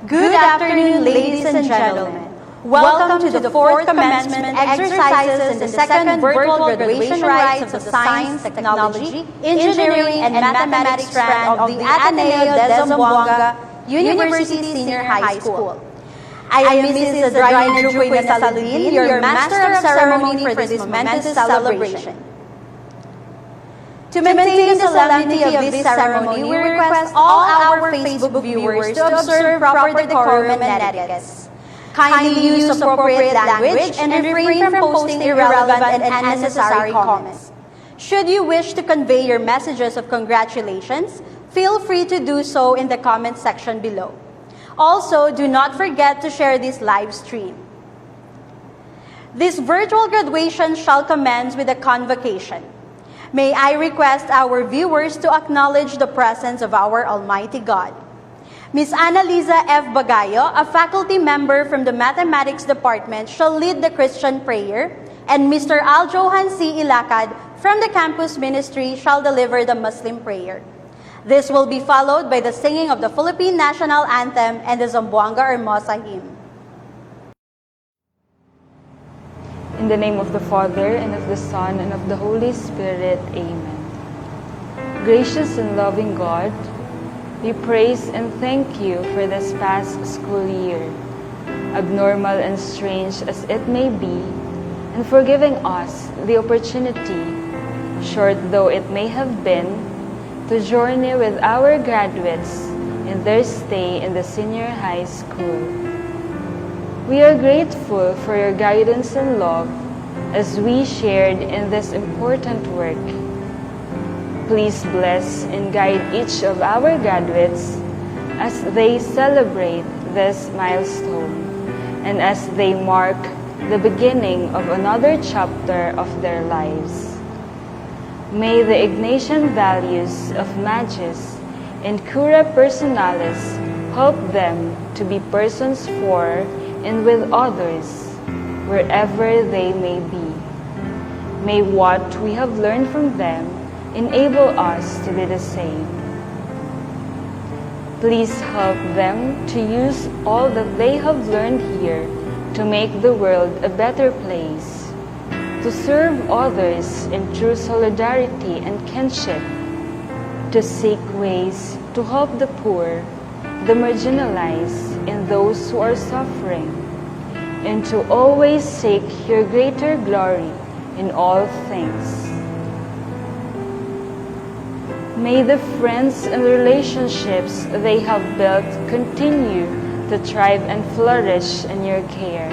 Good afternoon, ladies and gentlemen. Welcome to the fourth commencement exercises in the second virtual graduation rites of the Science, Technology, Engineering, and Mathematics strand of the Ateneo de Zamboanga University Senior High School. I am Mrs. Adraina Juquena Saladin, your Master of Ceremony for this momentous celebration. To maintain the solemnity of this ceremony, we request all our Facebook viewers to observe proper decorum and etiquette. Kindly use appropriate language and refrain from posting irrelevant and unnecessary comments. Should you wish to convey your messages of congratulations, feel free to do so in the comment section below. Also, do not forget to share this live stream. This virtual graduation shall commence with a convocation. May I request our viewers to acknowledge the presence of our Almighty God. Ms. Annalisa F. Bagayo, a faculty member from the Mathematics Department, shall lead the Christian prayer, and Mr. Aljohan C. Ilacad from the Campus Ministry shall deliver the Muslim prayer. This will be followed by the singing of the Philippine National Anthem and the Zamboanga Hermosa hymn. In the name of the Father, and of the Son, and of the Holy Spirit. Amen. Gracious and loving God, we praise and thank you for this past school year, abnormal and strange as it may be, and for giving us the opportunity, short though it may have been, to journey with our graduates in their stay in the senior high school. We are grateful for your guidance and love as we shared in this important work. Please bless and guide each of our graduates as they celebrate this milestone and as they mark the beginning of another chapter of their lives. May the Ignatian values of Magis and Cura Personalis help them to be persons for and with others, wherever they may be. May what we have learned from them enable us to be the same. Please help them to use all that they have learned here to make the world a better place, to serve others in true solidarity and kinship, to seek ways to help the poor, the marginalized, and those who are suffering, and to always seek your greater glory in all things. May the friends and relationships they have built continue to thrive and flourish in your care.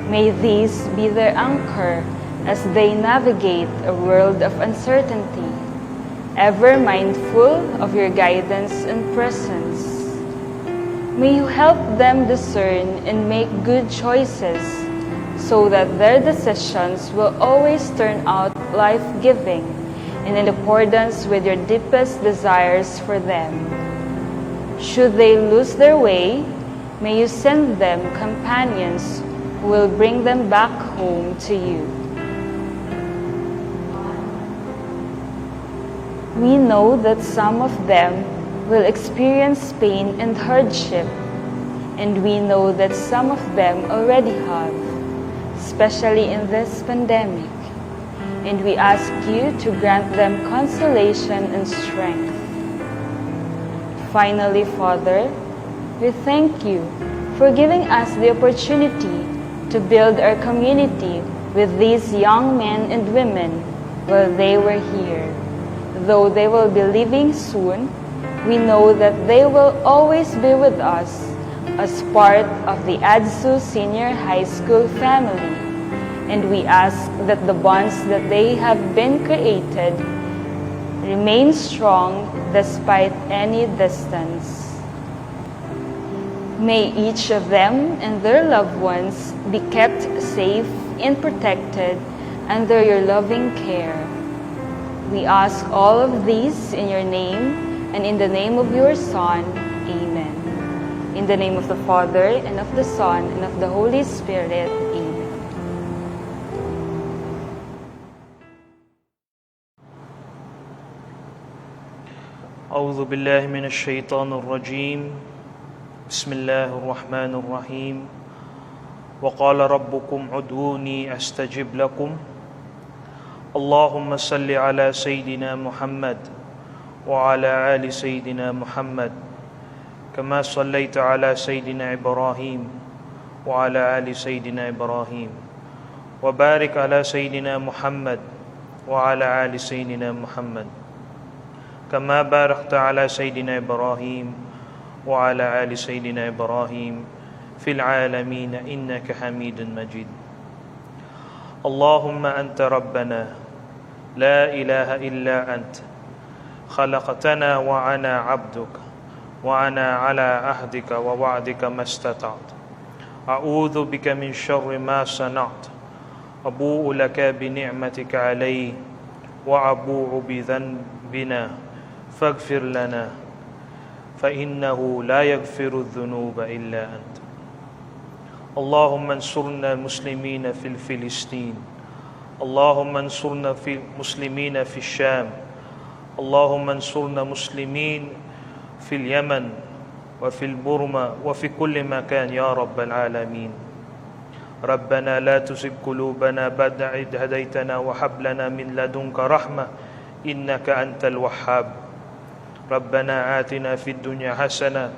May these be their anchor as they navigate a world of uncertainty, ever mindful of your guidance and presence. May you help them discern and make good choices so that their decisions will always turn out life-giving and in accordance with your deepest desires for them. Should they lose their way, may you send them companions who will bring them back home to you. We know that some of them will experience pain and hardship, and we know that some of them already have, especially in this pandemic, and we ask you to grant them consolation and strength. Finally, Father, we thank you for giving us the opportunity to build our community with these young men and women while they were here. Though they will be leaving soon, we know that they will always be with us as part of the AdZU Senior High School family, and we ask that the bonds that they have been created remain strong despite any distance. May each of them and their loved ones be kept safe and protected under your loving care. We ask all of these in your name and in the name of your Son. Amen. In the name of the Father, and of the Son, and of the Holy Spirit. Amen. أعوذ بالله من الشيطان الرجيم بسم الله الرحمن الرحيم وقال ربكم ادعوني أستجب لكم اللهم صل على سيدنا محمد وعلى آل سيدنا محمد كما صليت على سيدنا إبراهيم وعلى آل سيدنا إبراهيم وبارك على سيدنا محمد وعلى آل سيدنا محمد كما باركت على سيدنا إبراهيم وعلى آل سيدنا إبراهيم في العالمين إنك حميد مجيد اللهم أنت ربنا لا إله إلا أنت خلقتنا وأنا عبدك وأنا على عهدك ووعدك ما استطعت أعوذ بك من شر ما صنعت أبوء لك بنعمتك علي وأبوء بذنبنا فاغفر لنا فإنه لا يغفر الذنوب إلا أنت اللهم انصرنا المسلمين في فلسطين اللهم انصرنا في المسلمين في الشام اللهم انصرنا مسلمين في اليمن وفي البرما وفي كل مكان يا رب العالمين ربنا لا تزغ قلوبنا بعد إذ هديتنا وهب لنا من لدنك رحمة إنك أنت الوهاب ربنا آتنا في الدنيا حسنة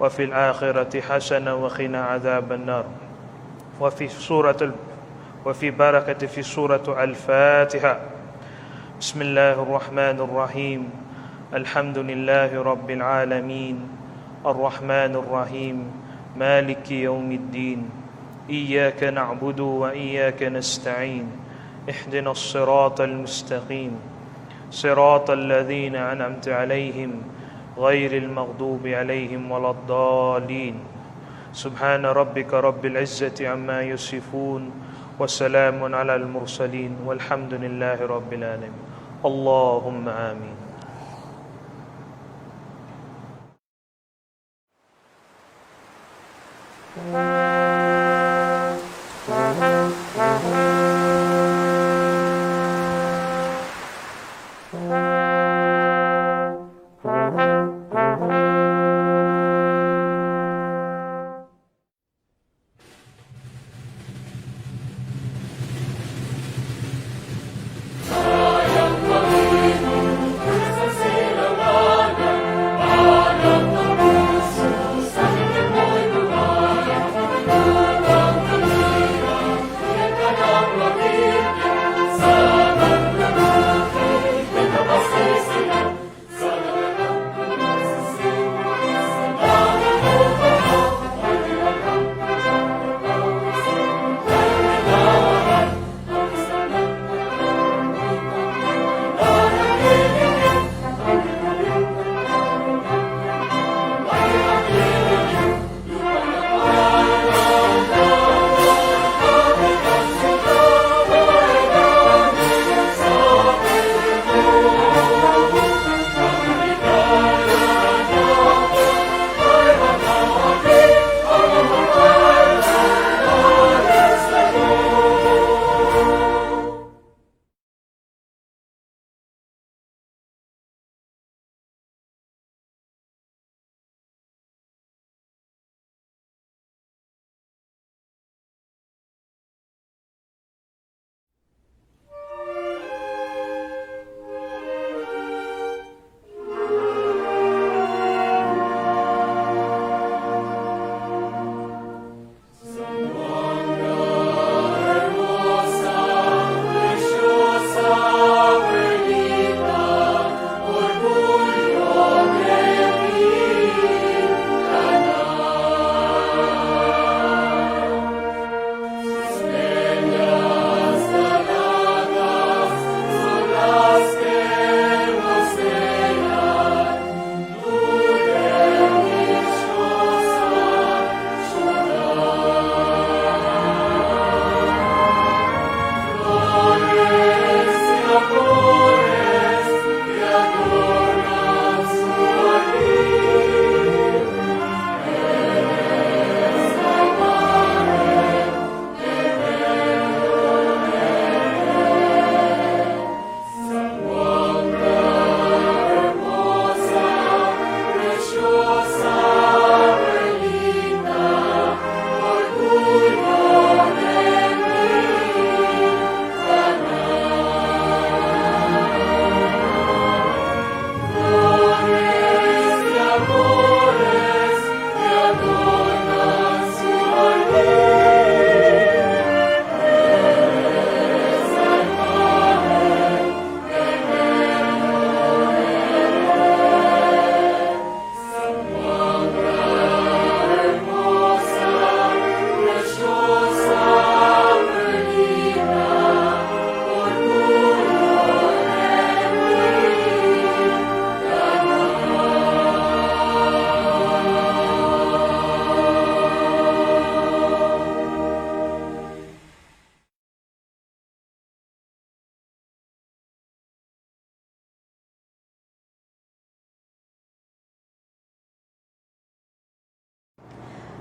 وفي الآخرة حسنة وقنا عذاب النار وفي بركة في سورة الفاتحة بسم الله الرحمن الرحيم الحمد لله رب العالمين الرحمن الرحيم مالك يوم الدين إياك نعبد وإياك نستعين اهدنا الصراط المستقيم صراط الذين أنعمت عليهم غير المغضوب عليهم ولا الضالين سبحان ربك رب العزة عما يصفون وسلام على المرسلين والحمد لله رب العالمين اللهم آمين.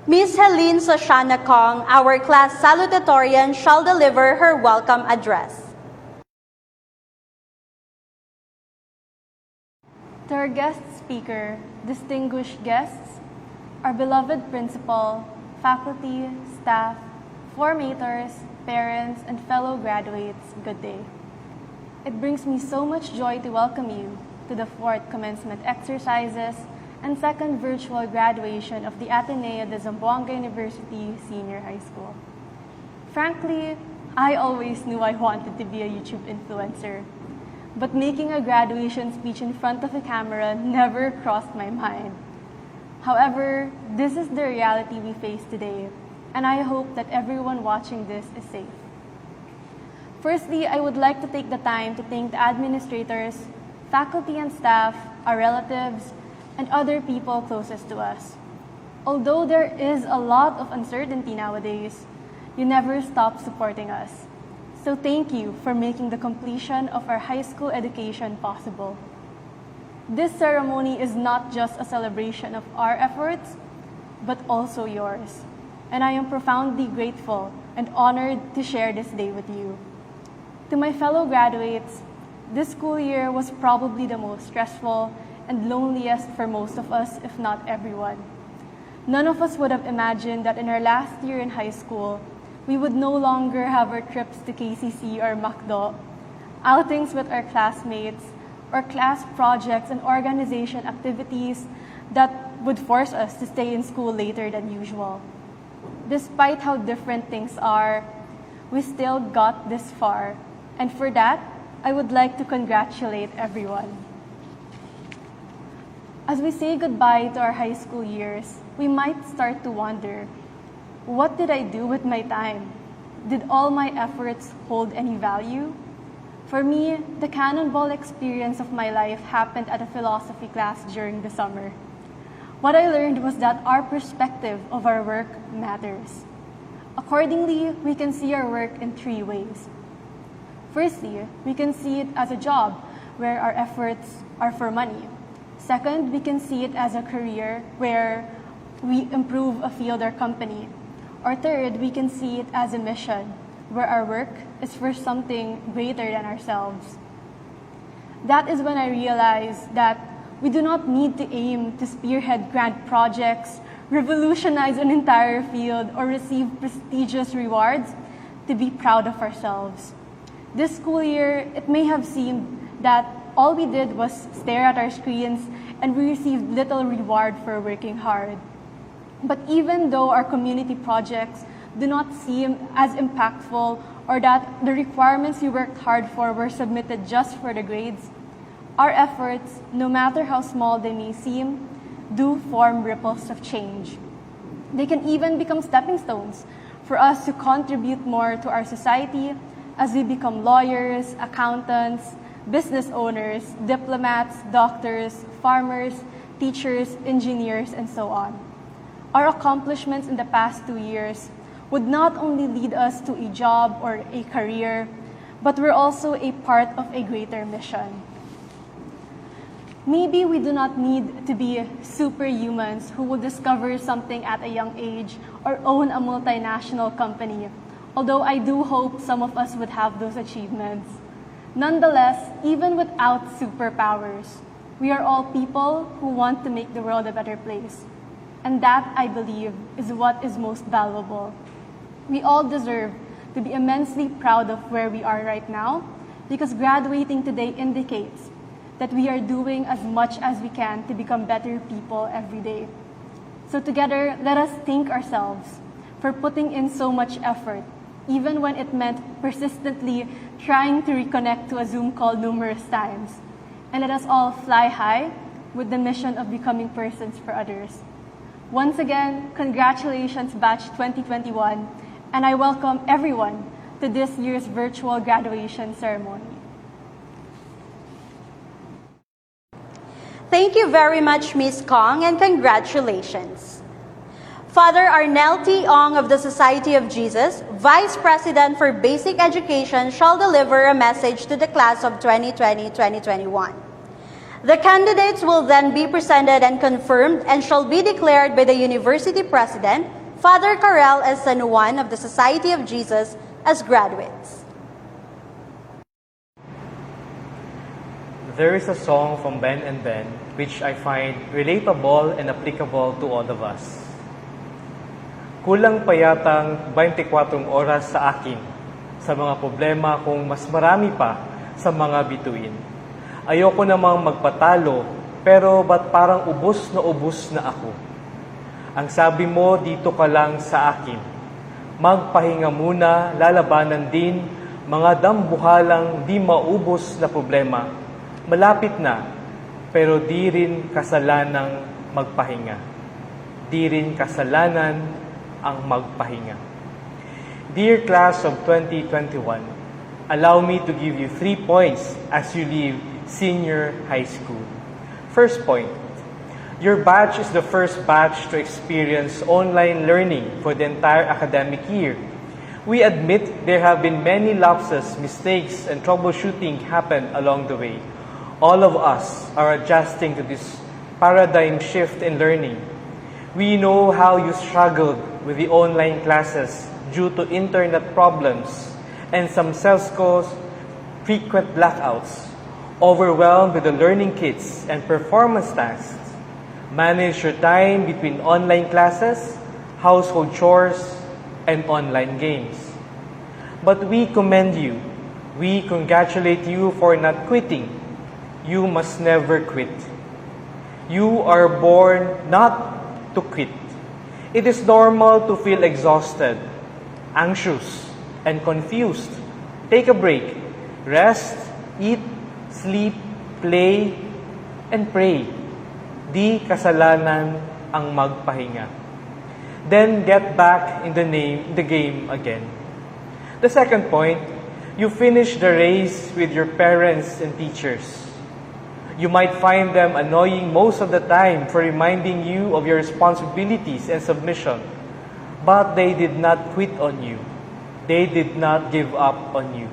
Ms. Helene Sosiana Kong, our class salutatorian, shall deliver her welcome address. To our guest speaker, distinguished guests, our beloved principal, faculty, staff, formators, parents, and fellow graduates, good day. It brings me so much joy to welcome you to the 4th commencement exercises and 2nd virtual graduation of the Ateneo de Zamboanga University Senior High School. Frankly, I always knew I wanted to be a YouTube influencer, but making a graduation speech in front of a camera never crossed my mind. However, this is the reality we face today, and I hope that everyone watching this is safe. Firstly, I would like to take the time to thank the administrators, faculty and staff, our relatives, and other people closest to us. Although there is a lot of uncertainty nowadays, you never stop supporting us. So thank you for making the completion of our high school education possible. This ceremony is not just a celebration of our efforts, but also yours. And I am profoundly grateful and honored to share this day with you. To my fellow graduates, this school year was probably the most stressful and loneliest for most of us, if not everyone. None of us would have imagined that in our last year in high school, we would no longer have our trips to KCC or MacDo, outings with our classmates, or class projects and organization activities that would force us to stay in school later than usual. Despite how different things are, we still got this far, and for that, I would like to congratulate everyone. As we say goodbye to our high school years, we might start to wonder, what did I do with my time? Did all my efforts hold any value? For me, the cannonball experience of my life happened at a philosophy class during the summer. What I learned was that our perspective of our work matters. Accordingly, we can see our work in 3 ways. Firstly, we can see it as a job where our efforts are for money. Second, we can see it as a career where we improve a field or company. Or third, we can see it as a mission where our work is for something greater than ourselves. That is when I realized that we do not need to aim to spearhead grand projects, revolutionize an entire field, or receive prestigious rewards to be proud of ourselves. This school year, it may have seemed that all we did was stare at our screens and we received little reward for working hard. But even though our community projects do not seem as impactful or that the requirements we worked hard for were submitted just for the grades, our efforts, no matter how small they may seem, do form ripples of change. They can even become stepping stones for us to contribute more to our society as we become lawyers, accountants, business owners, diplomats, doctors, farmers, teachers, engineers, and so on. Our accomplishments in the past 2 years would not only lead us to a job or a career, but we're also a part of a greater mission. Maybe we do not need to be superhumans who will discover something at a young age or own a multinational company, although I do hope some of us would have those achievements. Nonetheless, even without superpowers, we are all people who want to make the world a better place. And that, I believe, is what is most valuable. We all deserve to be immensely proud of where we are right now, because graduating today indicates that we are doing as much as we can to become better people every day. So together, let us thank ourselves for putting in so much effort, even when it meant persistently trying to reconnect to a Zoom call numerous times. And let us all fly high with the mission of becoming persons for others. Once again, congratulations, Batch 2021, and I welcome everyone to this year's virtual graduation ceremony. Thank you very much, Ms. Kong, and congratulations. Father Arnel T. Ong of the Society of Jesus, Vice President for Basic Education, shall deliver a message to the class of 2020-2021. The candidates will then be presented and confirmed and shall be declared by the University President, Father Carel S. San Juan of the Society of Jesus, as graduates. There is a song from Ben and Ben which I find relatable and applicable to all of us. Kulang pa yatang 24 oras sa akin sa mga problema kung mas marami pa sa mga bituin. Ayoko namang magpatalo, pero ba't parang ubos na ako? Ang sabi mo, dito ka lang sa akin. Magpahinga muna, lalabanan din, mga dambuhalang di maubos na problema. Malapit na, pero di rin kasalanang magpahinga. Di rin kasalanan ang magpahinga. Dear class of 2021, allow me to give you 3 points as you leave senior high school. First point, your batch is the first batch to experience online learning for the entire academic year. We admit there have been many lapses, mistakes, and troubleshooting happen along the way. All of us are adjusting to this paradigm shift in learning. We know how you struggled with the online classes due to internet problems and some self-schools frequent blackouts, overwhelmed with the learning kits and performance tasks. Manage your time between online classes, household chores, and online games. But we commend you. We congratulate you for not quitting. You must never quit. You are born not to quit. It is normal to feel exhausted, anxious, and confused. Take a break. Rest, eat, sleep, play, and pray. Di kasalanan ang magpahinga. Then get back in the game again. The second point, you finish the race with your parents and teachers. You might find them annoying most of the time for reminding you of your responsibilities and submission. But they did not quit on you. They did not give up on you.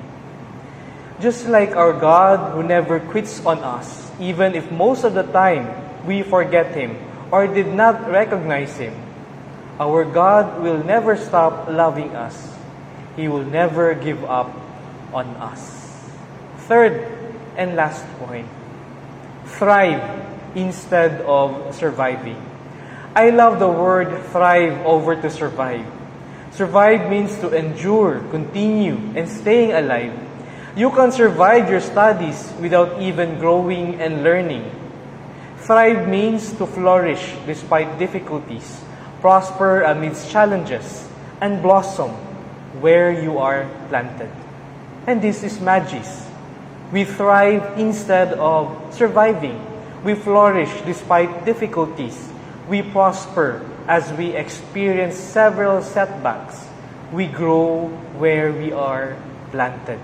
Just like our God who never quits on us, even if most of the time we forget Him or did not recognize Him, our God will never stop loving us. He will never give up on us. Third and last point, thrive instead of surviving. I love the word thrive over to survive. Survive means to endure, continue, and staying alive. You can survive your studies without even growing and learning. Thrive means to flourish despite difficulties, prosper amidst challenges, and blossom where you are planted. And this is Magis. We thrive instead of surviving. We flourish despite difficulties. We prosper as we experience several setbacks. We grow where we are planted.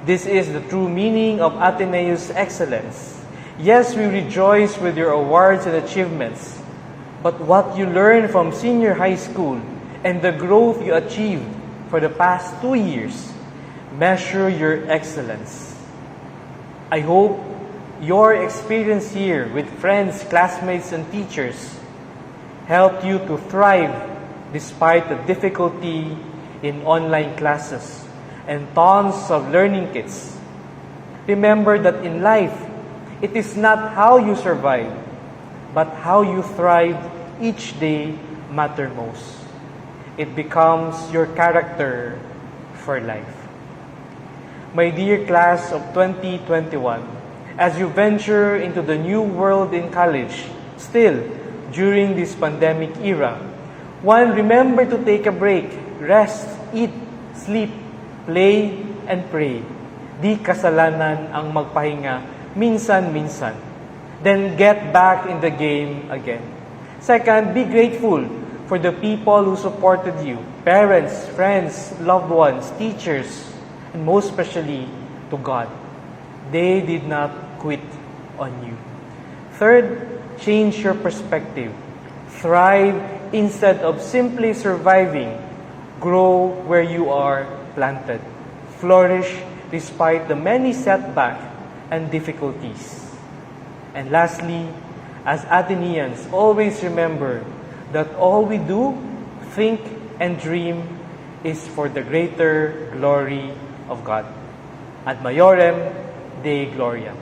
This is the true meaning of Ateneo's excellence. Yes, we rejoice with your awards and achievements, but what you learned from senior high school and the growth you achieved for the past 2 years measure your excellence. I hope your experience here with friends, classmates, and teachers helped you to thrive despite the difficulty in online classes and tons of learning kits. Remember that in life, it is not how you survive, but how you thrive each day matter most. It becomes your character for life. My dear class of 2021, as you venture into the new world in college, still during this pandemic era, one, remember to take a break, rest, eat, sleep, play, and pray. Di kasalanan ang magpahinga minsan-minsan. Then get back in the game again. Second, be grateful for the people who supported you, parents, friends, loved ones, teachers, and most especially to God. They did not quit on you. Third, change your perspective. Thrive instead of simply surviving. Grow where you are planted. Flourish despite the many setbacks and difficulties. And lastly, as Ateneans, always remember that all we do, think, and dream is for the greater glory of God. Ad Maiorem Dei Gloriam.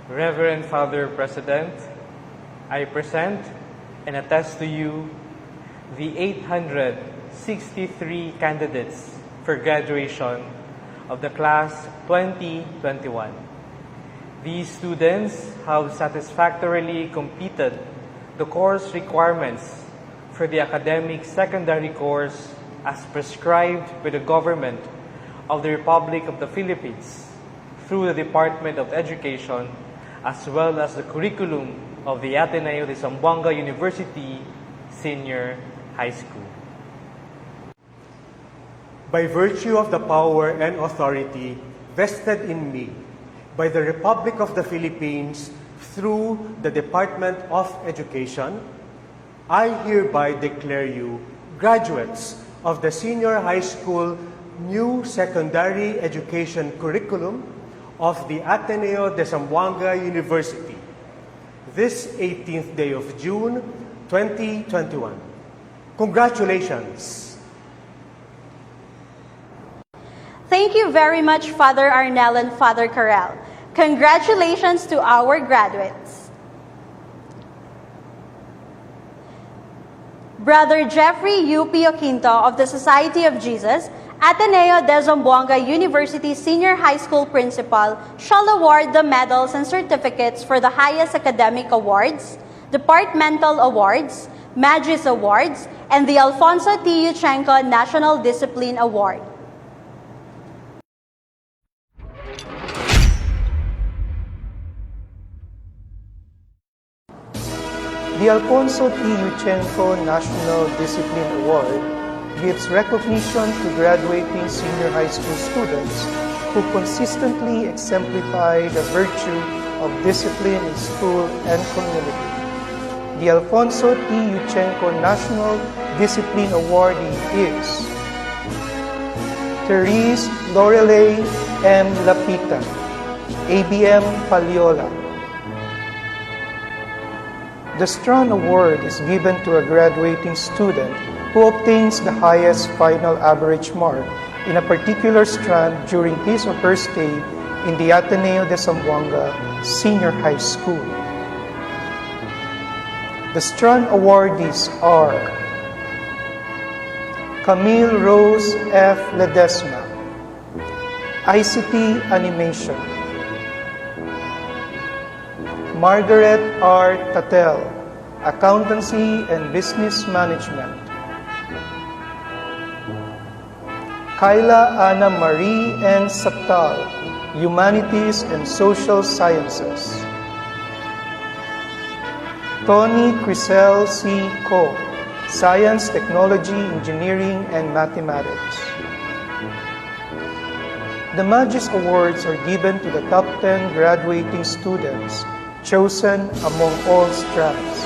Reverend Father President, I present and attest to you the 863 candidates for graduation of the class 2021. These students have satisfactorily completed the course requirements for the academic secondary course as prescribed by the government of the Republic of the Philippines through the Department of Education, as well as the curriculum of the Ateneo de Zamboanga University Senior High School. By virtue of the power and authority vested in me by the Republic of the Philippines through the Department of Education, I hereby declare you graduates of the Senior High School New Secondary Education Curriculum of the Ateneo de Zamboanga University this 18th day of June, 2021. Congratulations! Thank you very much, Father Arnel and Father Carel. Congratulations to our graduates. Brother Jeffrey U. Pioquinto of the Society of Jesus, Ateneo de Zamboanga University Senior High School Principal, shall award the medals and certificates for the highest academic awards, departmental awards, Magis Awards, and the Alfonso T. Yuchenko National Discipline Award. The Alfonso T. Yuchenko National Discipline Award gives recognition to graduating senior high school students who consistently exemplify the virtue of discipline in school and community. The Alfonso T. Yuchenko National Discipline Awardee is Therese Lorelei M. Lapita, ABM Paliola. The Strand Award is given to a graduating student who obtains the highest final average mark in a particular strand during his or her stay in the Ateneo de Zamboanga Senior High School. The Strand awardees are Camille Rose F. Ledesma, ICT Animation; Margaret R. Tatel, Accountancy and Business Management; Kyla Ana Marie N. Saptal, Humanities and Social Sciences; Tony Crisel C. Co, Science, Technology, Engineering, and Mathematics. The Magis Awards are given to the top 10 graduating students chosen among all strands.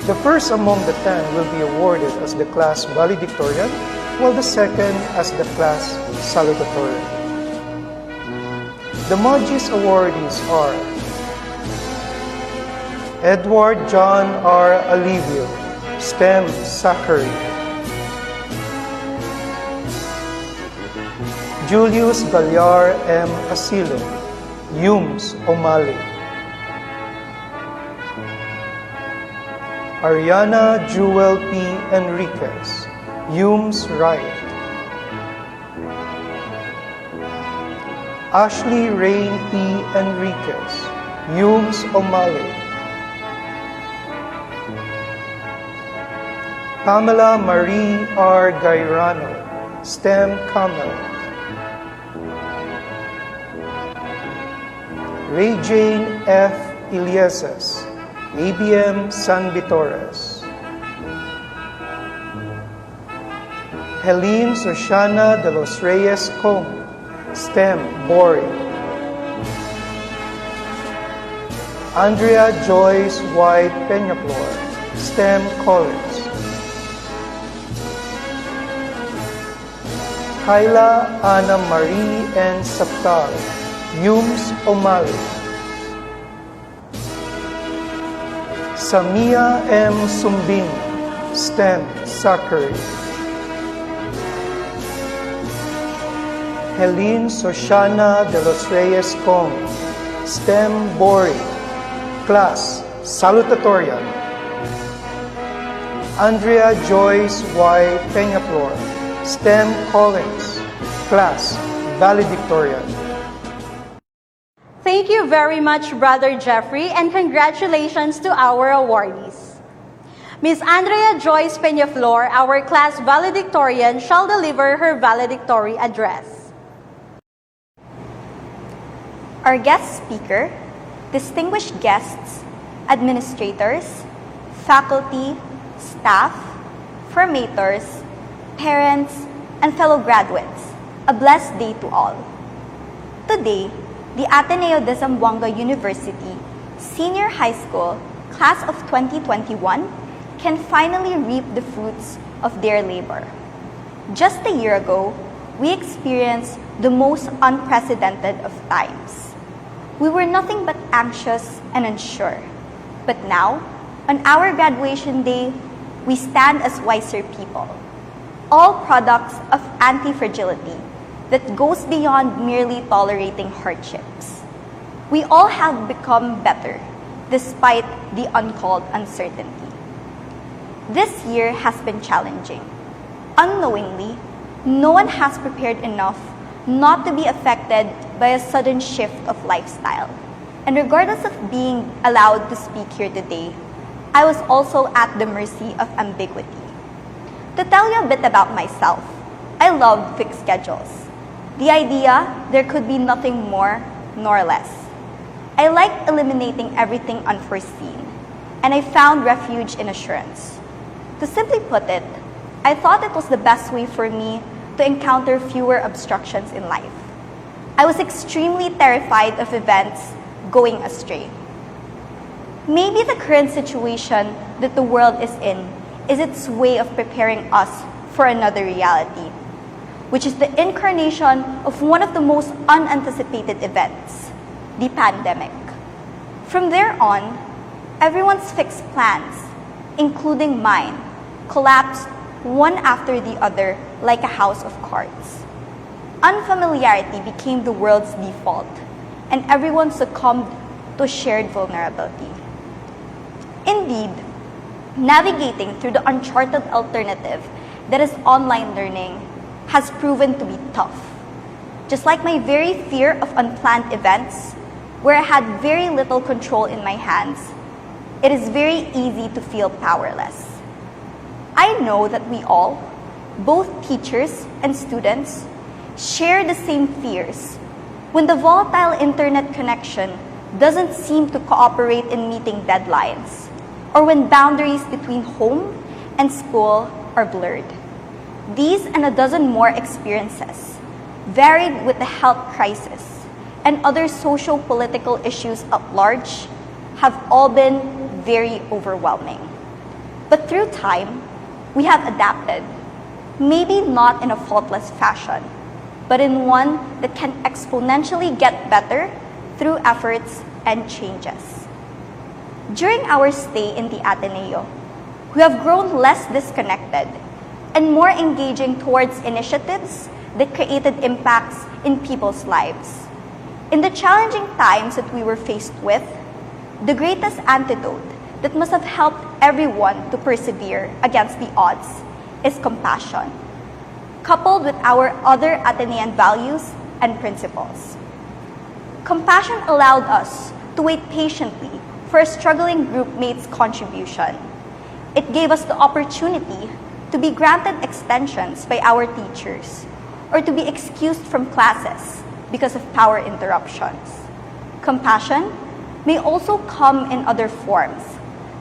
The first among the 10 will be awarded as the class valedictorian, while the second as the class salutatorian. The Magis awardees are Edward John R. Alivio, STEM Zachary; Julius Gallar M. Asilo, Yums O'Malley; Ariana Jewel P. Enriquez, Yums Wright; Ashley Rain P. Enriquez, Yums O'Malley; Pamela Marie R. Gairano, STEM Camel; Ray Jane F. Ilieses, ABM San Vitores; Helene Sosiana de los Reyes Kong, STEM Boring; Andrea Joyce White Peñaflor, STEM College; Kyla Ana Marie N. Saptal, Yums Omali. Samia M. Sumbing, STEM Zachary. Helene Sosiana de los Reyes Kong, STEM Bori, Class Salutatorian. Andrea Joyce Y. Peñaflor, STEM Collins, Class Valedictorian. Thank you very much, Brother Jeffrey, and congratulations to our awardees. Ms. Andrea Joyce Peñaflor, our class valedictorian, shall deliver her valedictory address. Our guest speaker, distinguished guests, administrators, faculty, staff, formators, parents, and fellow graduates, a blessed day to all. Today, the Ateneo de Zamboanga University Senior High School Class of 2021 can finally reap the fruits of their labor. Just a year ago, we experienced the most unprecedented of times. We were nothing but anxious and unsure. But now, on our graduation day, we stand as wiser people, all products of anti-fragility that goes beyond merely tolerating hardships. We all have become better despite the uncalled uncertainty. This year has been challenging. Unknowingly, no one has prepared enough not to be affected by a sudden shift of lifestyle. And regardless of being allowed to speak here today, I was also at the mercy of ambiguity. To tell you a bit about myself, I love fixed schedules. The idea there could be nothing more nor less. I like eliminating everything unforeseen, and I found refuge in assurance. To simply put it, I thought it was the best way for me to encounter fewer obstructions in life. I was extremely terrified of events going astray. Maybe the current situation that the world is in is its way of preparing us for another reality, which is the incarnation of one of the most unanticipated events, the pandemic. From there on, everyone's fixed plans, including mine, collapsed one after the other like a house of cards. Unfamiliarity became the world's default, and everyone succumbed to shared vulnerability. Indeed, navigating through the uncharted alternative that is online learning has proven to be tough. Just like my very fear of unplanned events, where I had very little control in my hands, it is very easy to feel powerless. I know that we all, both teachers and students, share the same fears when the volatile internet connection doesn't seem to cooperate in meeting deadlines, or when boundaries between home and school are blurred. These and a dozen more experiences, varied with the health crisis and other social-political issues at large, have all been very overwhelming. But through time, we have adapted, maybe not in a faultless fashion, but in one that can exponentially get better through efforts and changes. During our stay in the Ateneo, we have grown less disconnected and more engaging towards initiatives that created impacts in people's lives. In the challenging times that we were faced with, the greatest antidote that must have helped everyone to persevere against the odds is compassion, coupled with our other Atenean values and principles. Compassion allowed us to wait patiently for a struggling group mate's contribution. It gave us the opportunity to be granted extensions by our teachers or to be excused from classes because of power interruptions. Compassion may also come in other forms,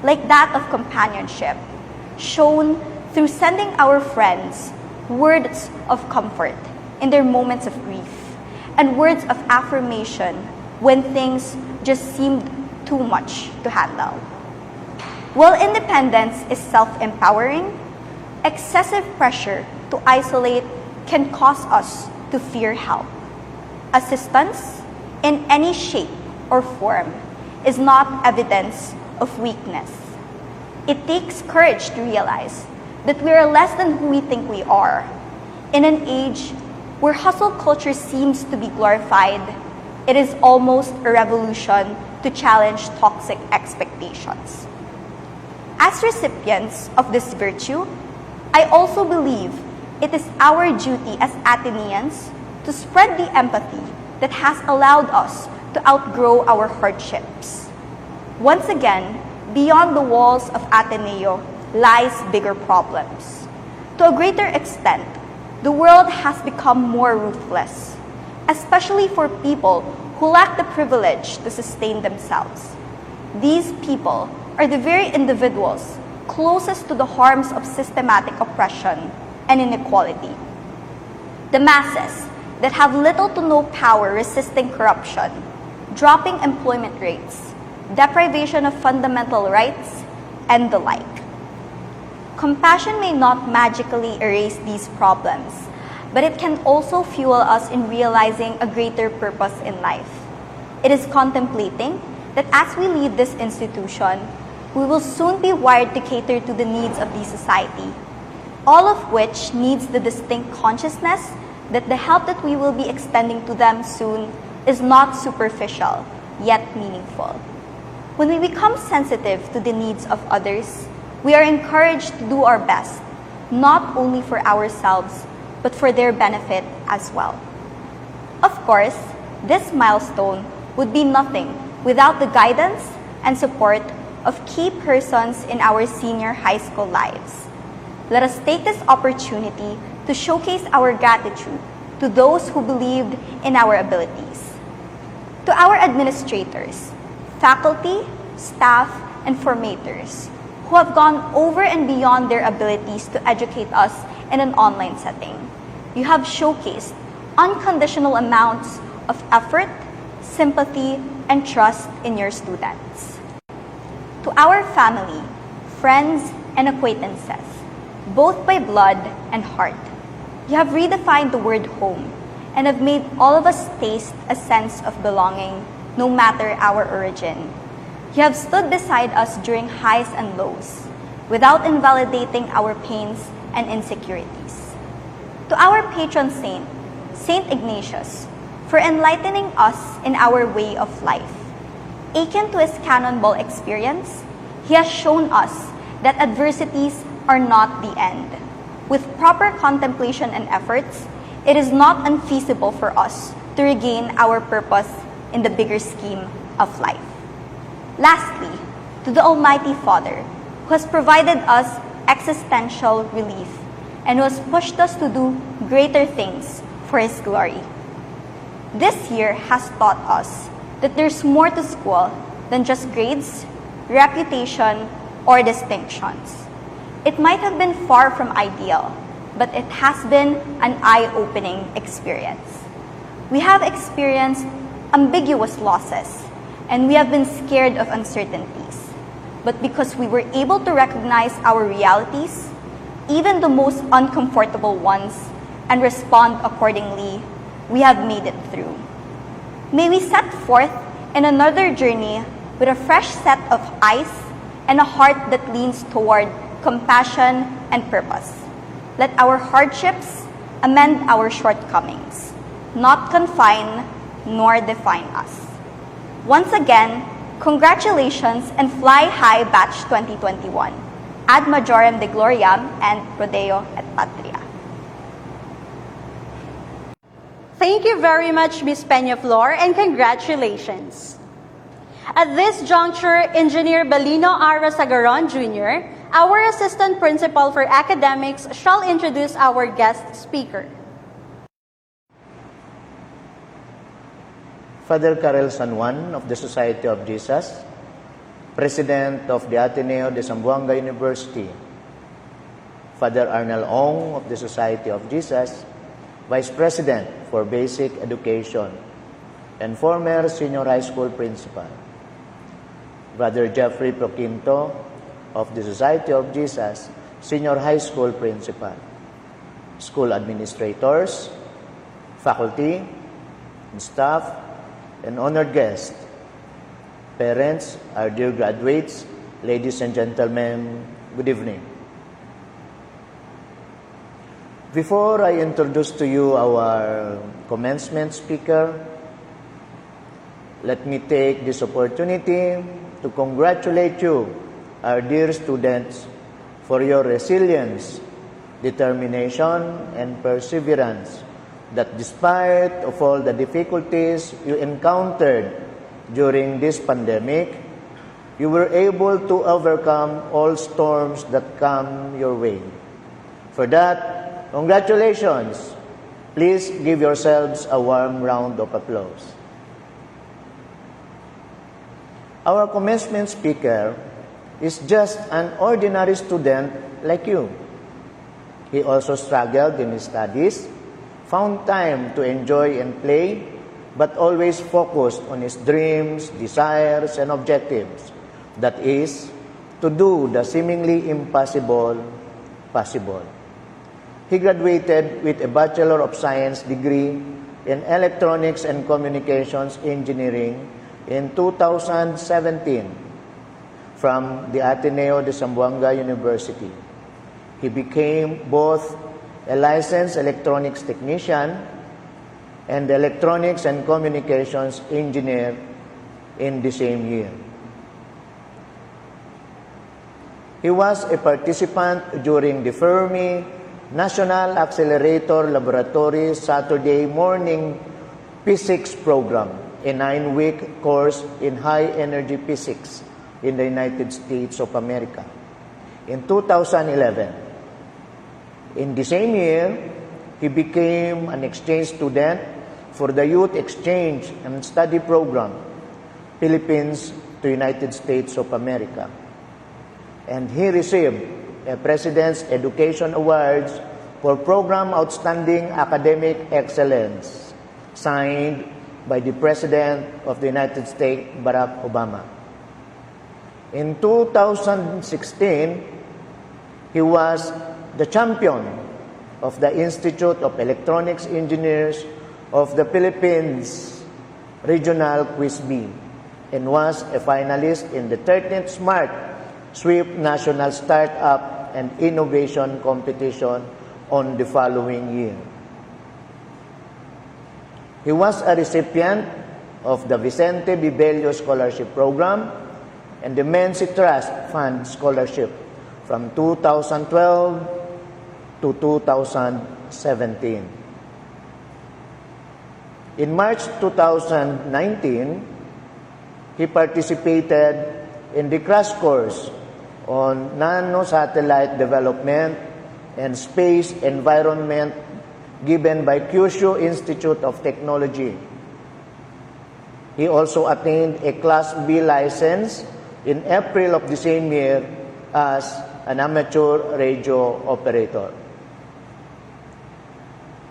like that of companionship, shown through sending our friends words of comfort in their moments of grief and words of affirmation when things just seemed too much to handle. While independence is self-empowering, excessive pressure to isolate can cause us to fear help. Assistance, in any shape or form, is not evidence of weakness. It takes courage to realize that we are less than who we think we are. In an age where hustle culture seems to be glorified, it is almost a revolution to challenge toxic expectations. As recipients of this virtue, I also believe it is our duty as Ateneans to spread the empathy that has allowed us to outgrow our hardships. Once again, beyond the walls of Ateneo lies bigger problems. To a greater extent, the world has become more ruthless, especially for people who lack the privilege to sustain themselves. These people are the very individuals closest to the harms of systematic oppression and inequality. The masses that have little to no power resisting corruption, dropping employment rates, deprivation of fundamental rights, and the like. Compassion may not magically erase these problems, but it can also fuel us in realizing a greater purpose in life. It is contemplating that as we leave this institution, we will soon be wired to cater to the needs of the society, all of which needs the distinct consciousness that the help that we will be extending to them soon is not superficial, yet meaningful. When we become sensitive to the needs of others, we are encouraged to do our best, not only for ourselves, but for their benefit as well. Of course, this milestone would be nothing without the guidance and support of key persons in our senior high school lives. Let us take this opportunity to showcase our gratitude to those who believed in our abilities. To our administrators, faculty, staff, and formators who have gone over and beyond their abilities to educate us in an online setting. You have showcased unconditional amounts of effort, sympathy, and trust in your students. To our family, friends, and acquaintances, both by blood and heart, you have redefined the word home and have made all of us taste a sense of belonging, no matter our origin. You have stood beside us during highs and lows, without invalidating our pains and insecurities. To our patron saint, Saint Ignatius, for enlightening us in our way of life. Akin to his cannonball experience, he has shown us that adversities are not the end. With proper contemplation and efforts, it is not unfeasible for us to regain our purpose in the bigger scheme of life. Lastly, to the Almighty Father, who has provided us existential relief and who has pushed us to do greater things for His glory. This year has taught us that there's more to school than just grades, reputation, or distinctions. It might have been far from ideal, but it has been an eye-opening experience. We have experienced ambiguous losses, and we have been scared of uncertainties. But because we were able to recognize our realities, even the most uncomfortable ones, and respond accordingly, we have made it through. May we set forth in another journey with a fresh set of eyes and a heart that leans toward compassion and purpose. Let our hardships amend our shortcomings, not confine nor define us. Once again, congratulations and fly high batch 2021. Ad majorem de gloriam and Rodeo et Patria. Thank you very much, Ms. Peñaflor, and congratulations. At this juncture, Engineer Belino Ara Sagaron, Jr., our Assistant Principal for Academics, shall introduce our guest speaker. Father Karel San Juan of the Society of Jesus, President of the Ateneo de Zamboanga University, Father Arnel Ong of the Society of Jesus, Vice President for Basic Education, and former Senior High School Principal, Brother Jeffrey Proquinto of the Society of Jesus, Senior High School Principal, school administrators, faculty, and staff, and honored guests, parents, our dear graduates, ladies and gentlemen, good evening. Before I introduce to you our commencement speaker, let me take this opportunity to congratulate you, our dear students, for your resilience, determination, and perseverance, that despite of all the difficulties you encountered during this pandemic, you were able to overcome all storms that come your way. For that, congratulations. Please give yourselves a warm round of applause. Our commencement speaker is just an ordinary student like you. He also struggled in his studies, found time to enjoy and play, but always focused on his dreams, desires, and objectives. That is, to do the seemingly impossible possible. He graduated with a Bachelor of Science degree in Electronics and Communications Engineering in 2017 from the Ateneo de Zamboanga University. He became both a licensed electronics technician and electronics and communications engineer in the same year. He was a participant during the Fermi National Accelerator Laboratory Saturday morning physics program, a 9-week course in high-energy physics in the United States of America. In 2011, in the same year, he became an exchange student for the Youth Exchange and Study Program, Philippines to United States of America. And he received a President's Education Awards for Program Outstanding Academic Excellence, signed by the President of the United States, Barack Obama. In 2016, he was the champion of the Institute of Electronics Engineers of the Philippines Regional Quiz Bee and was a finalist in the 13th Smart SWIFT National Startup and Innovation Competition on the following year. He was a recipient of the Vicente Bibelio Scholarship Program and the Mency Trust Fund Scholarship from 2012 to 2017. In March 2019, he participated in the crash course on nano-satellite development and space environment given by Kyushu Institute of Technology. He also attained a Class B license in April of the same year as an amateur radio operator.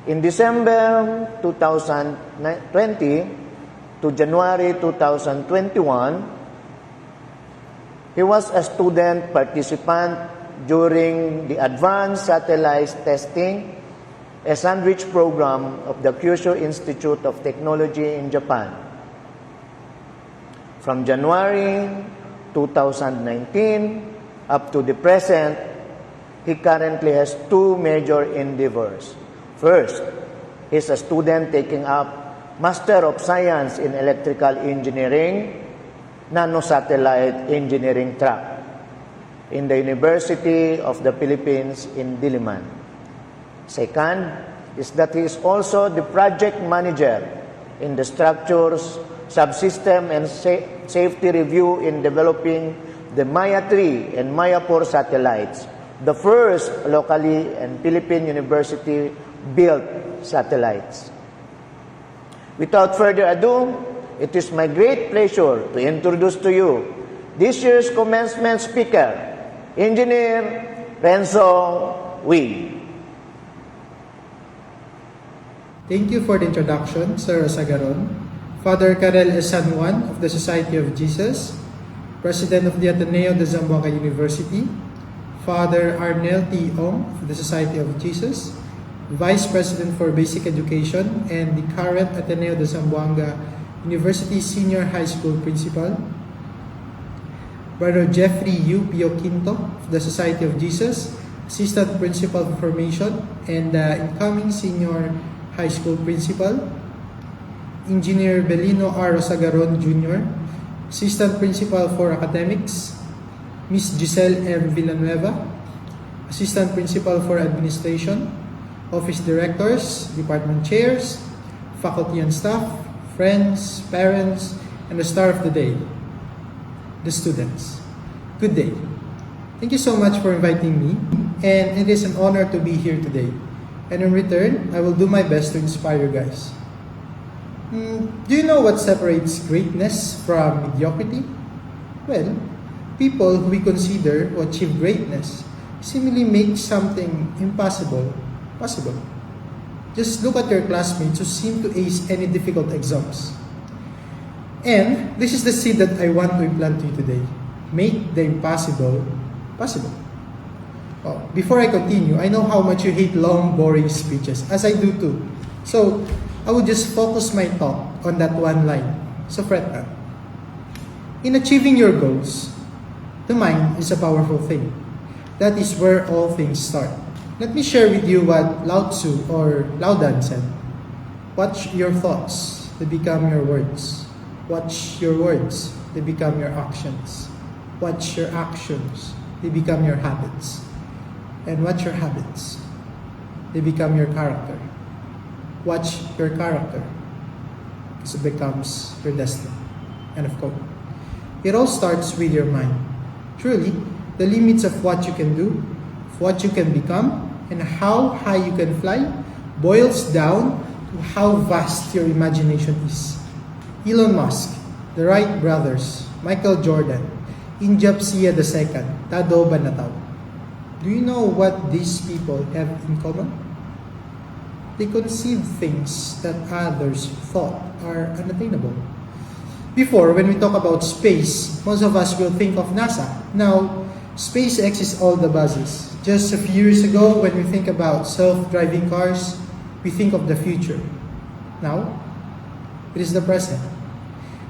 In December 2020 to January 2021, he was a student participant during the Advanced Satellite Testing, a sandwich program of the Kyushu Institute of Technology in Japan. From January 2019 up to the present, he currently has two major endeavors. First, he's a student taking up Master of Science in Electrical Engineering, Nano-Satellite Engineering track in the University of the Philippines in Diliman. Second is that he is also the project manager in the structures, subsystem, and safety review in developing the Maya 3 and Maya 4 satellites, the first locally and Philippine university-built satellites. Without further ado, it is my great pleasure to introduce to you this year's commencement speaker, Engineer Renzo Wee. Thank you for the introduction, Sir Sagaron. Father Karel S. San Juan of the Society of Jesus, President of the Ateneo de Zamboanga University, Father Arnel T. Ong of the Society of Jesus, Vice President for Basic Education and the current Ateneo de Zamboanga University Senior High School Principal. Brother Jeffrey U. Pio Quinto of the Society of Jesus, Assistant Principal for Formation and incoming Senior High School Principal. Engineer Belino R. Rosagaron Jr., Assistant Principal for Academics. Ms. Giselle M. Villanueva, Assistant Principal for Administration. Office Directors, Department Chairs, Faculty and Staff, friends, parents, and the star of the day, the students. Good day. Thank you so much for inviting me, and it is an honor to be here today. And in return, I will do my best to inspire you guys. Do you know what separates greatness from mediocrity? Well, people who we consider who achieve greatness seemingly make something impossible possible. Just look at your classmates who seem to ace any difficult exams. And this is the seed that I want to implant to you today. Make the impossible possible. Oh, before I continue, I know how much you hate long, boring speeches, as I do too. So, I will just focus my thought on that one line. So fret not. In achieving your goals, the mind is a powerful thing. That is where all things start. Let me share with you what Lao Tzu or Lao Dan said. Watch your thoughts, they become your words. Watch your words, they become your actions. Watch your actions, they become your habits. And watch your habits, they become your character. Watch your character, because it becomes your destiny. End of quote. It all starts with your mind. Truly, the limits of what you can do, of what you can become, and how high you can fly boils down to how vast your imagination is. Elon Musk, the Wright brothers, Michael Jordan, Injap Sia II, Tado Banataw. Do you know what these people have in common? They conceive things that others thought are unattainable. Before, when we talk about space, most of us will think of NASA. Now, SpaceX is all the buzzes. Just a few years ago, when we think about self-driving cars, we think of the future. Now, it is the present.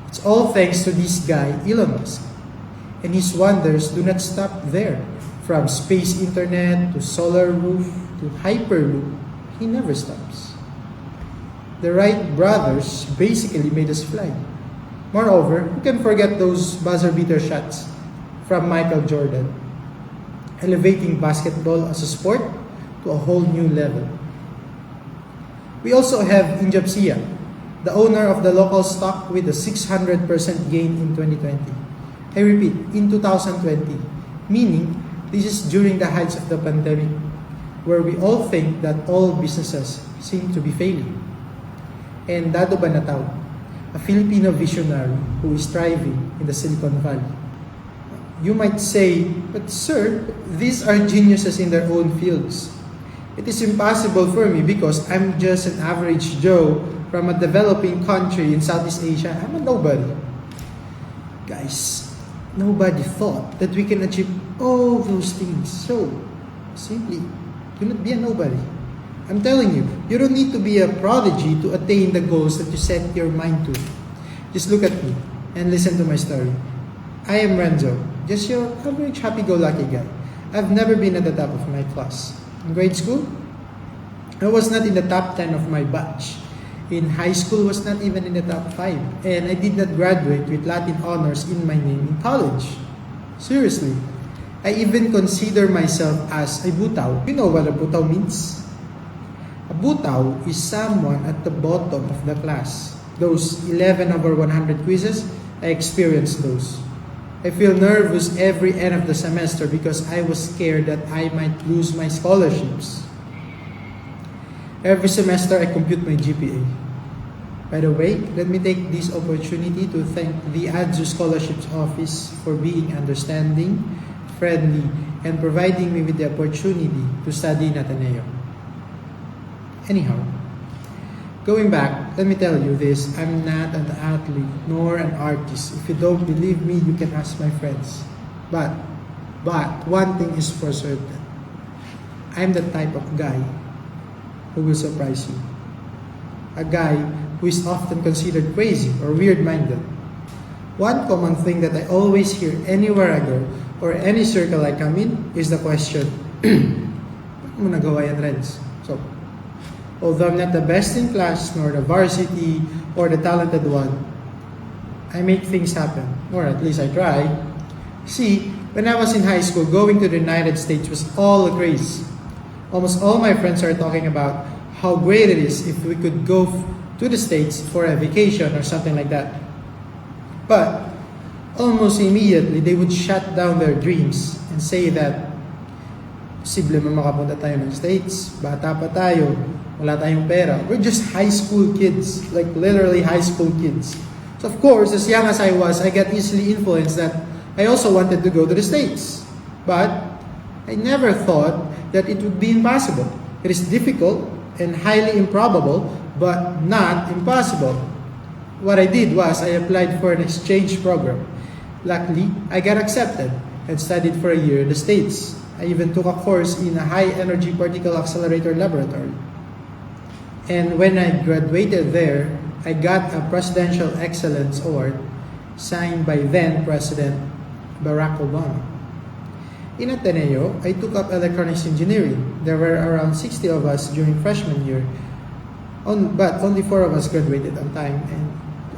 It's all thanks to this guy, Elon Musk. And his wonders do not stop there. From space internet, to solar roof, to hyperloop, he never stops. The Wright brothers basically made us fly. Moreover, who can forget those buzzer-beater shots from Michael Jordan, elevating basketball as a sport to a whole new level. We also have Injap Sia, the owner of the local stock with a 600% gain in 2020. I repeat, in 2020, meaning this is during the heights of the pandemic, where we all think that all businesses seem to be failing. And Dado Banataw, a Filipino visionary who is thriving in the Silicon Valley. You might say, but sir, these are geniuses in their own fields. It is impossible for me because I'm just an average Joe from a developing country in Southeast Asia. I'm a nobody. Guys, nobody thought that we can achieve all those things. So, simply, do not be a nobody. I'm telling you, you don't need to be a prodigy to attain the goals that you set your mind to. Just look at me and listen to my story. I am Renzo, just your average happy-go-lucky guy. I've never been at the top of my class. In grade school, I was not in the top 10 of my batch. In high school, was not even in the top 5. And I did not graduate with Latin honors in my name in college. Seriously, I even consider myself as a butaw. You know what a butaw means? A butaw is someone at the bottom of the class. Those 11 over 100 quizzes, I experienced those. I feel nervous every end of the semester because I was scared that I might lose my scholarships. Every semester, I compute my GPA. By the way, let me take this opportunity to thank the AdZU Scholarships Office for being understanding, friendly, and providing me with the opportunity to study in Ateneo. Anyhow, going back, let me tell you this, I'm not an athlete nor an artist. If you don't believe me, you can ask my friends. But one thing is for certain. I'm the type of guy who will surprise you. A guy who is often considered crazy or weird-minded. One common thing that I always hear anywhere I go or any circle I come in is the question, "Paano mo nagawa yan, Renz?" So, although I'm not the best in class, nor the varsity, or the talented one, I make things happen, or at least I try. See, when I was in high school, going to the United States was all a craze. Almost all my friends are talking about how great it is if we could go to the States for a vacation or something like that. But almost immediately, they would shut down their dreams and say that posible man makapunta tayo ng States, bata pa tayo, wala tayong pera. We're just high school kids, like literally high school kids. So of course, as young as I was, I got easily influenced that I also wanted to go to the States. But I never thought that it would be impossible. It is difficult and highly improbable, but not impossible. What I did was I applied for an exchange program. Luckily, I got accepted and studied for a year in the States. I even took a course in a high-energy particle accelerator laboratory. And when I graduated there, I got a Presidential Excellence Award signed by then-President Barack Obama. In Ateneo, I took up electronics engineering. There were around 60 of us during freshman year, but only 4 of us graduated on time and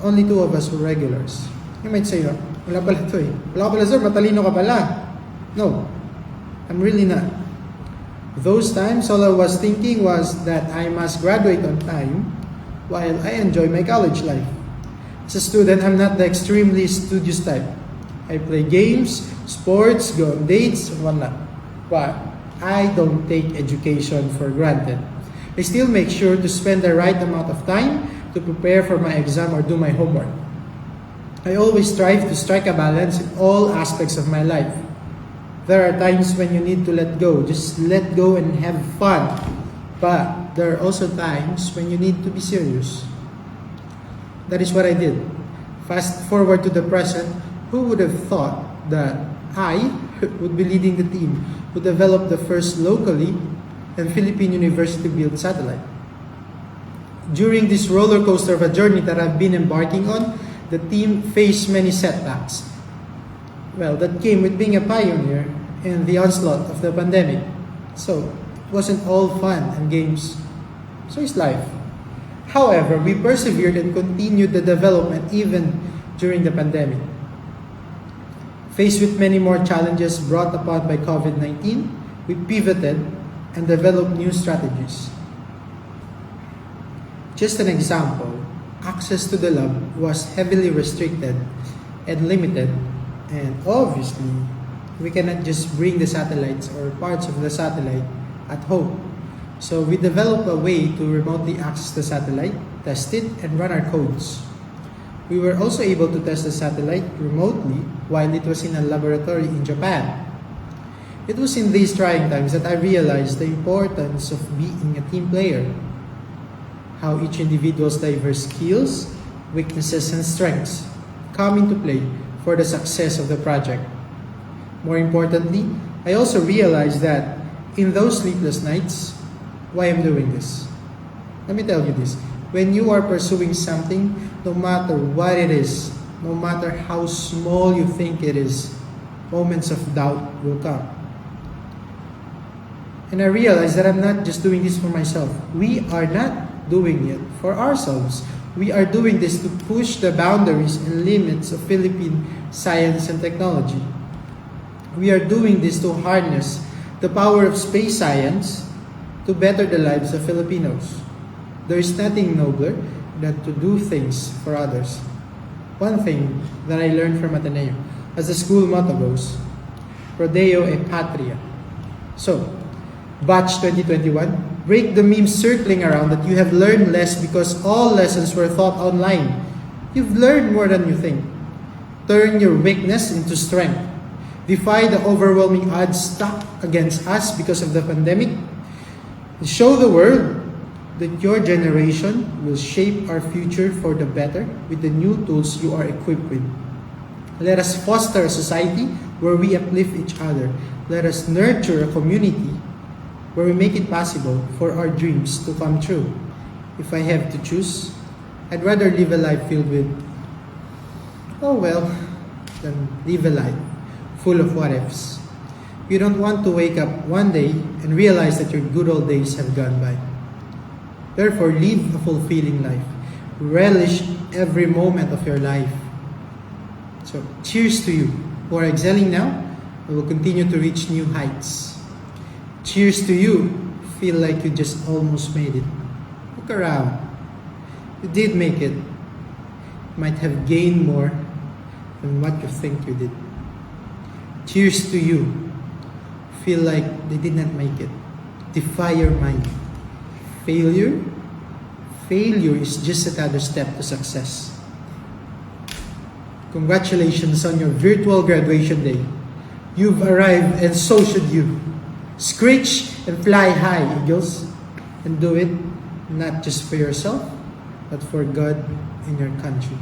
only 2 of us were regulars. You might say, wala pala ito eh. Wala ka pala sir, matalino ka pala. No, I'm really not. Those times, all I was thinking was that I must graduate on time while I enjoy my college life. As a student, I'm not the extremely studious type. I play games, sports, go on dates, and whatnot. But I don't take education for granted. I still make sure to spend the right amount of time to prepare for my exam or do my homework. I always strive to strike a balance in all aspects of my life. There are times when you need to let go, just let go and have fun. But there are also times when you need to be serious. That is what I did. Fast forward to the present, who would have thought that I would be leading the team who developed the first locally and Philippine university-built satellite? During this roller coaster of a journey that I've been embarking on, the team faced many setbacks. Well, that came with being a pioneer and the onslaught of the pandemic. So, it wasn't all fun and games. So is life. However, we persevered and continued the development even during the pandemic. Faced with many more challenges brought upon by COVID-19, we pivoted and developed new strategies. Just an example, access to the lab was heavily restricted and limited, and obviously, we cannot just bring the satellites or parts of the satellite at home. So we developed a way to remotely access the satellite, test it, and run our codes. We were also able to test the satellite remotely while it was in a laboratory in Japan. It was in these trying times that I realized the importance of being a team player, how each individual's diverse skills, weaknesses, and strengths come into play for the success of the project. More importantly, I also realized that in those sleepless nights, why I'm doing this. Let me tell you this. When you are pursuing something, no matter what it is, no matter how small you think it is, moments of doubt will come. And I realized that I'm not just doing this for myself. We are not doing it for ourselves. We are doing this to push the boundaries and limits of Philippine science and technology. We are doing this to harness the power of space science to better the lives of Filipinos. There is nothing nobler than to do things for others. One thing that I learned from Ateneo, as the school motto goes, Prodeo e Patria. So, Batch 2021, break the memes circling around that you have learned less because all lessons were taught online. You've learned more than you think. Turn your weakness into strength. Defy the overwhelming odds stacked against us because of the pandemic. Show the world that your generation will shape our future for the better with the new tools you are equipped with. Let us foster a society where we uplift each other. Let us nurture a community where we make it possible for our dreams to come true. If I have to choose, I'd rather live a life filled with, oh well, than live a life full of what ifs. You don't want to wake up one day and realize that your good old days have gone by. Therefore, live a fulfilling life. Relish every moment of your life. So, cheers to you who are excelling now and will continue to reach new heights. Cheers to you who feel like you just almost made it. Look around. You did make it. You might have gained more than what you think you did. Cheers to you who feel like they did not make it. Defy your mind. Failure is just another step to success. Congratulations on your virtual graduation day. You've arrived and so should you. Screech and fly high, eagles, and do it not just for yourself, but for God and your country.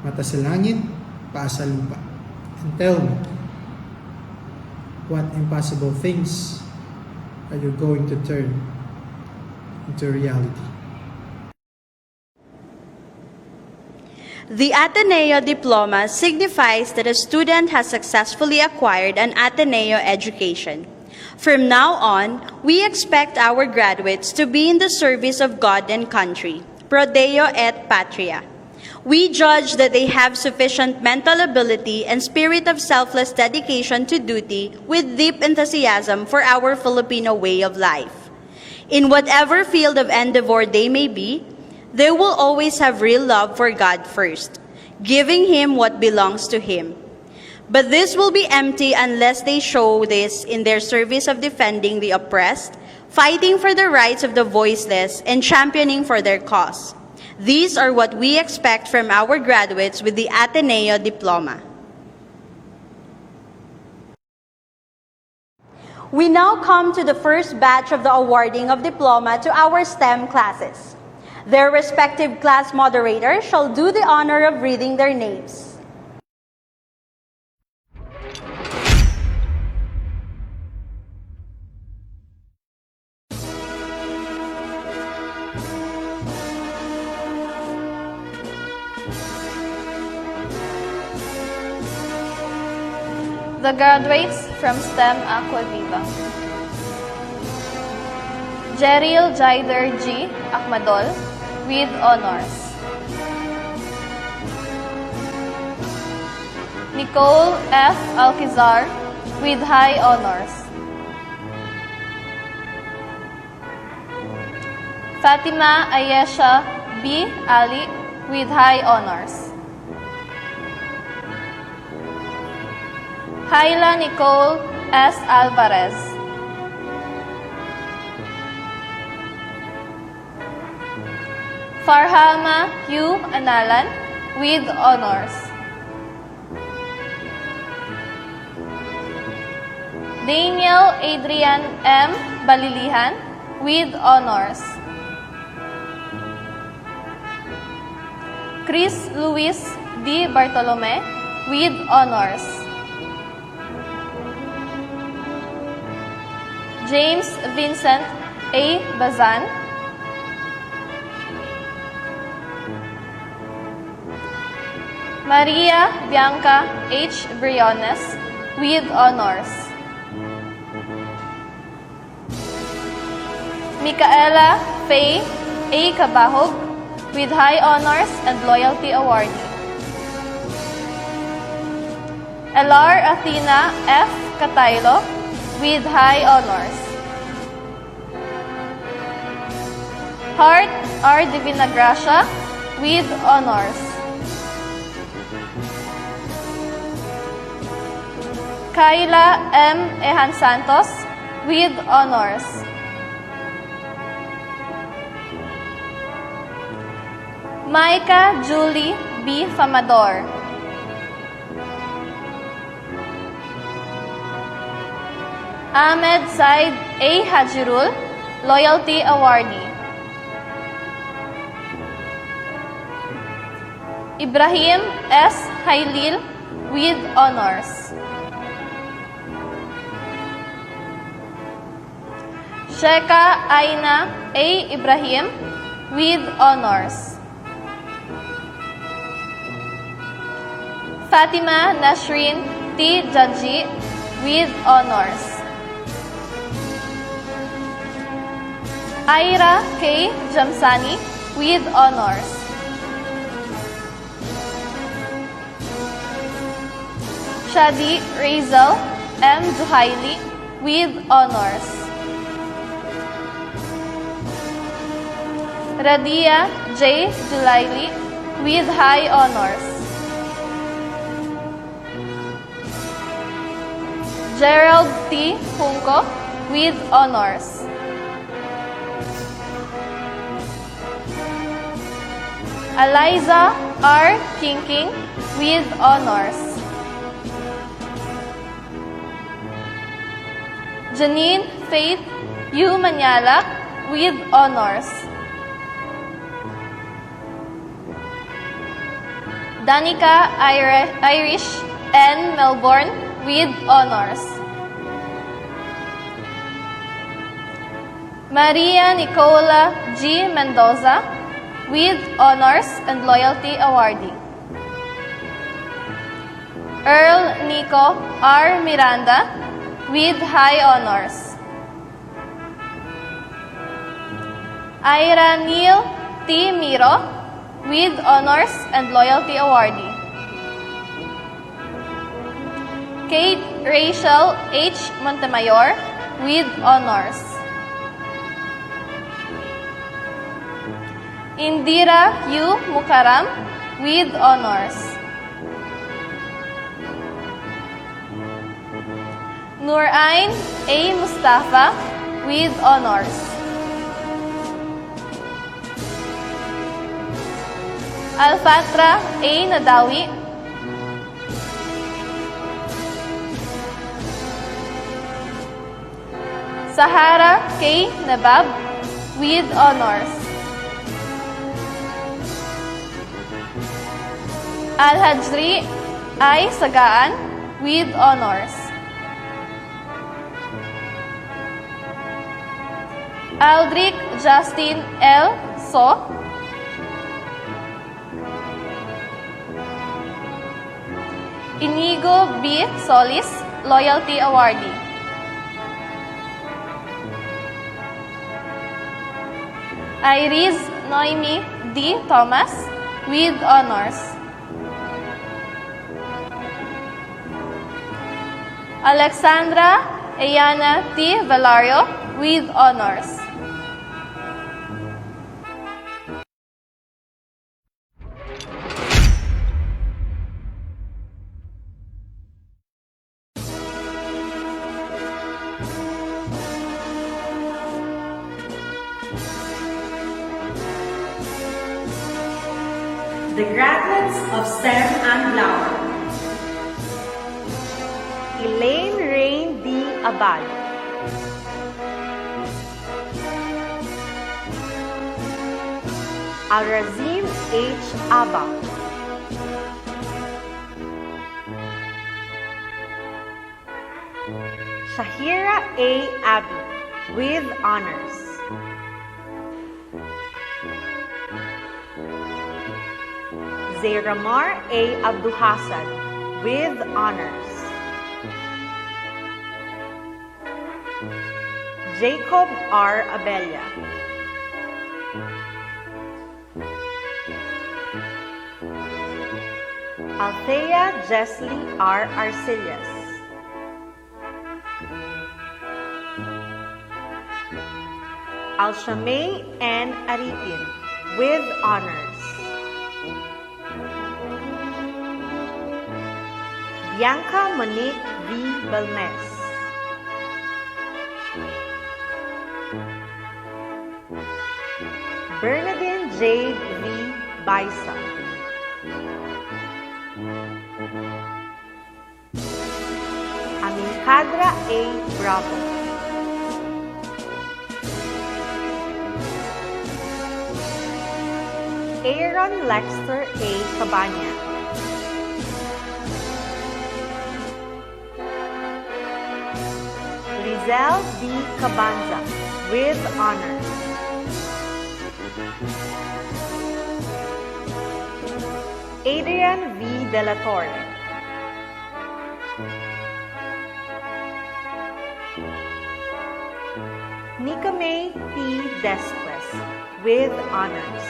Mata sa langit, paa sa lupa. And tell me, what impossible things are you going to turn into reality? The Ateneo diploma signifies that a student has successfully acquired an Ateneo education. From now on, we expect our graduates to be in the service of God and country, pro Deo et patria. We judge that they have sufficient mental ability and spirit of selfless dedication to duty with deep enthusiasm for our Filipino way of life. In whatever field of endeavor they may be, they will always have real love for God first, giving Him what belongs to Him. But this will be empty unless they show this in their service of defending the oppressed, fighting for the rights of the voiceless, and championing for their cause. These are what we expect from our graduates with the Ateneo diploma. We now come to the first batch of the awarding of diploma to our STEM classes. Their respective class moderators shall do the honor of reading their names. The graduates from STEM Aqua Viva. Jeriel Jaider G. Akmadol with honors. Nicole F. Alcizar with high honors. Fatima Ayesha B. Ali with high honors. Hyla Nicole S. Alvarez. Farhama Q. Analan with honors. Daniel Adrian M. Balilihan with honors. Chris Luis D. Bartolome with honors. James Vincent A. Bazan. Maria Bianca H. Briones with honors. Micaela Faye A. Cabahog with high honors and loyalty awardee. Elar Athena F. Cataylo with high honors. Heart R. Divina Gracia with honors. Kayla M. Ehan Santos with honors. Maika Julie B. Famador. Ahmed Said A. Hajirul, Loyalty Awardee. Ibrahim S. Hailil with honors. Sheka Aina A. Ibrahim with honors. Fatima Nasrin T. Jaji with honors. Ira K. Jamsani with honors. Shadi Razel M. Juhaili with honors. Radia J. Julaili with high honors. Gerald T. Junco with honors. Eliza R. Kingking with honors. Janine Faith U. Manyala with honors. Danica Irish N. Melbourne with honors. Maria Nicola G. Mendoza with honors and loyalty awardee. Earl Nico R. Miranda with high honors. Ira Neil T. Miro with honors and loyalty awardee. Kate Rachel H. Montemayor with honors. Indira U. Mukaram with honors. Nourain A. Mustafa with honors. Alfatra A. Nadawi. Sahara K. Nabab with honors. Al-Hajri I. Sagaan with honors. Aldrich Justin L. So. Inigo B. Solis, loyalty awardee. Iris Noemi D. Thomas with honors. Alexandra Ayana T. Valario with honors. The graduates of STEM and Flower. Elaine Rain D. Abad. Al-Razim H. Abba. Shahira A. Abi with honors. Zairamar A. Abduhassan with honors. Jacob R. Abella. Althea Jeslie R. Arcelius. Alshamay N. Aripin with honors. Bianca Monique V. Belmes. Bernadine Jade V. Baisa. Aminkadra A. Bravo. Aaron Lexter A. Cabana. Rizal D. Cabanza with honors. Adrian V. De La Torre. Nicamay P. Despues, with honors.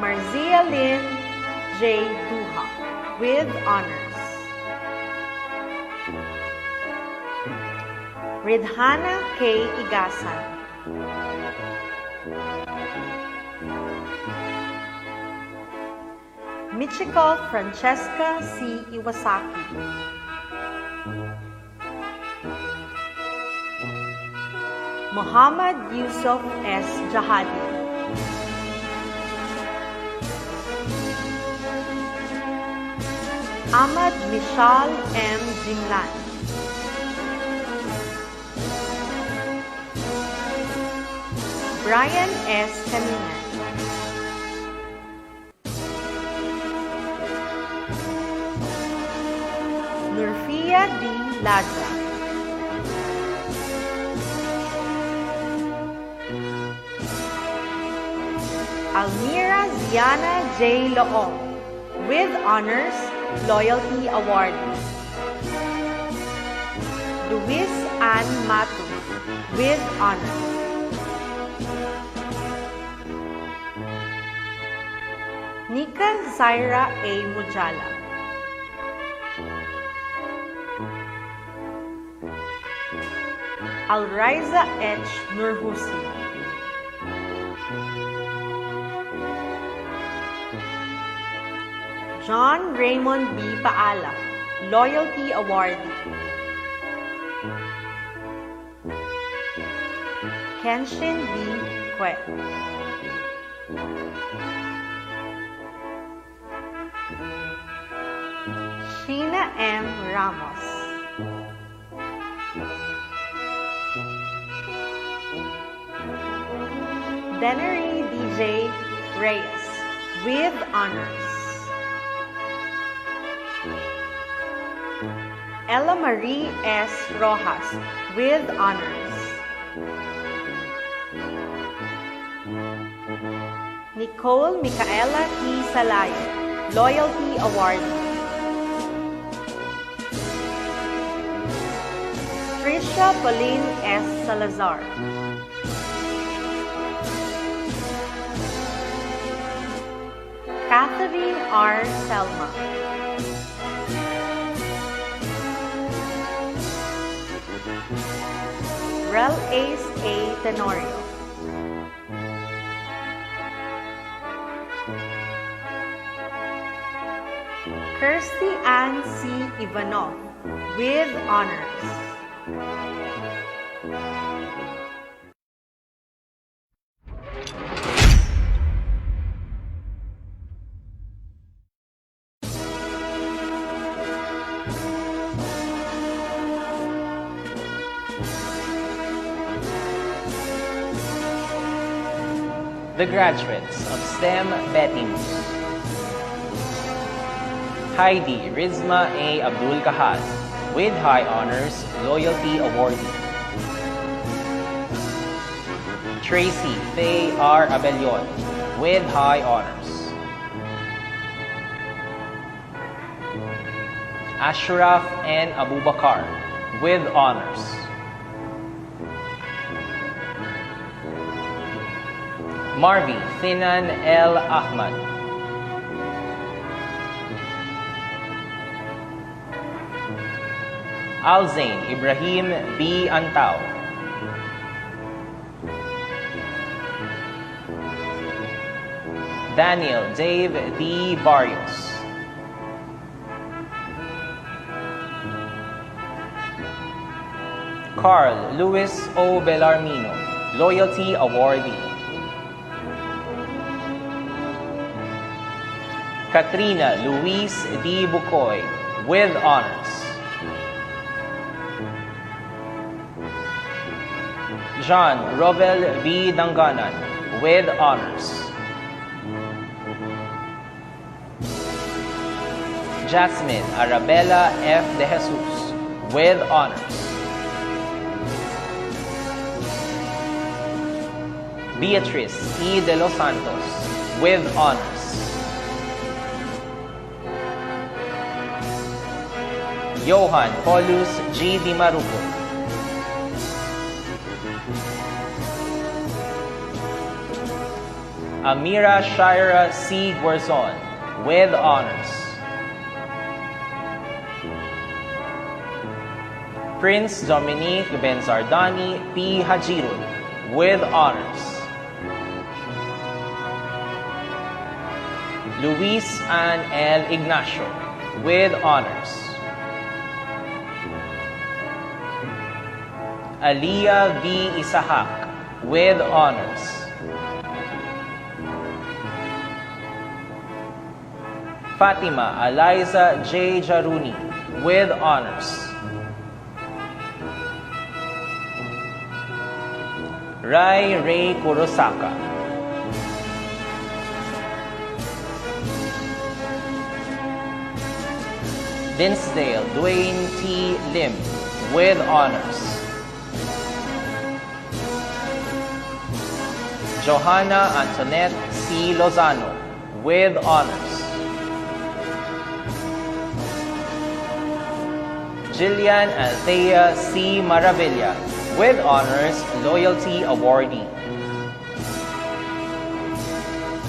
Marzia Lynn J. Duha, with honors. Ridhana K. Igasan. Michiko Francesca C. Iwasaki. Muhammad Yusuf S. Jahadi. Ahmad Mishal M. Jinglan. Brian S. Kalingan. Nurfia D. Ladra. Almira Ziana J. Loong, with honors, Loyalty Award. Luis Ann Matu, with honors. Nika Zaira A. Mujala. Alriza H. Nurhusi. John Raymond B. Paala, Loyalty Awardee. Kenshin B. Kwe. Sheena M. Ramos. Denery DJ Reyes, with honors. Ella Marie S. Rojas, with honors. Nicole Micaela T. Salayo, Loyalty Award. Trisha Pauline S. Salazar. Catherine R. Selma. Rel Ace A. Tenorio. Kirsty Ann C. Ivanov, with honors. The graduates of STEM Betimus. Heidi Rizma A. Abdul Kahal, with high honors, Loyalty Awardee. Tracy Faye R. Abellion, with high honors. Ashraf N. Abubakar, with honors. Marvi Finan L. Ahmad. Alzain Ibrahim B. Antao. Daniel Dave D. Barrios. Carl Luis O. Bellarmino, Loyalty Awardee. Katrina Luis D. Bucoy, with honors. Jean Robel B. Danganan, with honors. Jasmine Arabella F. De Jesus, with honors. Beatrice E. de los Santos, with honors. Johan Paulus G. Di Maruco. Amira Shira C. Guerzon, with honors. Prince Dominique Benzardani P. Hajirun, with honors. Luis Ann L. Ignacio, with honors. Aliyah V. Isahak, with honors. Fatima Eliza J. Jaruni, with honors. Rai Ray Kurosaka. Dinsdale Dwayne T. Lim, with honors. Johanna Antoinette C. Lozano, with honors. Jillian Althea C. Maravilla, with honors, loyalty awardee.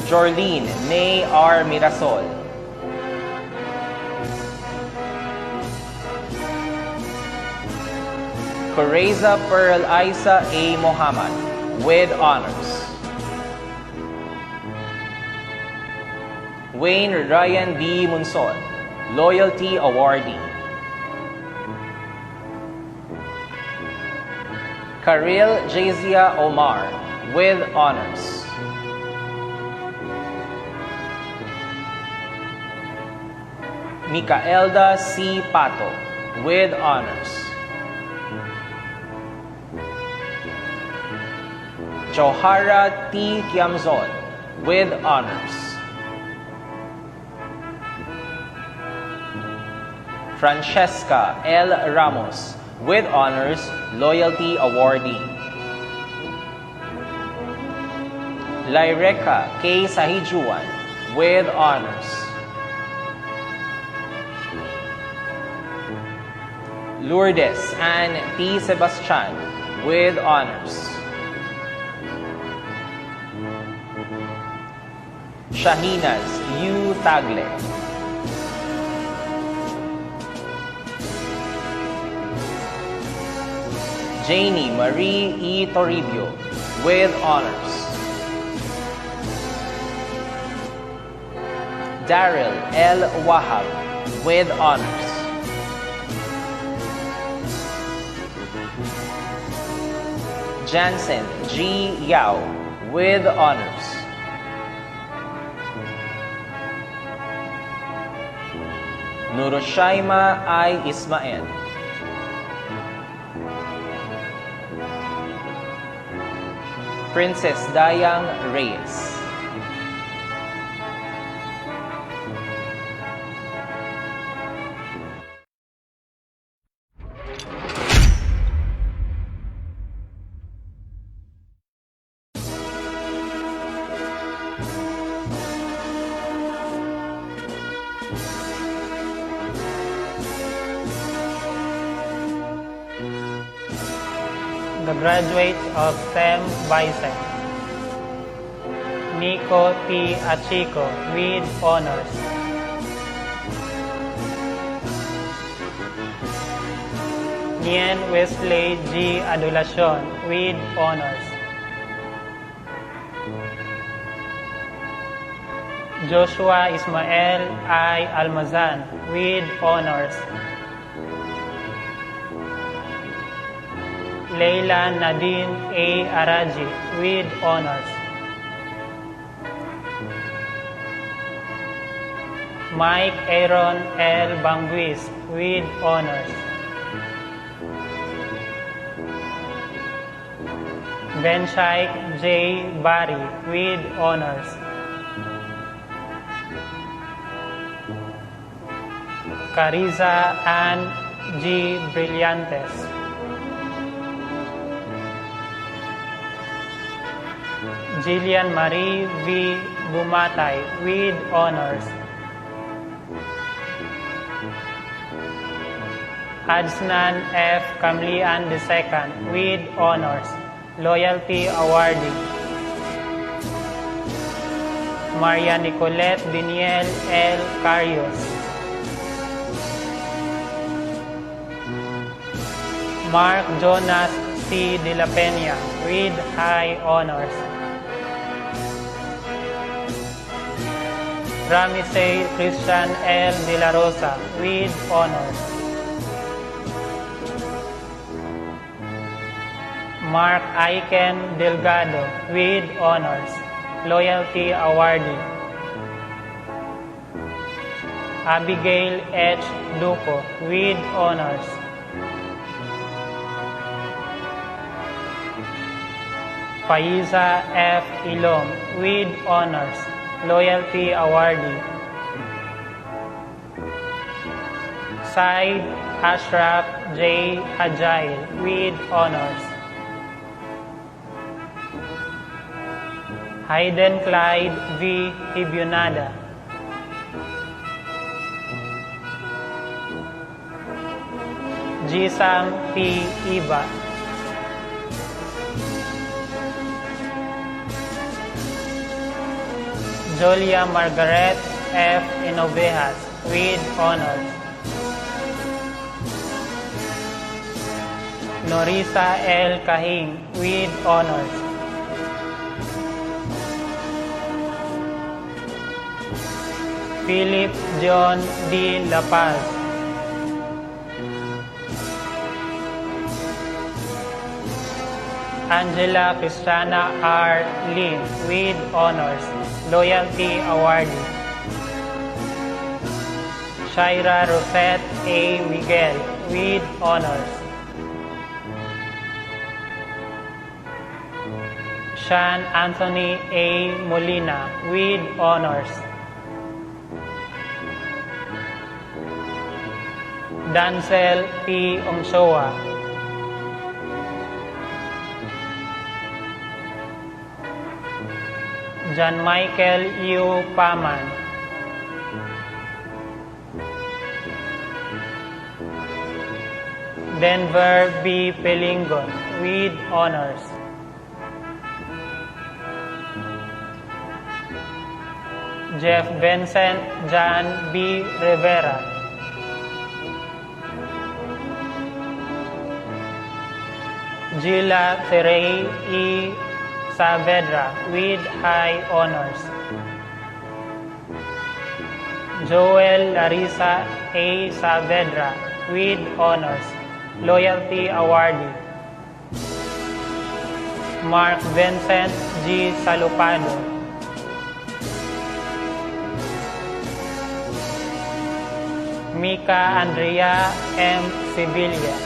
Jorlene May R. Mirasol. Coreza Pearl Isa A. Mohammed, with honors. Wayne Ryan B. Munson, loyalty awardee. Karil Jazia Omar, with honors. Micaelda C. Pato, with honors. Johara T. Kiamzon, with honors. Francesca L. Ramos, with honors, loyalty awardee. Lyreka K. Sahijuan, with honors. Lourdes Ann T. Sebastian, with honors. Shahinas U. Tagle. Janie Marie E. Toribio, with honors. Daryl L. Wahab, with honors. Jansen G. Yao, with honors. Nuroshaima I. Ismael. Princess Dayang Reyes. The graduates of STEM Bicep. Nico T. Achico, with honors. Nien Wesley G. Adulacion, with honors. Joshua Ismael I. Almazan, with honors. Leila Nadine A. Araji, with honors. Mike Aaron L. Banguis, with honors. Benshaik J. Bari, with honors. Cariza Ann G. Brillantes. Jillian Marie V. Bumatay with honors. Adsnan F. Kamlian II with honors, loyalty awardee. Maria Nicolette Daniel L. Carios. Mark Jonas C. De La Peña with high honors. Ramisay Christian L. De La Rosa with honors. Mark Aiken Delgado with honors, loyalty awardee. Abigail H. Duco with honors. Faiza F. Ilong with honors, loyalty awardee. Said Ashraf J. Hajail with honors. Hayden Clyde V. Hibionada. Jisam P. Iba. Jolia Margaret F. Inovejas with honors. Norisa L. Kahing with honors. Philip John D. La Paz. Angela Cristiana R. Lim with honors, loyalty awardee. Shaira Rosette A. Miguel with honors. Sean Anthony A. Molina with honors. Dancel P. Ongsoa. John Michael U. Paman. Denver B. Pelingon with honors. Jeff Vincent John B. Rivera. Gila Terey E. Saavedra with high honors. Joel Larissa A. Saavedra with honors, loyalty awardee. Mark Vincent G. Salupado. Mika Andrea M. Sevilla.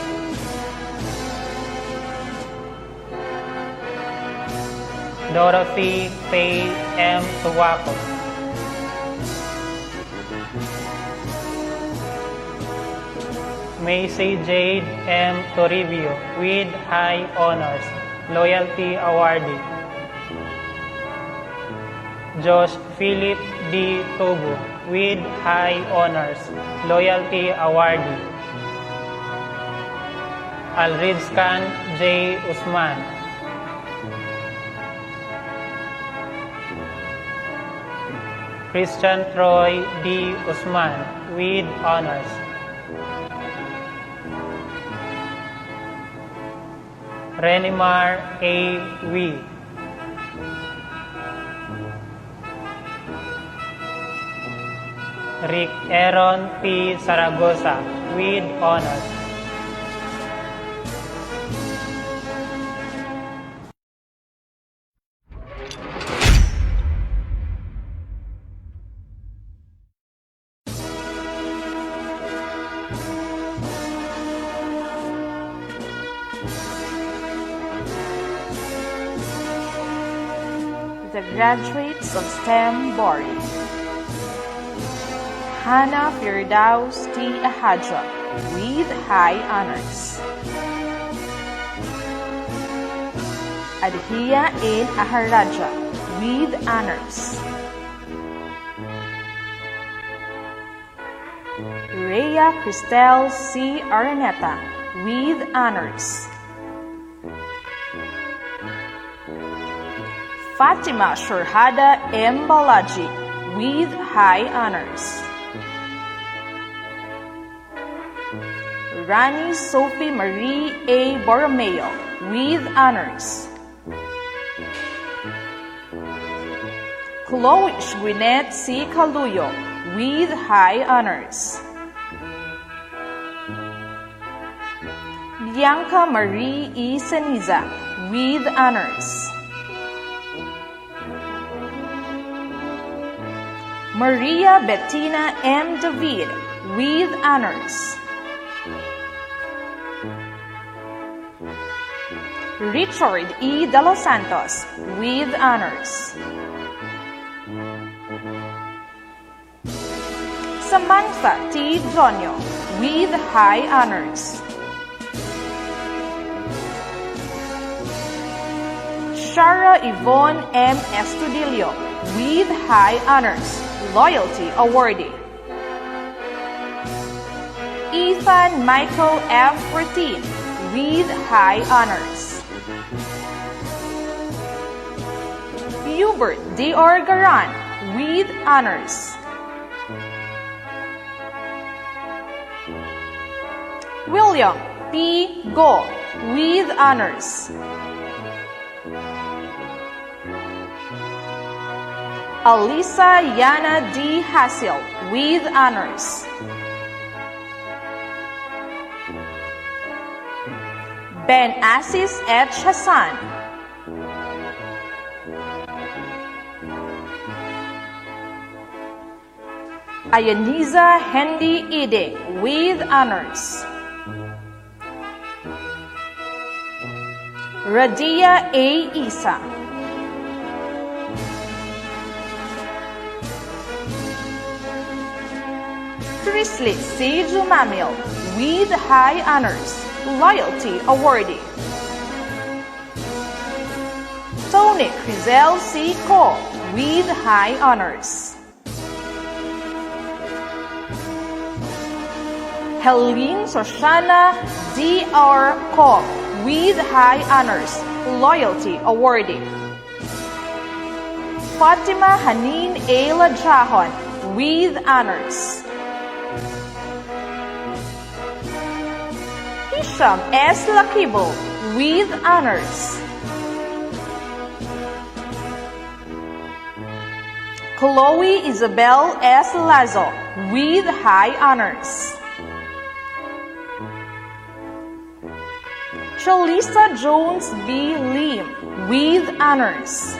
Dorothy Faye M. Suwaco. Macy Jade M. Toribio with high honors, loyalty awardee. Josh Philip D. Tobo with high honors, loyalty awardee. Alridskan J. Usman. Christian Troy D. Usman with honors. Renimar A. Wee. Rick Aaron P. Saragosa with honors. The graduates of STEM Bori: Hannah Firdaus T. Ahadra with high honors. Adhia N. Aharaja with honors. Rhea Cristel C. Araneta with honors. Fatima Shurhada M. Balaji with high honors. Rani Sophie Marie A. Borromeo with honors. Chloe Gwyneth C. Caluyo with high honors. Bianca Marie E. Seniza with honors. Maria Bettina M. David with honors. Richard E. De Los Santos with honors. Samantha T. Jonio with high honors. Shara Yvonne M. Estudillo with high honors, loyalty awardee. Ethan Michael F. Fortin with high honors. Hubert Dior Garan with honors. William P. Go with honors. Alisa Yana D. Hasil with honors. Ben Assis H. Hassan. Ayaniza Hendy Ide with honors. Radia A. Isa. Chrisley C. Jumamil with high honors, loyalty awardee. Tony Crizel C. Cole with high honors. Helene Soshana D.R. Cole with high honors, loyalty awardee. Fatima Hanin A. Lajahon with honors. Hisham S. Lakibo with honors. Chloe Isabel S. Lazo with high honors. Chalisa Jones B. Lim with honors.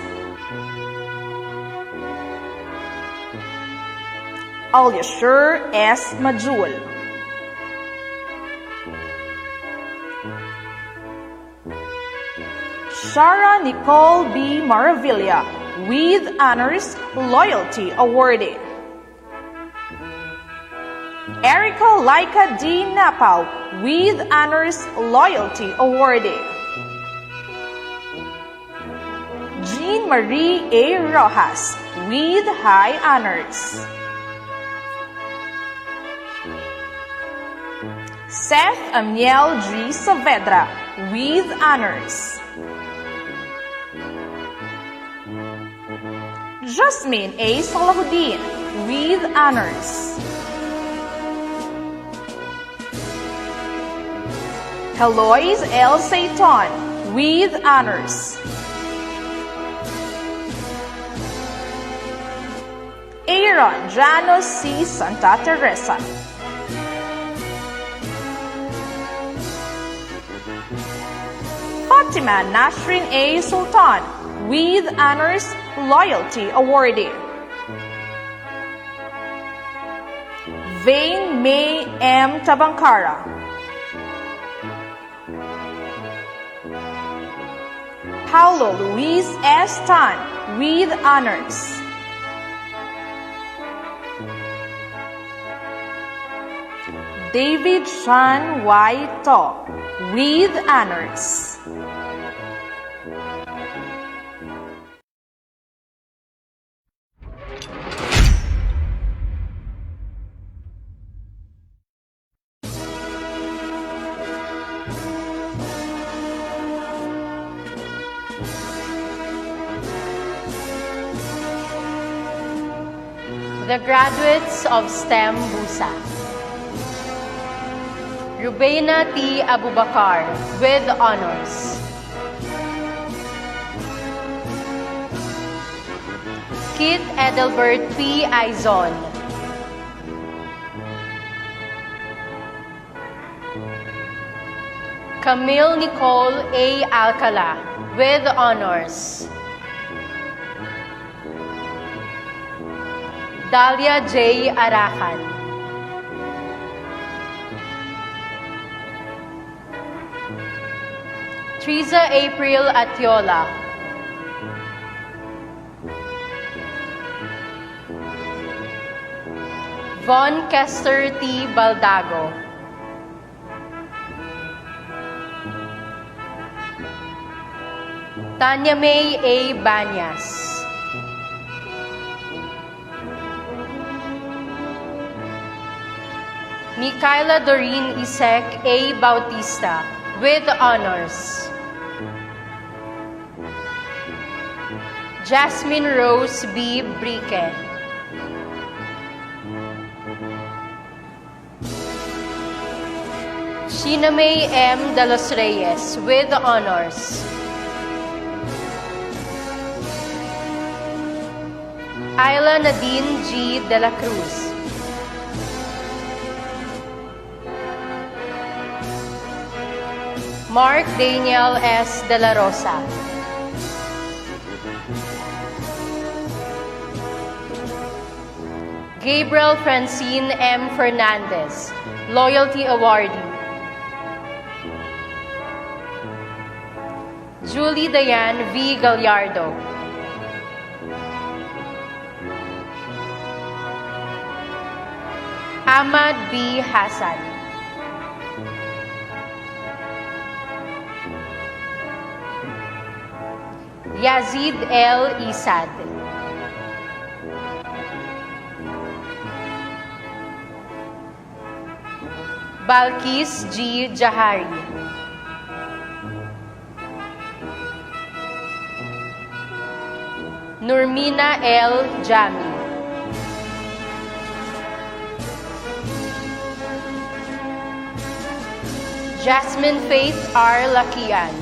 Alyashur S. Majul. Shara Nicole B. Maravilla with honors, loyalty awardee. Erica Laika D. Napao with honors, loyalty awardee. Jean Marie A. Rojas with high honors. Seth Amiel G. Saavedra with honors. Jasmine A. Salahuddin with honors. Heloise L. Saiton with honors. Aaron Janos C. Santa Teresa. Fatima Nashrin A. Sultan with honors, loyalty awardee. Vane May M. Tabankara. Paulo Luis S. Tan with honors. David Sean Y. To, with honors. The graduates of STEM Busa. Rubaina T. Abubakar, with honors. Kit Edelbert P. Aizon. Camille Nicole A. Alcala, with honors. Dalia J. Arakan. Triza April Atiola. Von Kester T. Baldago. Tanya May A. Banyas. Micaela Doreen Isek A. Bautista, with honors. Jasmine Rose B. Brique. Sheena May M. De Los Reyes, with honors. Ayla Nadine G. De La Cruz. Mark Daniel S. De La Rosa. Gabriel Francine M. Fernandez, Loyalty Awardee. Julie Diane V. Gallardo. Ahmad B. Hassan. Yazid L. Isad. Balkis G. Jahari. Nurmina L. Jami. Jasmine Faith R. Lakian.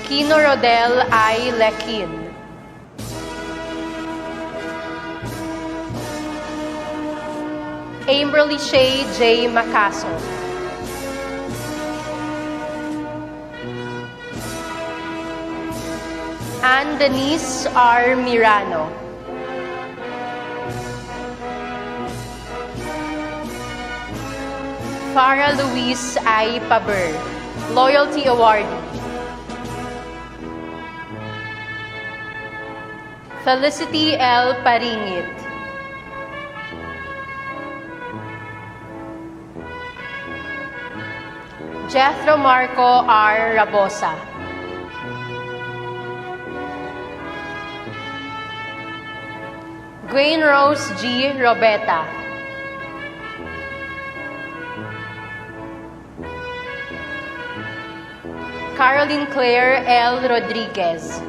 Kino Rodel I. Lekin. Amberly Shay J. Macaso. Anne Denise R. Mirano. Farah Luis I. Paber, Loyalty Awardee. Felicity L. Paringit. Jethro Marco R. Rabosa. Gwen Rose G. Robeta. Caroline Claire L. Rodriguez.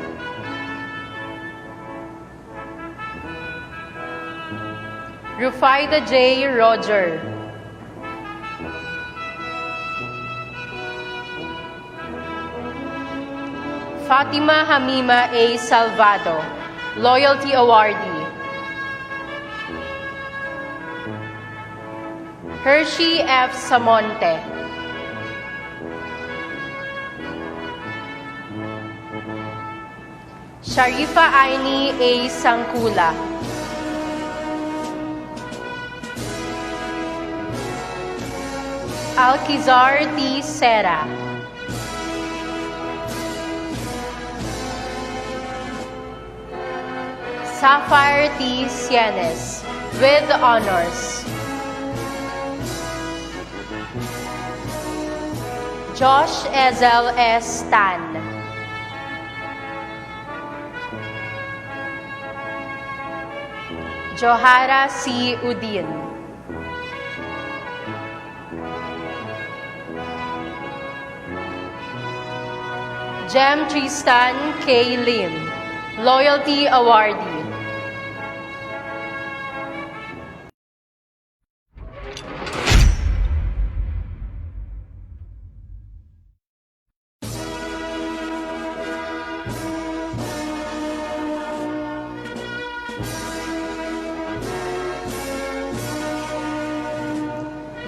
Rufaida J. Roger. Fatima Hamima A. Salvado, Loyalty Awardee. Hershey F. Samonte. Sharifa Aini A. Sangkula. Alkizar T. Serra. Sapphire T. Sienes, with honors. Josh Ezel S. Tan. Johara C. Udin. Jem Tristan K. Lim, Loyalty Awardee.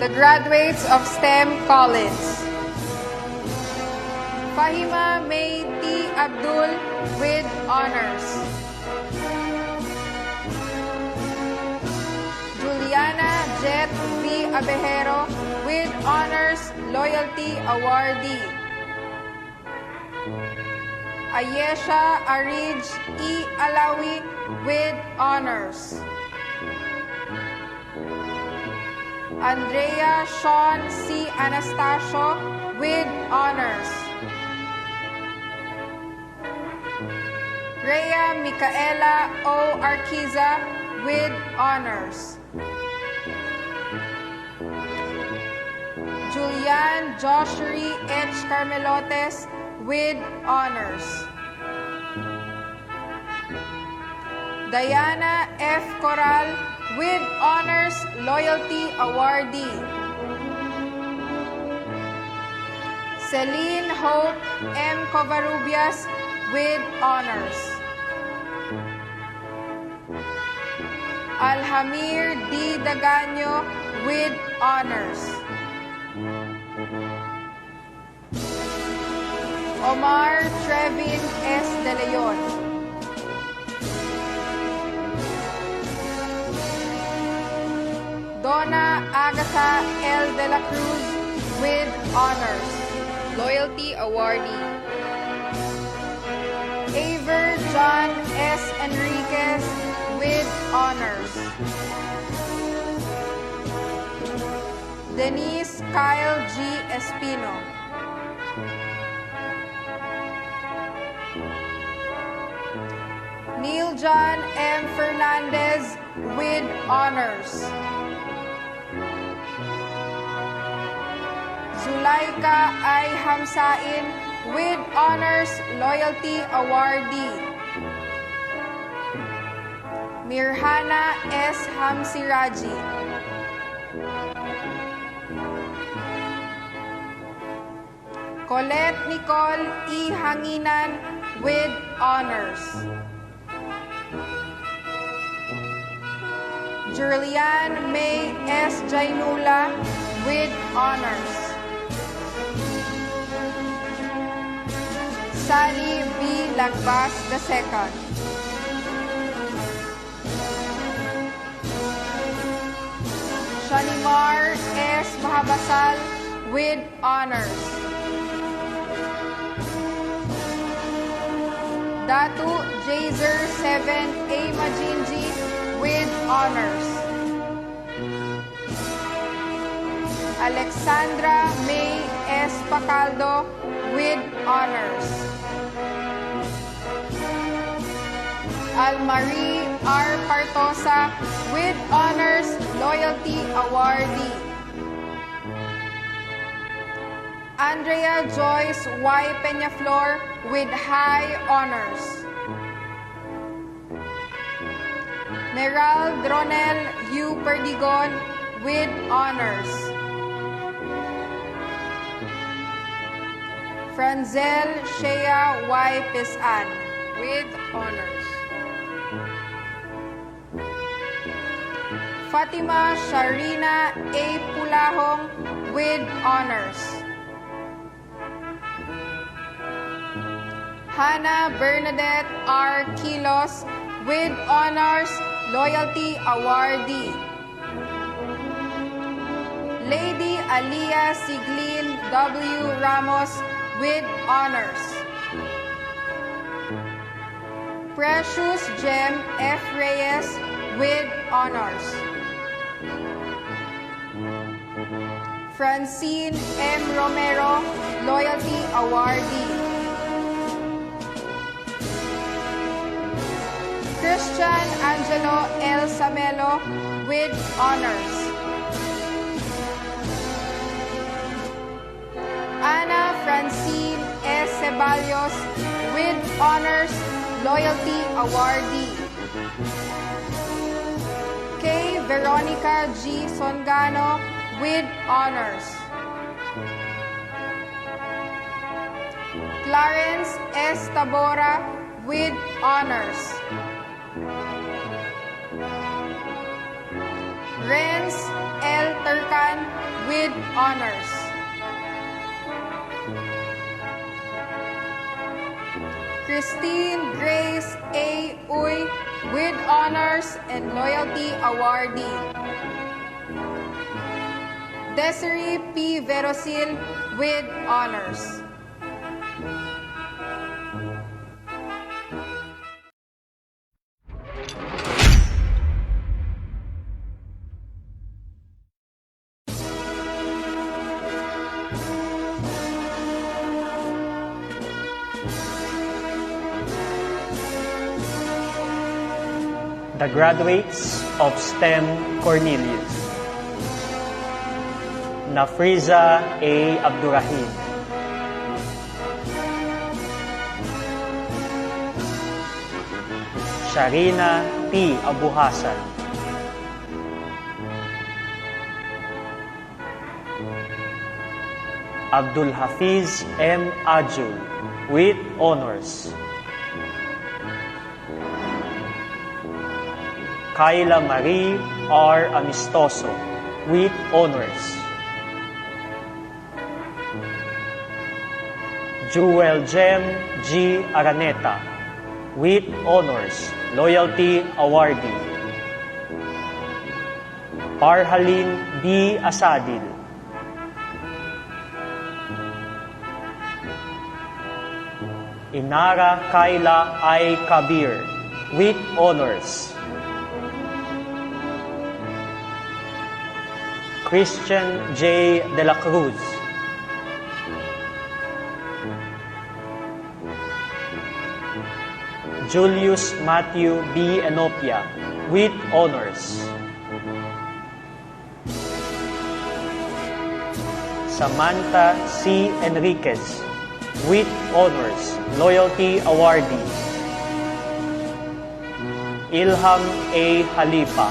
The graduates of STEM College. Fahima May T. Abdul with honors. Juliana Jet V. Abejero with honors, Loyalty Awardee. Ayesha Arij E. Alawi with honors. Andrea Sean C. Anastasio with honors. Rhea Micaela O. Arquiza with honors. Julian Joshua H. Carmelotes with honors. Diana F. Coral with honors, Loyalty Awardee. Celine Hope M. Covarrubias with honors. Alhamir D. Daganyo with honors. Omar Trevin S. De Leon. Donna Agatha L. De La Cruz with honors, Loyalty Awardee. Aver John S. Enriquez with honors. Denise Kyle G. Espino. Neil John M. Fernandez with honors. Zulaika I. Hamsain with honors, Loyalty Awardee. Mirhana S. Hamsiraji. Colette Nicole E. Hanginan with honors. Julian May S. Jainula with honors. Sally B. Lagbas II. Shanimar S. Mahabasal with honors. Datu Jazer 7 A. Majinji with honors. Alexandra May S. Pacaldo with honors. Almarie R. Partosa with honors, Loyalty Awardee. Andrea Joyce Y. Peñaflor with high honors. Meral Dronel U. Perdigon with honors. Franzel Shea Y. Pisan with honors. Fatima Sharina A. Pulahong with honors. Hannah Bernadette R. Kilos with honors, Loyalty Awardee. Lady Alia Siglin W. Ramos with honors. Precious Gem F. Reyes with honors. Francine M. Romero, Loyalty Awardee. Christian Angelo L. Samelo with honors. Ana Francine S. Ceballos with honors, Loyalty Awardee. K. Veronica G. Songano with honors. Clarence S. Tabora with honors. Renz L. Turcan with honors. Christine Grace A. Uy with honors and Loyalty Awardee. Desiree P. Verosil with honors. The graduates of STEM Cornelius. Nafriza A. Abdurrahim. Sharina T. Abu Hassan. Abdul Hafiz M. AdZU with honors. Kayla Marie R. Amistoso with honors. Jewel Gem G. Araneta with honors, Loyalty Awardee. Parhalin B. Asadil. Inara Kayla I. Kabir with honors. Christian J. De La Cruz. Julius Matthew B. Enopia with honors. Samantha C. Enriquez with honors, Loyalty Awardee. Ilham A. Halifa.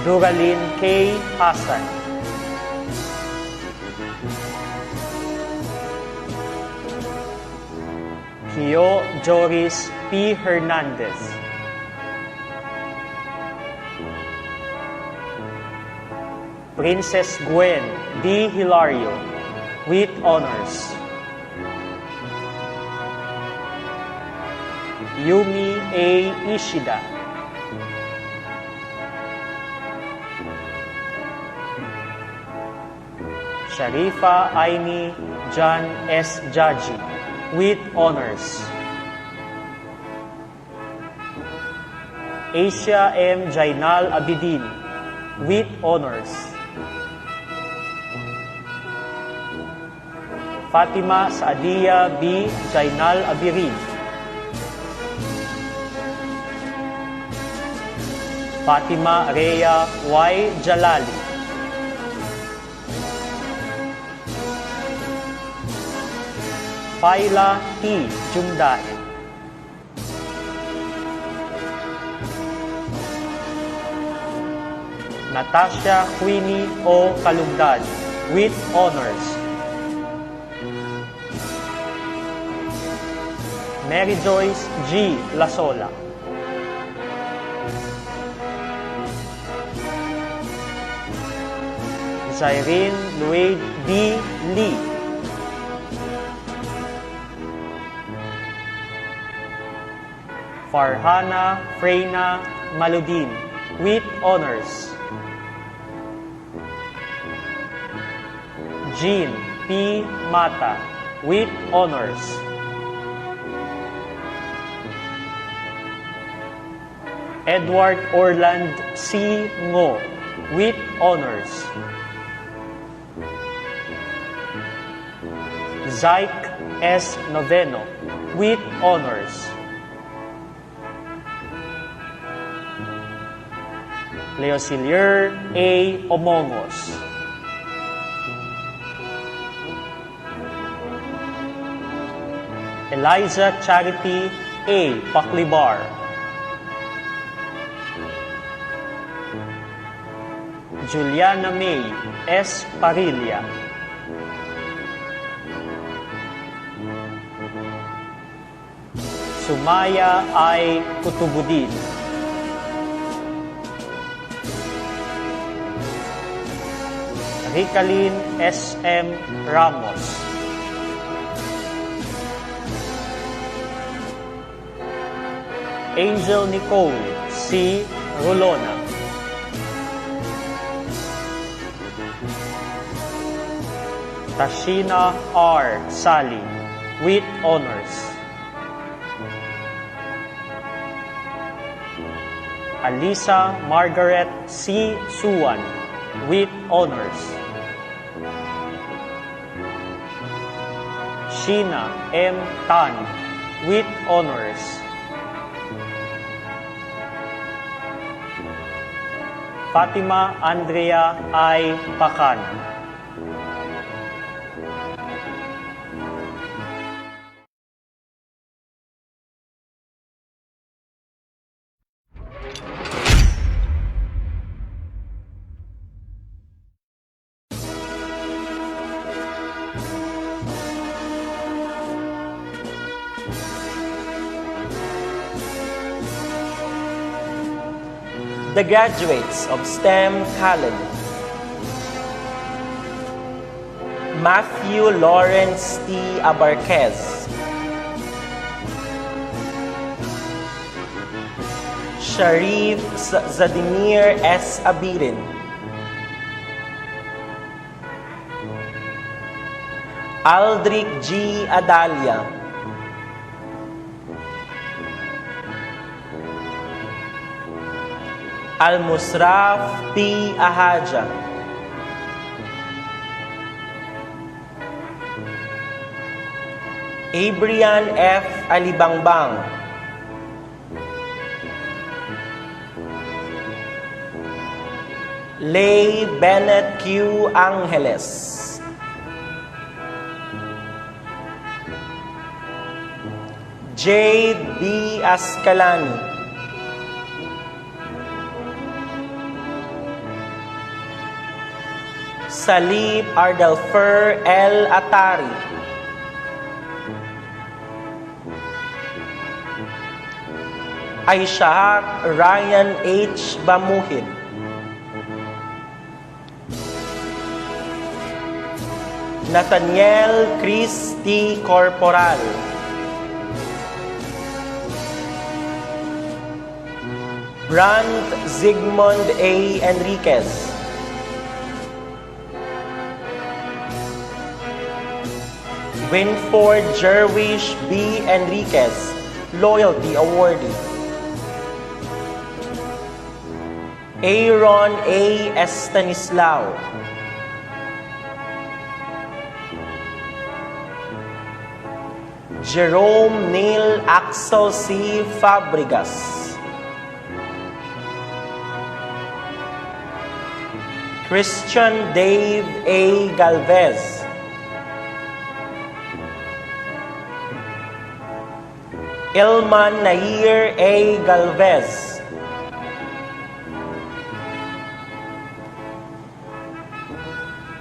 Duralin K. Hassan. Kio Joris P. Hernandez. Princess Gwen D. Hilario with honors. Yumi A. Ishida. Sharifa Aini John S. Jaji with honors. Asia M. Jainal Abidin with honors. Fatima Saadia B. Jainal Abirin. Fatima Rhea Y. Jalali. Faila T. Jumdae. Natasha Queenie O. Kalugdan with honors. Mary Joyce G. Lasola. Zyrene Luade B. Lee. Farhana Freyna Maludin with honors. Jean P. Mata, with honors. Edward Orland C. Ngo, with honors. Zyke S. Noveno, with honors. Leocilier A. Omongos. Eliza Charity A. Paclibar. Juliana May S. Parilla. Sumaya I. Kutubudin. Ricalin S. M. Ramos. Angel Nicole C. Rolona. Tashina R. Sally, with honors. Alisa Margaret C. Suwan, with honors. Sheena M. Tan, with honors. Fatima Andrea I. Pacan. The graduates of STEM Academy: Matthew Lawrence T. Abarquez, Sharif Zadimir S. Abirin, Aldrich G. Adalia, Al-Musraf P. Ahaja, Abrian F. Alibangbang, Lay Bennett Q. Angeles, Jade B. Ascalani, Salib Ardelfer L. Atari, Aishah Ryan H. Bamuhid, Nathaniel Chris T. Corporal, Brandt Zygmunt A. Enriquez, Winford Jerwish B. Enriquez, Loyalty Awardee, Aaron A. Estanislao, Jerome Neil Axel C. Fabregas, Christian Dave A. Galvez, Ilman Nair A. Galvez,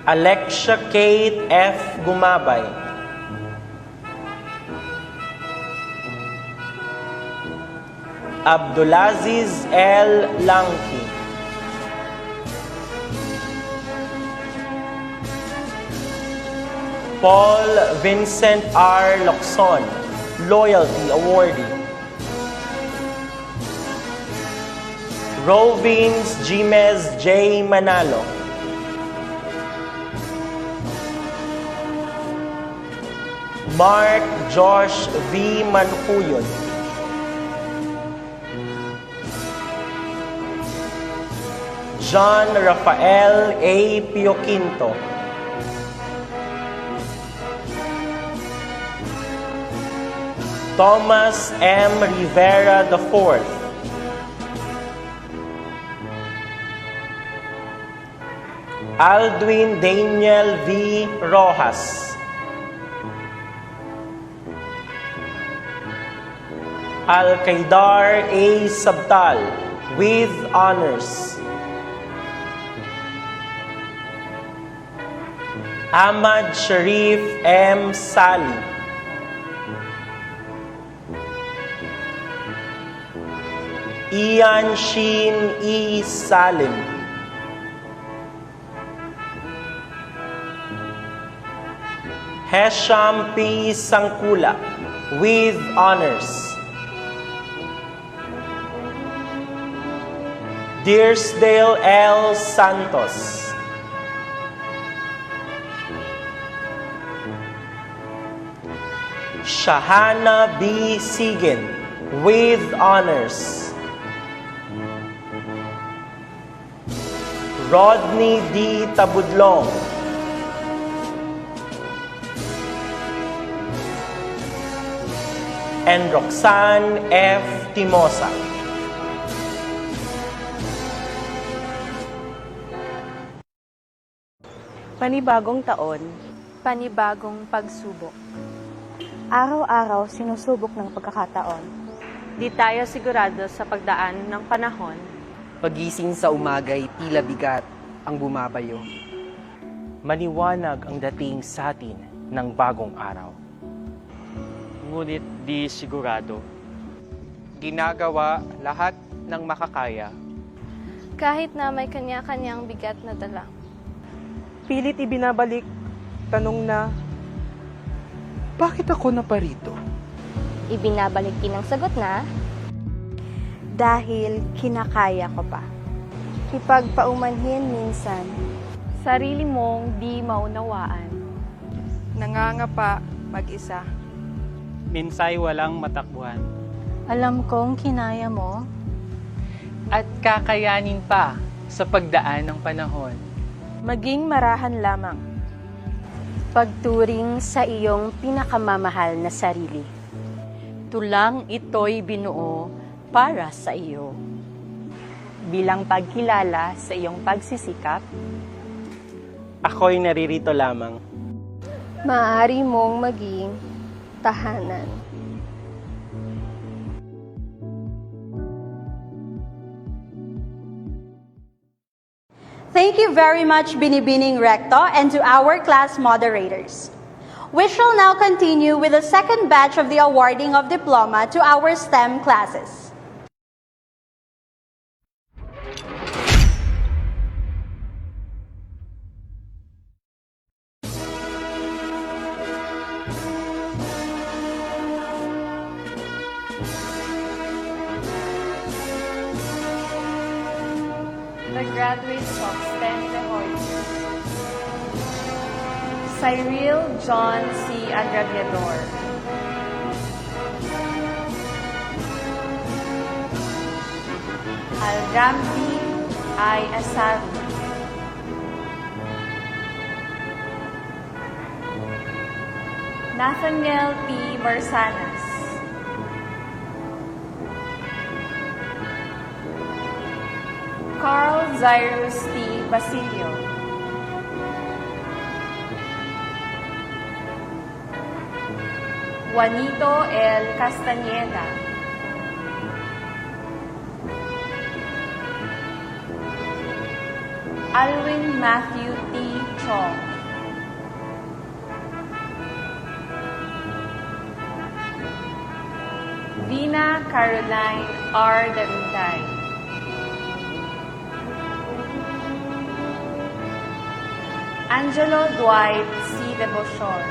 Alexia Kate F. Gumabay, Abdulaziz L. Langki, Paul Vincent R. Locson, Loyalty Awardee, Rovins Jimenez J. Manalo, Mark Josh V. Manfuyod, John Rafael A. Pioquinto, Thomas M. Rivera IV, Aldwin Daniel V. Rojas, Alcaidar A. Sabtal with honors, Ahmad Sharif M. Sali, Ian Sheen E. Salim, Hesham P. Sangkula with honors, Deersdale L. Santos, Shahana B. Sigin with honors, Rodney D. Tabudlong, and Roxanne F. Timosa. Panibagong taon, Panibagong pagsubok. Araw-araw sinusubok ng pagkakataon. di tayo sigurado sa pagdaan ng panahon. Pagising sa umaga'y tila bigat ang bumabayo. Maliwanag ang dating sa atin ng bagong araw. Ngunit di sigurado. Ginagawa lahat ng makakaya. Kahit na may kanya-kanyang bigat na dala. Pilit ibinabalik, tanong na, bakit ako naparito? Ibinabalik din ang sagot na, dahil kinakaya ko pa. Ipagpaumanhin minsan, sarili mong di maunawaan. Nangangapa mag-isa. Minsay walang matakbuhan. Alam kong kinaya mo. At kakayanin pa sa pagdaan ng panahon. Maging marahan lamang. Pagturing sa iyong pinakamamahal na sarili. Tulang ito'y binuo para sa iyo. Bilang pagkilala sa iyong pagsisikap, ako'y naririto lamang. Maaari mong maging tahanan. Thank you very much, Binibining Recto, and to our class moderators. We shall now continue with the second batch of the awarding of diploma to our STEM classes. The graduates of STEM Tehoides. Cyril John C. Agraviador. Algamdi I. Asaru. Nathaniel P. Barsanas. Carl Zyrus T. Basilio. Juanito L. Castañeda. Alwin Matthew T. Chong. Vina Caroline R. Daruntay. Angelo Dwight C. Debochon.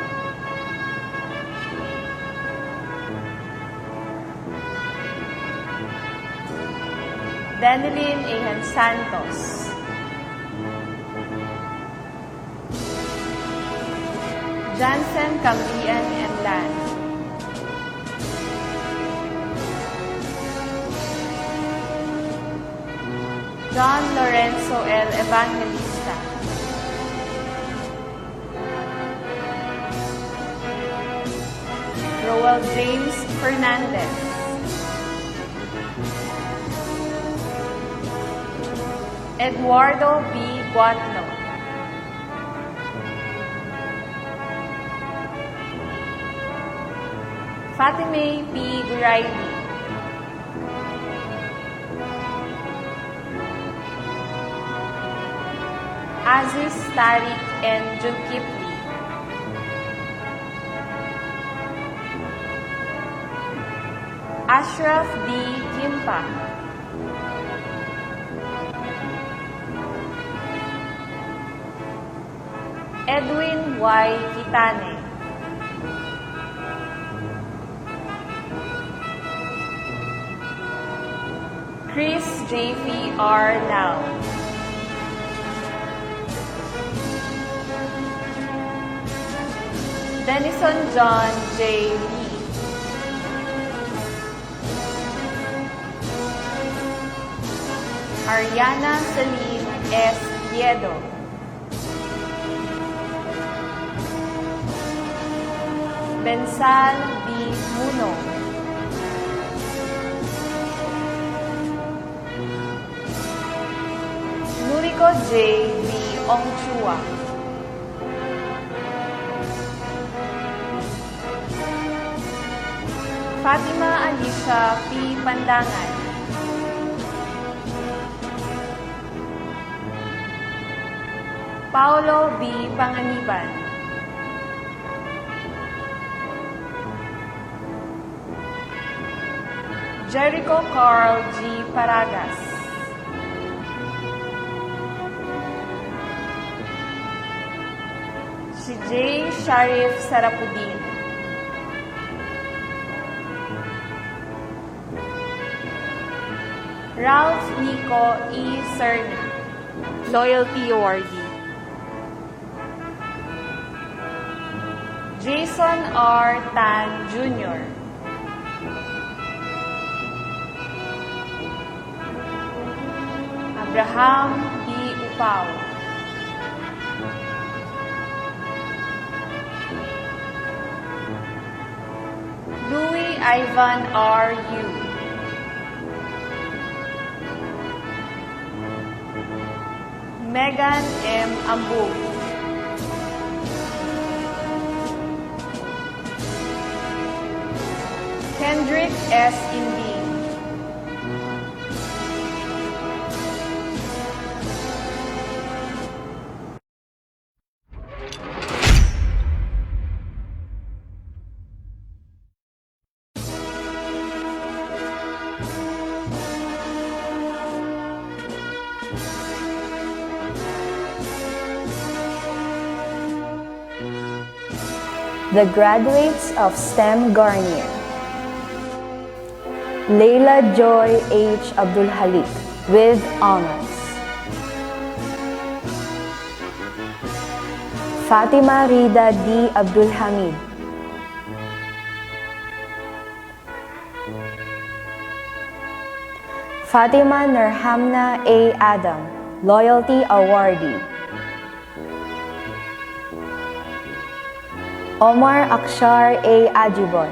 Denilyn Ahan Santos. Jansen Cambrian and Lan. John Lorenzo L. Evangelista. Roel James Fernandez. Eduardo B. Guatno. Fatime P. Guraili. Aziz Tariq and Julkipli. Ashraf D. Kimpa. Edwin Y. Kitane. Chris J.P. R. Lau. Denison John J. Lee. Ariana Celine S. Yedo. Bensal B. Muno. Nuriko J. V. Ongchua. Fatima Alicia P. Pandangan. Paulo B. Panganiban. Jericho Carl G. Paragas. Si J. Sharif Sarapudin. Ralph Nico E. Serna. Loyalty awardee. Jason R. Tan Jr. Abraham B. Upao. Louis Ivan R. Yu. Megan M. Ambu. Kendrick S. Indi. The graduates of STEM Garnier. Layla Joy H. Abdul Halik with honors. Fatima Rida D. Abdul Hamid. Fatima Nurhamna A. Adam, Loyalty Awardee. Omar Akshar A. Ajibon.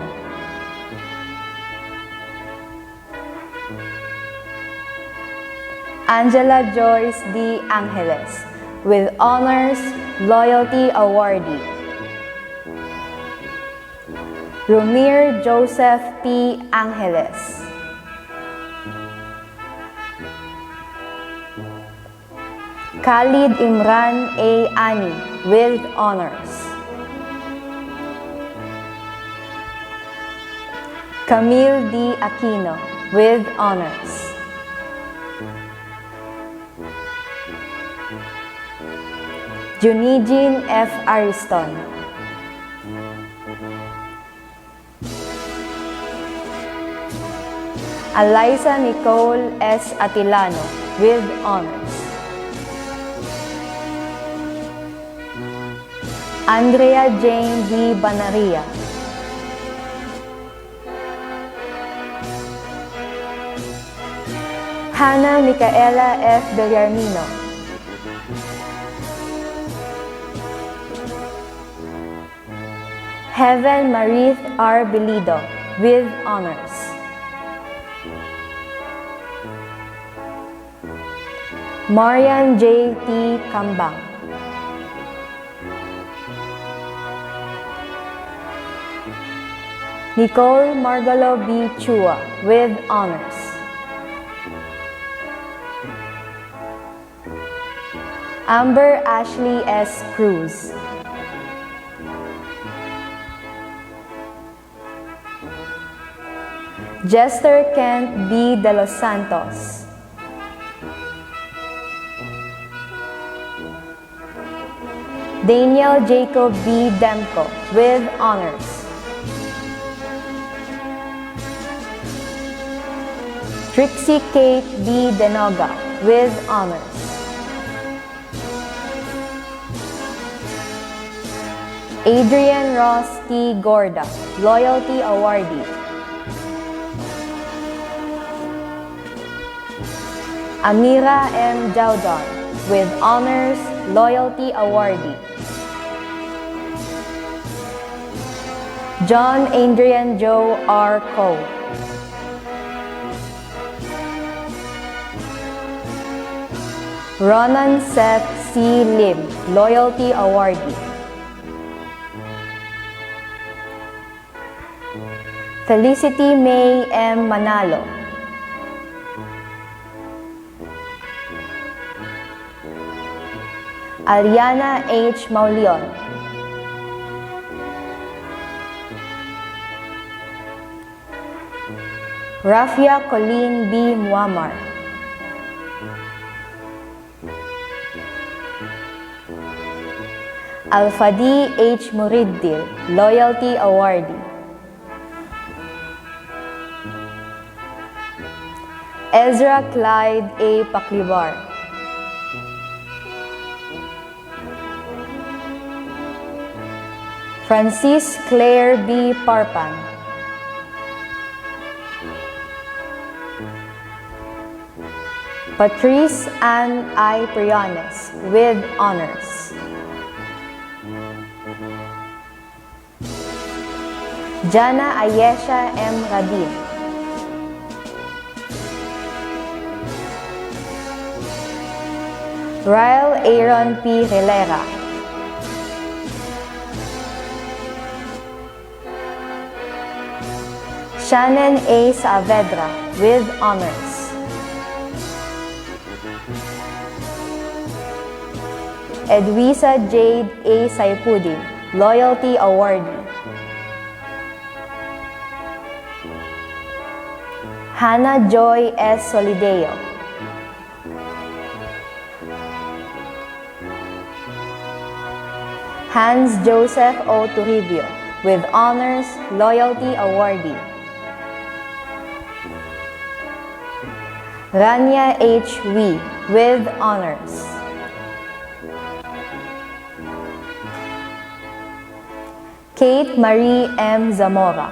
Angela Joyce D. Angeles with honors, Loyalty Awardee. Rumir Joseph P. Angeles. Khalid Imran A. Ani with honors. Camille D. Aquino with honors. Junijin F. Ariston. Eliza Nicole S. Atilano with honors. Andrea Jane D. Banaria. Hannah Micaela F. Villarmino. Heaven Marith R. Belido, with honors. Marian J. T. Kambang. Nicole Margalo B. Chua, with honors. Amber Ashley S. Cruz. Jester Kent B. De Los Santos. Daniel Jacob B. Demko, with honors. Trixie Kate B. Denoga, with honors. Adrian Ross T. Gorda, Loyalty Awardee. Amira M. Jaudon, with honors, Loyalty Awardee. John Adrian Joe R. Coe. Ronan Seth C. Lim, Loyalty Awardee. Felicity May M. Manalo. Aliana H. Mauleon. Rafia Colleen B. Muammar. Alfadi H. Muriddil, Loyalty Awardee. Ezra Clyde A. Paklibar. Francis Claire B. Parpan. Patrice Ann I. Priones, with honors. Jana Ayesha M. Radin. Ryle Aaron P. Hilera. Shannon A. Saavedra, with honors. Edwisa Jade A. Saipudin, Loyalty Awardee. Hannah Joy S. Solideo. Hans Joseph O. Toribio, with honors, Loyalty Awardee. Rania H. Wee, with honors. Kate Marie M. Zamora.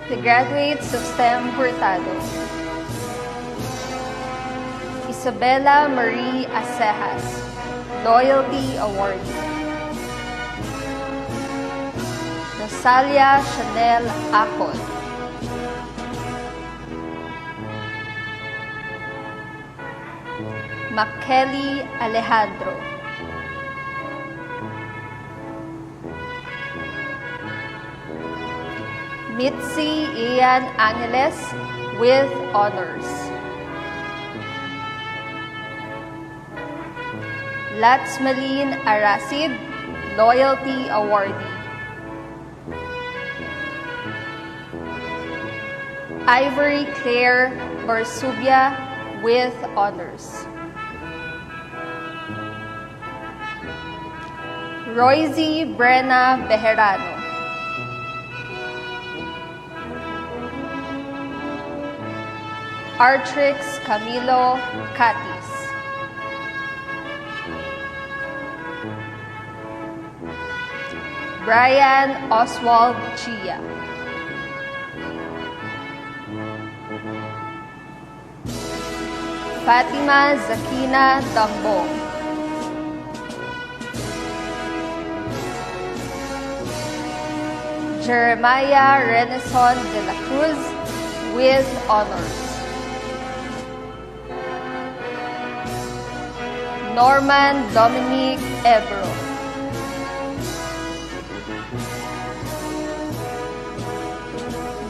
The graduates of STEM Hurtado. Isabella Marie Acejas, Loyalty Awardee. Rosalia Chanel Acol. Makeli Alejandro. Mitzi Ian Angeles, with honors. Latsmalin Arasid, Loyalty Awardee. Ivory Claire Barsubia with honors. Royzy Brenna Bejerano. Artrix Camilo Catis. Brian Oswald Chia. Fatima Zakina Dambong. Jeremiah Renaison de la Cruz with honors. Norman Dominic Ebro.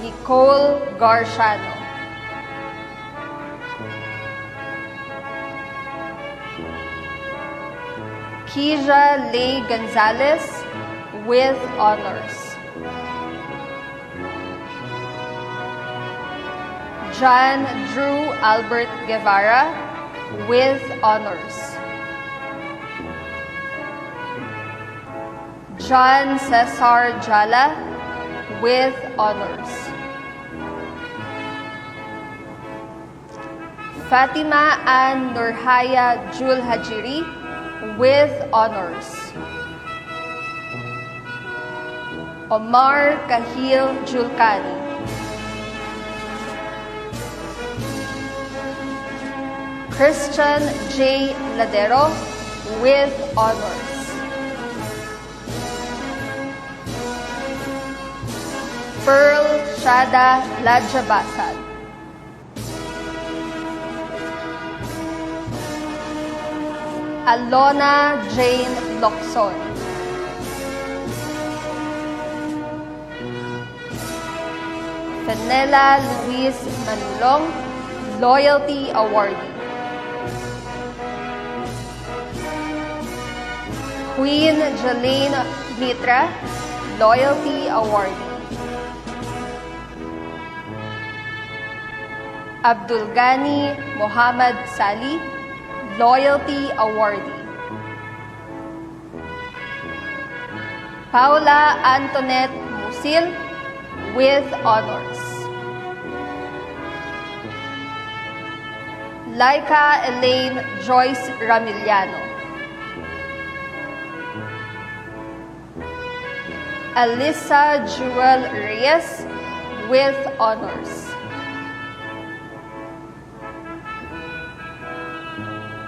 Nicole Garciano. Kija Lay Gonzalez with honors. John Drew Albert Guevara with honors. John Cesar Jala with honors. Fatima Ann Nurhaya Jul Hajiri with honors. Omar Kahil Julkani. Christian J. Ladero with honors. Pearl Shada Lajabasan. Alona Jane Locson. Fenella Luis Manulong, Loyalty Awardee. Queen Jelaine Mitra, Loyalty Awardee. Abdul Ghani Muhammad Sali, Loyalty Awardee. Paula Antoinette Musil with honors. Laika Elaine Joyce Ramiliano. Alyssa Jewel Reyes with honors.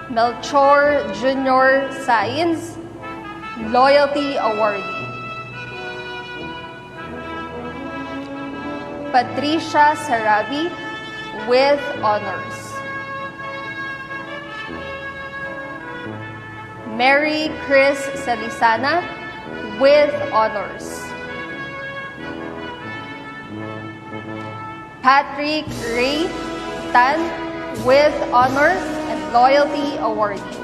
Melchor Junior Sainz, Loyalty Awardee. Patricia Sarabi with honors. Mary Chris Salisana with honors. Patrick Ray Tan with honors and Loyalty Awardee.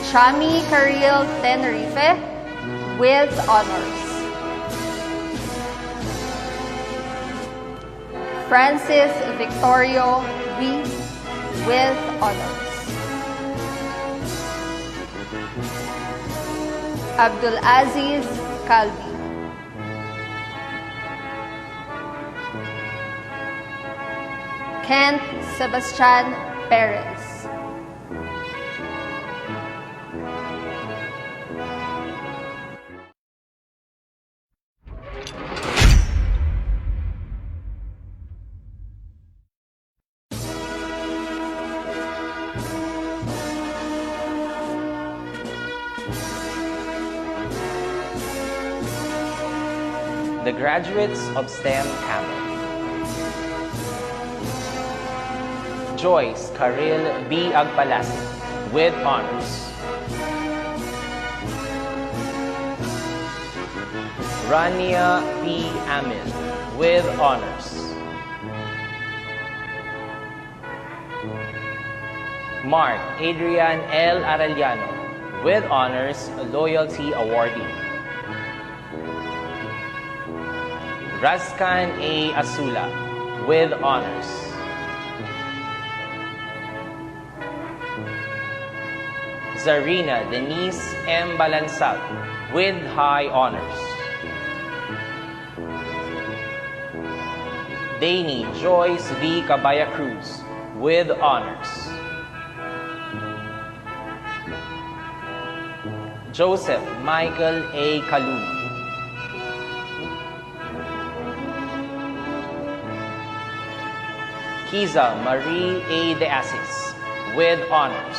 Chami Karil Tenerife with honors. Francis Victorio V with honors. Abdul Aziz Kalbi. Kent Sebastian Perez. The graduates of STEM Camel. Joyce Karil B. Agpalasi with honors. Rania P. Amin with honors. Mark Adrian L. Arellano with honors, Loyalty Awardee. Razkan A. Asula with honors. Zarina Denise M. Balansag, with high honors. Dani Joyce V. Cabaya Cruz, with honors. Joseph Michael A. Kaluma. Kiza Marie A. De Asis, with honors.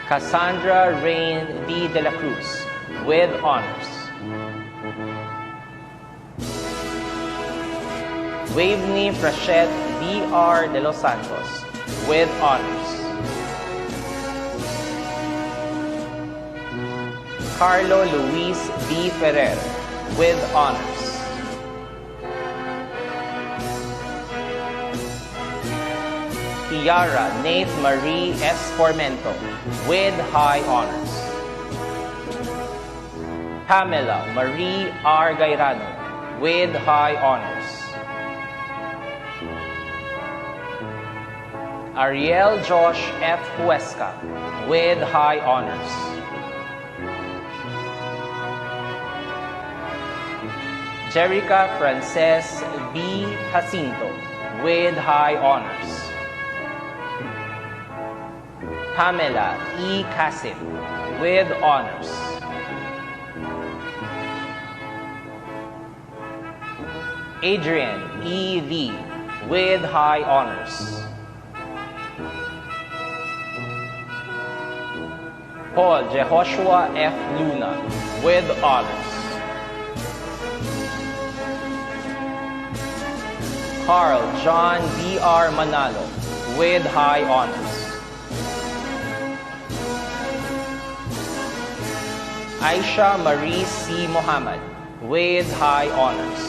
Cassandra Rain D. De La Cruz, with honors. Waveney Frachette B. R. De Los Santos, with honors. Carlo Luis B. Ferrer, with honors. Kiara Nath Marie S. Formento, with high honors. Pamela Marie R. Gairano, with high honors. Ariel Josh F. Huesca, with high honors. Jerica Frances B. Jacinto, with high honors. Pamela E. Casim, with honors. Adrian E. Lee, with high honors. Paul Jehoshua F. Luna, with honors. Carl John B. R. Manalo, with high honors. Aisha Marie C. Mohammed, with high honors.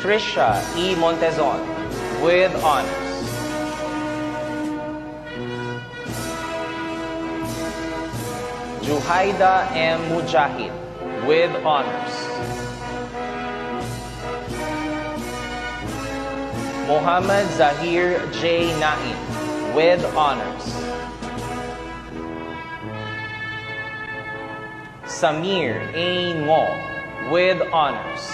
Trisha E. Montezon, with honors. Juhaida M. Mujahid, with honors. Muhammad Zahir J. Naim, with honors. Samir A. Ngo, with honors.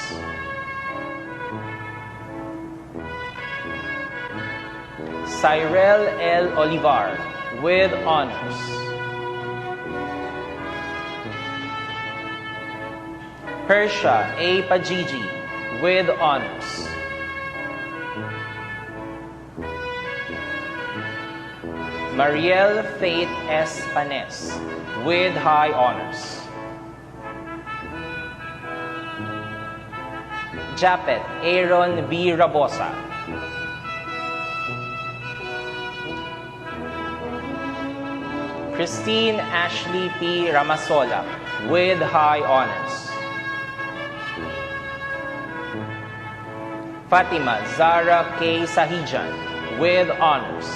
Cyril L. Olivar, with honors. Persha A. Pajiji, with honors. Mariel Faith S. Panes, with high honors. Japet Aaron B. Rabosa. Christine Ashley P. Ramasola, with high honors. Fatima Zara K. Sahijan, with honors.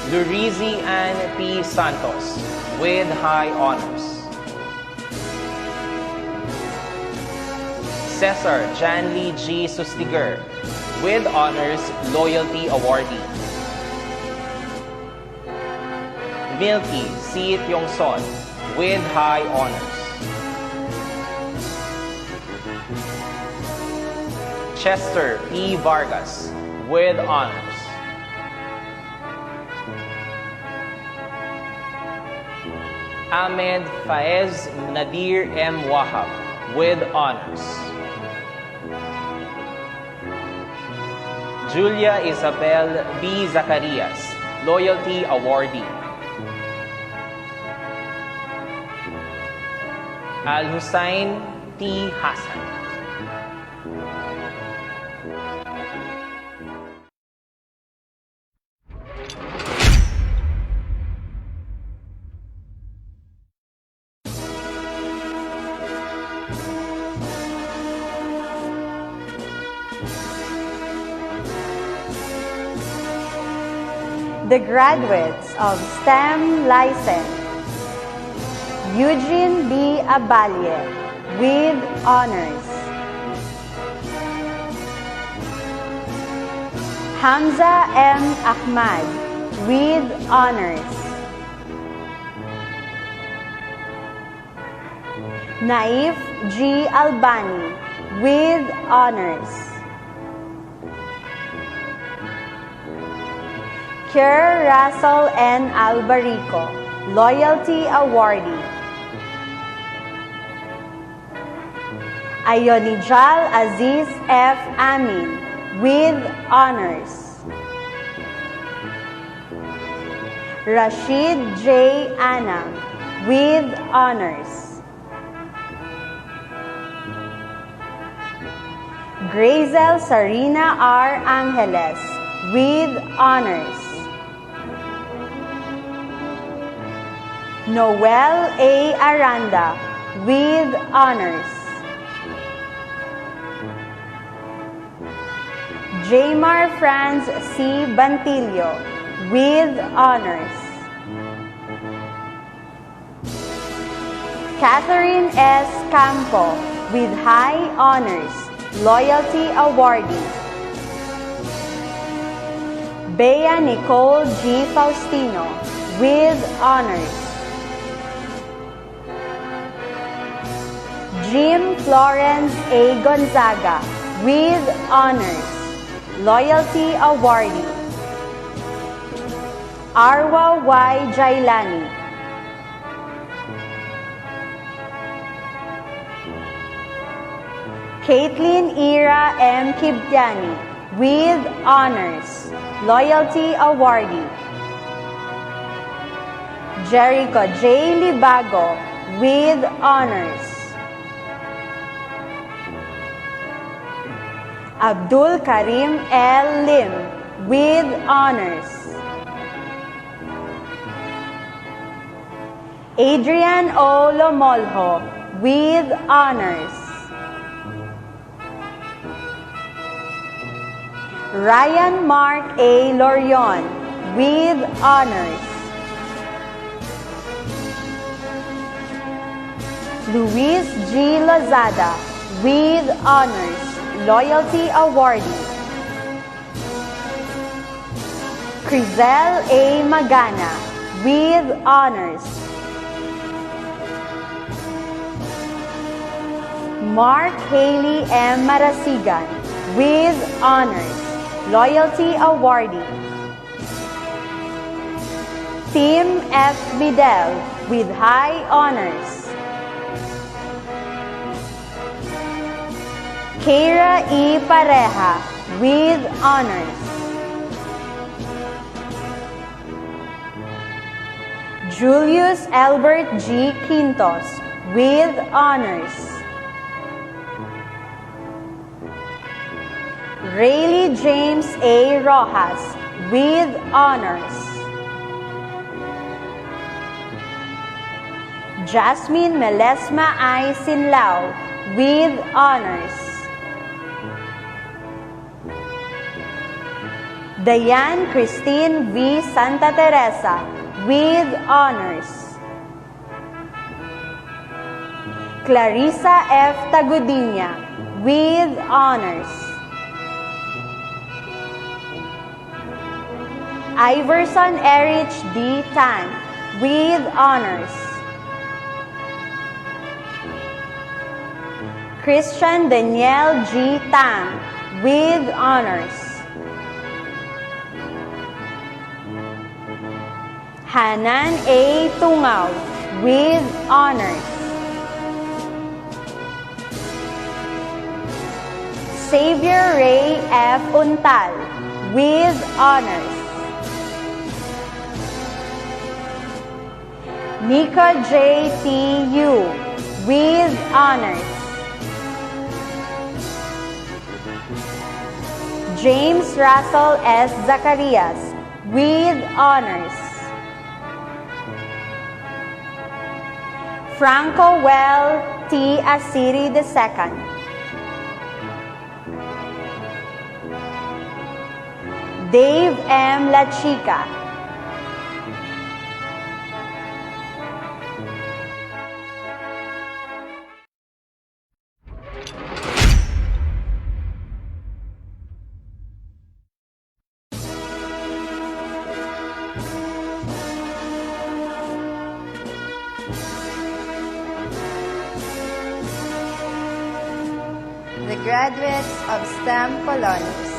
Lurizi Ann P. Santos, with high honors. Cesar Janly G. Sustiger, with honors loyalty awardee. Milky C. Tiongson, with high honors. Chester P. Vargas, with honors. Ahmed Faez Nadir M. Wahab, with honors. Julia Isabel B. Zacarias, loyalty awardee. Al Hussein T. Hassan. the graduates of STEM license, Eugene B. Abalye, with honors. Hamza M. Ahmad, with honors. Naif G. Albani, with honors. Kier Russell N. Albarico, Loyalty Awardee. Ayonijal Aziz F. Amin, with honors. Rashid J. Anam, with honors. Grazel Sarina R. Angeles, with honors. Noel A. Aranda, with honors. Jamar Franz C. Bantillo, with honors. Catherine S. Campo, with high honors, Loyalty Awardee. Bea Nicole G. Faustino, with honors. Jim Florence A. Gonzaga, with honors, Loyalty Awardee. Arwa Y. Jailani. Caitlin Ira M. Kibtiani, with honors, Loyalty Awardee. Jericho J. Libago, with honors. Abdul Karim L. Lim, with honors. Adrian O. Lomolho, with honors. Ryan Mark A. Lorion, with honors. Luis G. Lozada, with honors, Loyalty Awardee. Crizel A. Magana, with honors. Mark Haley M. Marasigan, with honors, Loyalty Awardee. Tim F. Bidel, with high honors. Keira E. Pareja, with honors. Julius Albert G. Quintos, with honors. Rayleigh James A. Rojas, with honors. Jasmine Melesma I. Sinlao, with honors. Diane Christine V. Santa Teresa, with honors. Clarissa F. Tagudinya, with honors. Iverson Erich D. Tan, with honors. Christian Daniel G. Tang, with honors. Hanan A. Tungaw, with honors. Xavier Ray F. Untal, with honors. Nika J. T. Yu, with honors. James Russell S. Zacarias, with honors. Franco Well T. Asiri II. Dave M. La Chica, graduates of STEM Polonus.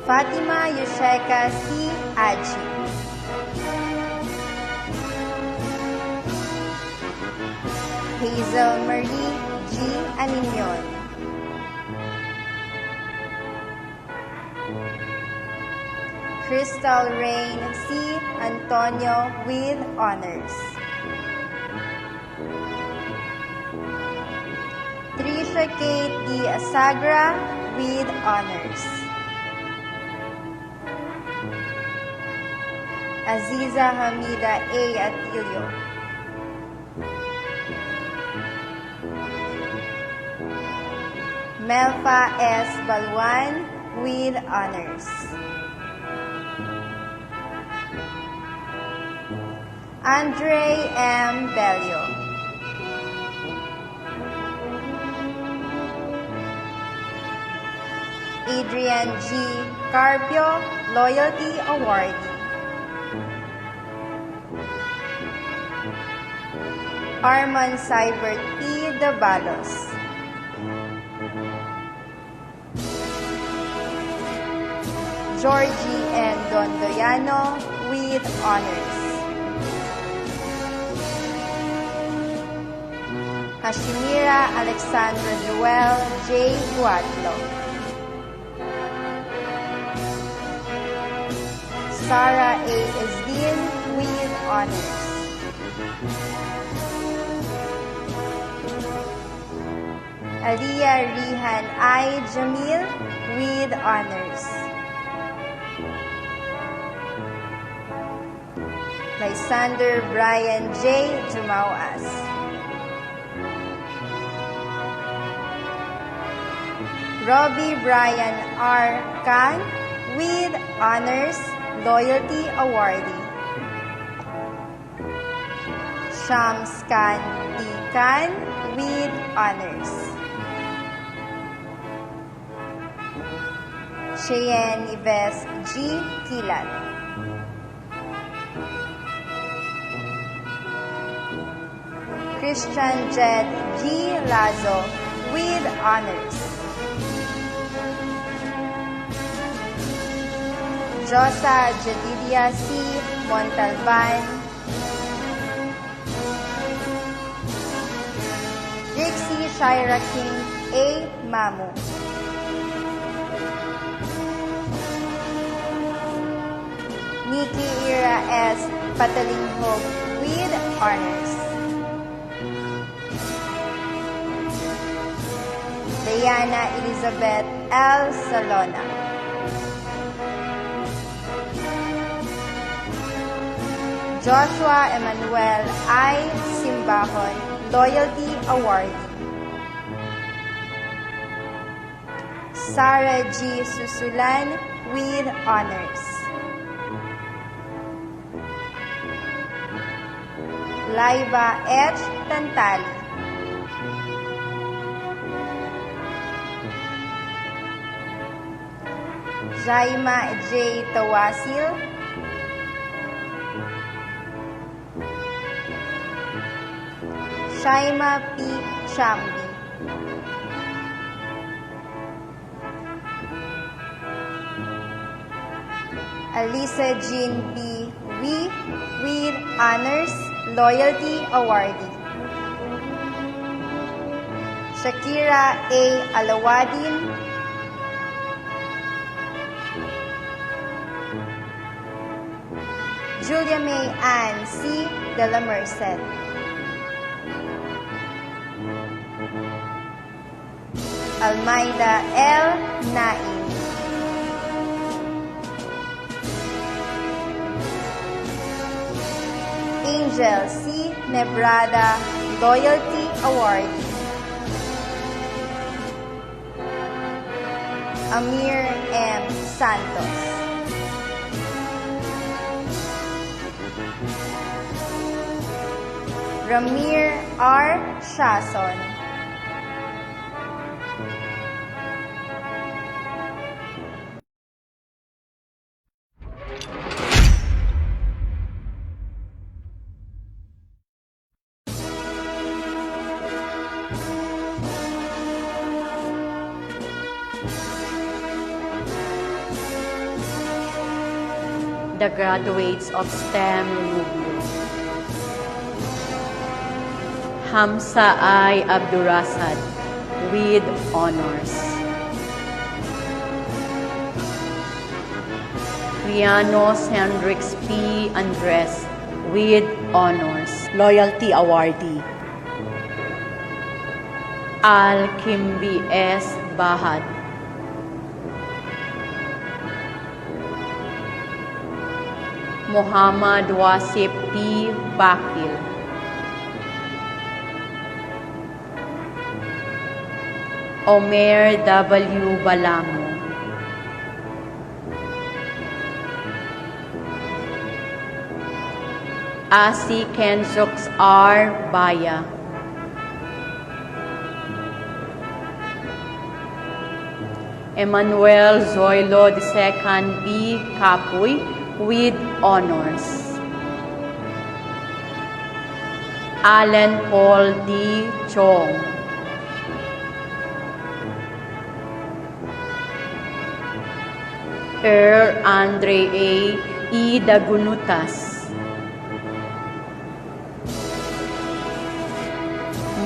Fatima Yusheka C. AdZU. Hazel Marie G. Aninion. Crystal Rain C. Antonio with honors. Trisha Kate D. Asagra with honors. Aziza Hamida A. Atilio. Melfa S. Balwan with honors. Andre M. Belio. Adrian G. Carpio, Loyalty Awardee. Arman Cybert P. Dabalos. Georgie N. Dondoyano with honors. Hashimira Alexandra Joel J. Guatlo. Sarah A. Isdin with honors. Aliyah Rihan I. Jamil with honors. Lysander Brian J. Jumauas. Robbie Brian R. Khan with honors, Loyalty Awardee. Shams Khan D. Khan with honors. Cheyenne Yves G. Kilat. Christian Jed G. Lazo with honors. Josa Jedidia C. Montalban. Dixie Shira King A. Mamu. Nikki Ira S. Patalinghog with honors. Diana Elizabeth L. Salona. Joshua Emmanuel I. Simbahon, Loyalty Awardee. Sarah G. Susulan with honors. Laiba H. Tantali. Jaima J. Tawasil. Shaima P. Shambi. Alisa Jean B. Wee with honors, Loyalty Awardee. Shakira A. Alawadin. Julia May Ann C. De La Merced. Almeida L. Naim. Angel C. Nebrada, Loyalty Awardee. Amir M. Santos. Ramir R. Shason. the graduates of STEM Rubio. Hamza I. Abdurasad with honors. Rianos Hendrix P. Andres with honors. Loyalty awardee. Al Kimbi S. Bahad. Muhammad Wasif P. Bakil. Omer W. Balamo. Asi Kenzox R. Baya. Emmanuel Zoilo II B. Kapoy with honors. Alan Paul D. Chong. Andre A. E. Dagunutas.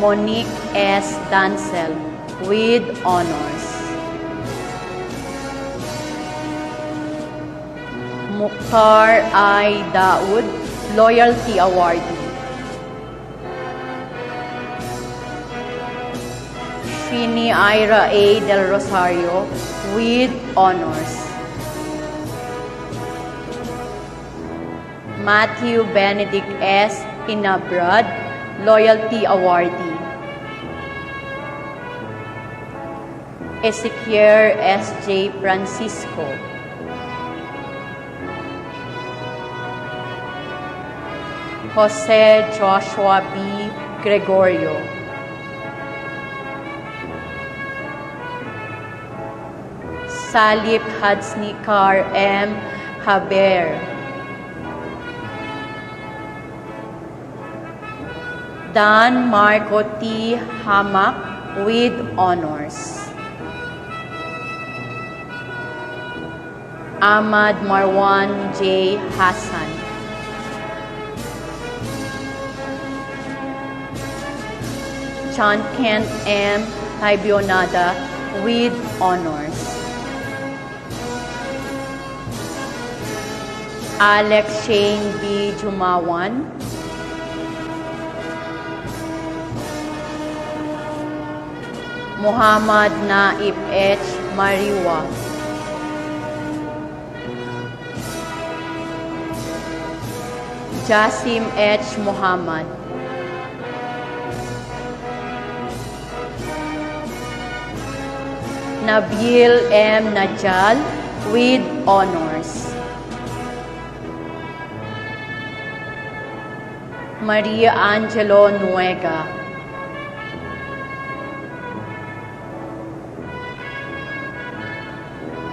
Monique S. Dancel with honors. Mukhtar I. Daoud, Loyalty Awardee. Shini Ira A. Del Rosario with honors. Matthew Benedict S. Inabrad, Loyalty Awardee. Ezequiel S. J. Francisco. Jose Joshua B. Gregorio. Salip Hadsnikar M. Haber. Dan Marco T. Hamak with honors. Ahmad Marwan J. Hassan. John Kent M. Taibionada with honors. Alex Shane B. Jumawan. Muhammad Naib H. Mariwa. Jasim H. Muhammad. Nabil M. Najal with honors. Maria Angelo Nuega.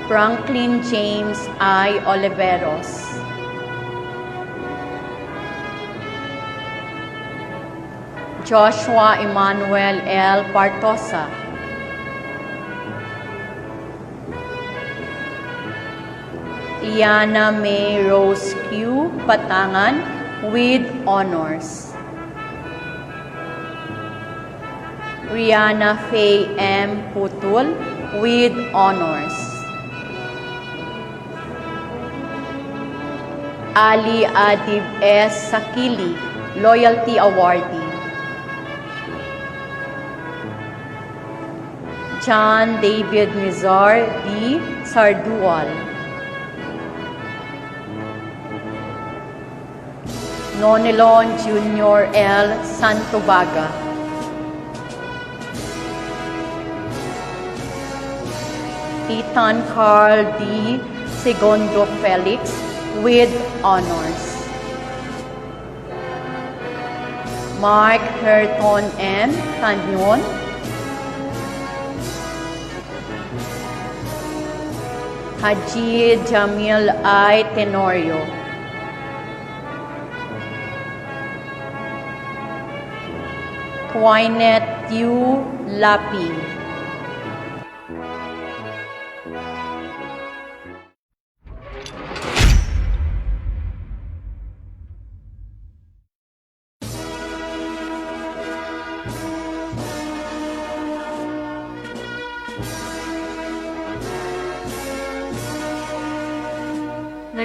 Franklin James I. Oliveros. Joshua Emmanuel L. Partosa. Iana May Rose Q. Patangan with honors. Rihanna Faye M. Putul with honors. Ali Adib S. Sakili, Loyalty Awardee. John David Mizar D. Sardual. Nonelon Jr. L. Santobaga. Ethan Carl D. Segundo Felix with honors. Mark Herton M. Tanyon. Haji Jamil I. Tenorio. Twinette U. Lapi.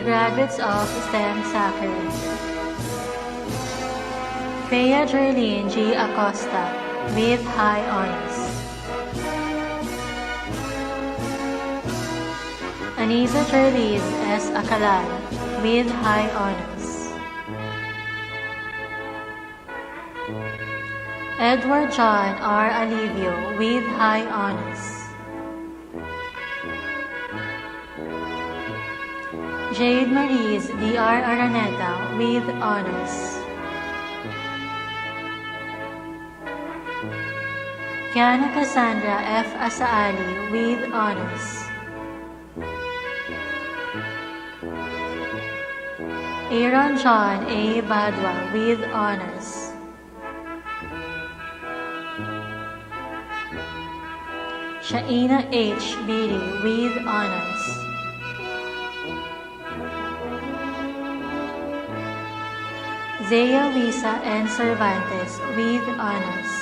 graduates of STEM Zachary. Thea Jerlene G. Acosta with high honors. Anisa Jerlene S. Acalan with high honors. Edward John R. Alivio with high honors. Jade Maries D.R. Araneta with honors. Kiana Cassandra F. Asaali with honors. Aaron John A. Badwa with honors. Shaina H. Biri with honors. Zea Wisa N. Cervantes with honors.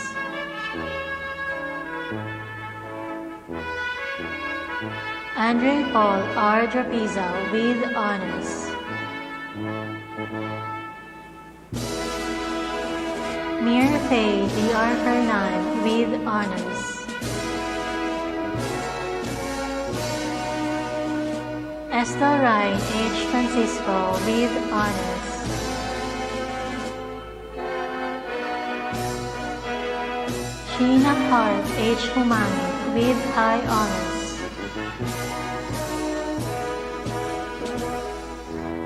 Andre Paul R. Drapiza with honors. Mir Faye D.R. Fernan with honors. Esther Ryan H. Francisco with honors. Sheena Hart H. Humami with high honors.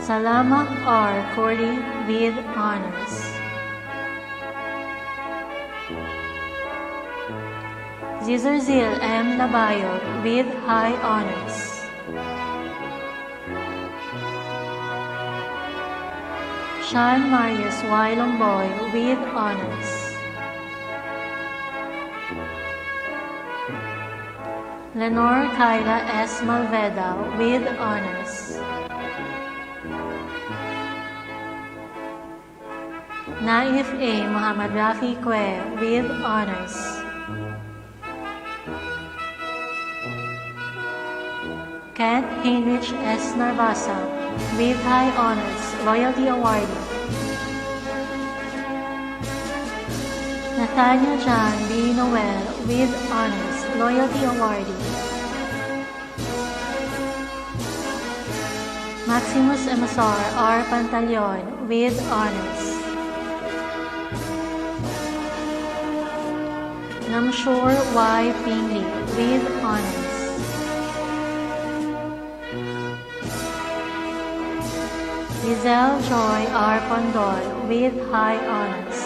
Salama R. Cordy with honors. Zizerzil M. Labayo with high honors. Sean Marius Y. Longboy with honors. Lenore Kyla S. Malveda with honors. Naif A. Muhammad Rafi Kwe with honors. Kent Heinrich S. Narvasa with high honors, Loyalty Awardee. Nathaniel John B. Noel with honors, Loyalty Awardee. Maximus Emasar R. Pantaleon with honors. Namshore Y. Pingley with honors. Giselle Joy R. Pondol with high honors.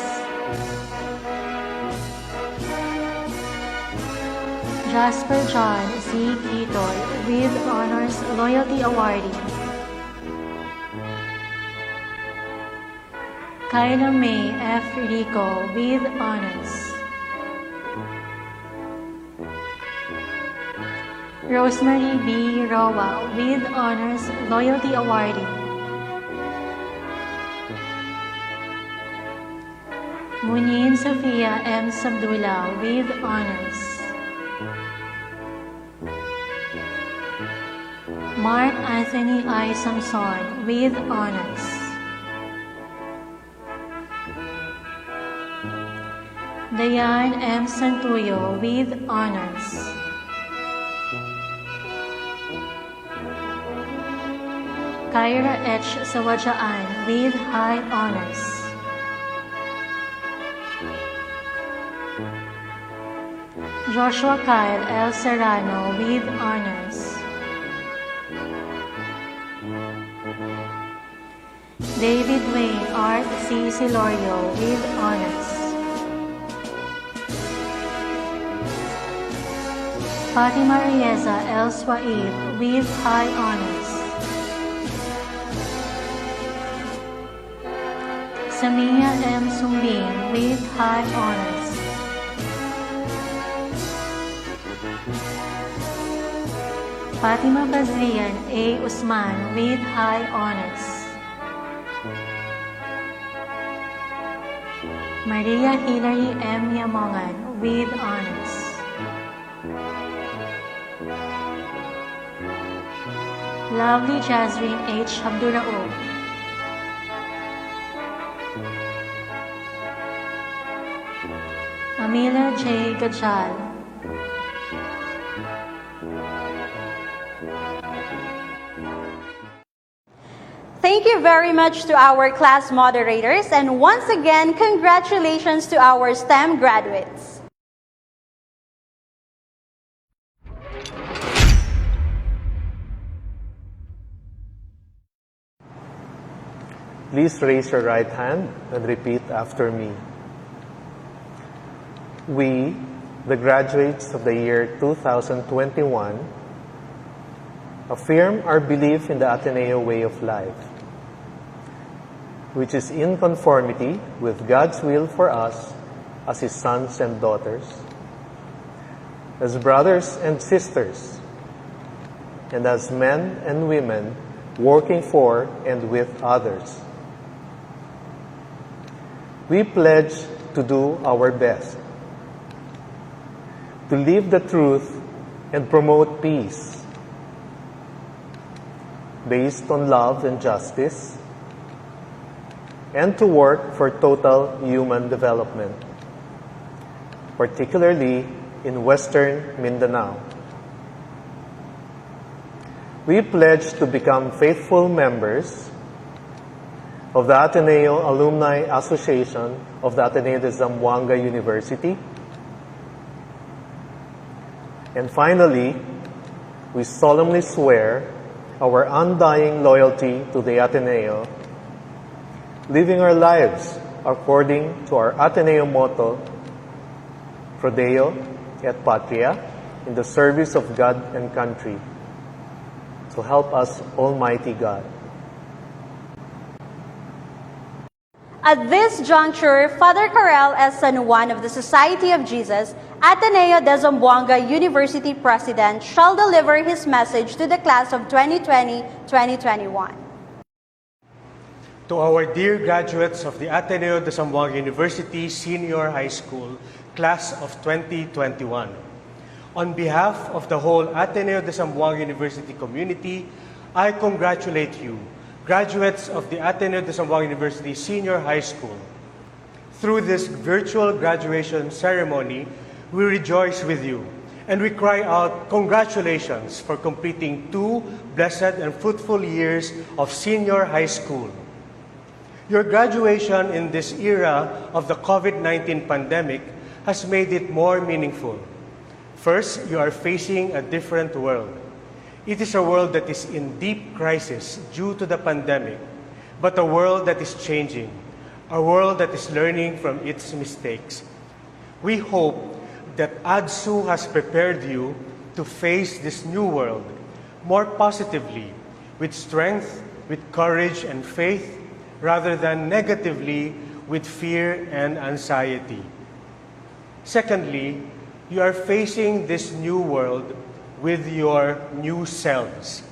Jasper John C. Quitoy with honors, Loyalty Awardee. Kyla May F. Rico with honors. Rosemary B. Roa with honors, Loyalty Awardee. Munin Sofia M. Sabdullah with honors. Mark Anthony I. Samson with honors. Dayan M. Santuyo with honors. Kyra H. Sawajaan with high honors. Joshua Kyle L. Serrano with honors. David Wayne Art C. Silorio with honors. Fatima Rieza L. Swaib with high honors. Samia M. Sumbing with high honors. Fatima Bazlian A. Usman with high honors. Maria Hilary M. Yamongan with honors. Lovely Jazreen H. Abdurao. Amila J. Gajal. Thank you very much to our class moderators, and once again, congratulations to our STEM graduates. Please raise your right hand and repeat after me. We, the graduates of the year 2021, affirm our belief in the Ateneo way of life, which is in conformity with God's will for us as His sons and daughters, as brothers and sisters, and as men and women working for and with others. We pledge to do our best, to live the truth and promote peace, based on love and justice, and to work for total human development, particularly in Western Mindanao. We pledge to become faithful members of the Ateneo Alumni Association of the Ateneo de Zamboanga University. And finally, we solemnly swear our undying loyalty to the Ateneo, living our lives according to our Ateneo motto, Prodeo et Patria, in the service of God and country. So help us, Almighty God. At this juncture, Father Carel S. San Juan of the Society of Jesus, Ateneo de Zamboanga University President, shall deliver his message to the class of 2020-2021. To our dear graduates of the Ateneo de Zamboanga University Senior High School, class of 2021, on behalf of the whole Ateneo de Zamboanga University community, I congratulate you, graduates of the Ateneo de Zamboanga University Senior High School. Through this virtual graduation ceremony, we rejoice with you, and we cry out congratulations for completing 2 blessed and fruitful years of senior high school. Your graduation in this era of the COVID-19 pandemic has made it more meaningful. First, you are facing a different world. It is a world that is in deep crisis due to the pandemic, but a world that is changing, a world that is learning from its mistakes. We hope that AdZU has prepared you to face this new world more positively, with strength, with courage and faith, rather than negatively with fear and anxiety. Secondly, you are facing this new world with your new selves.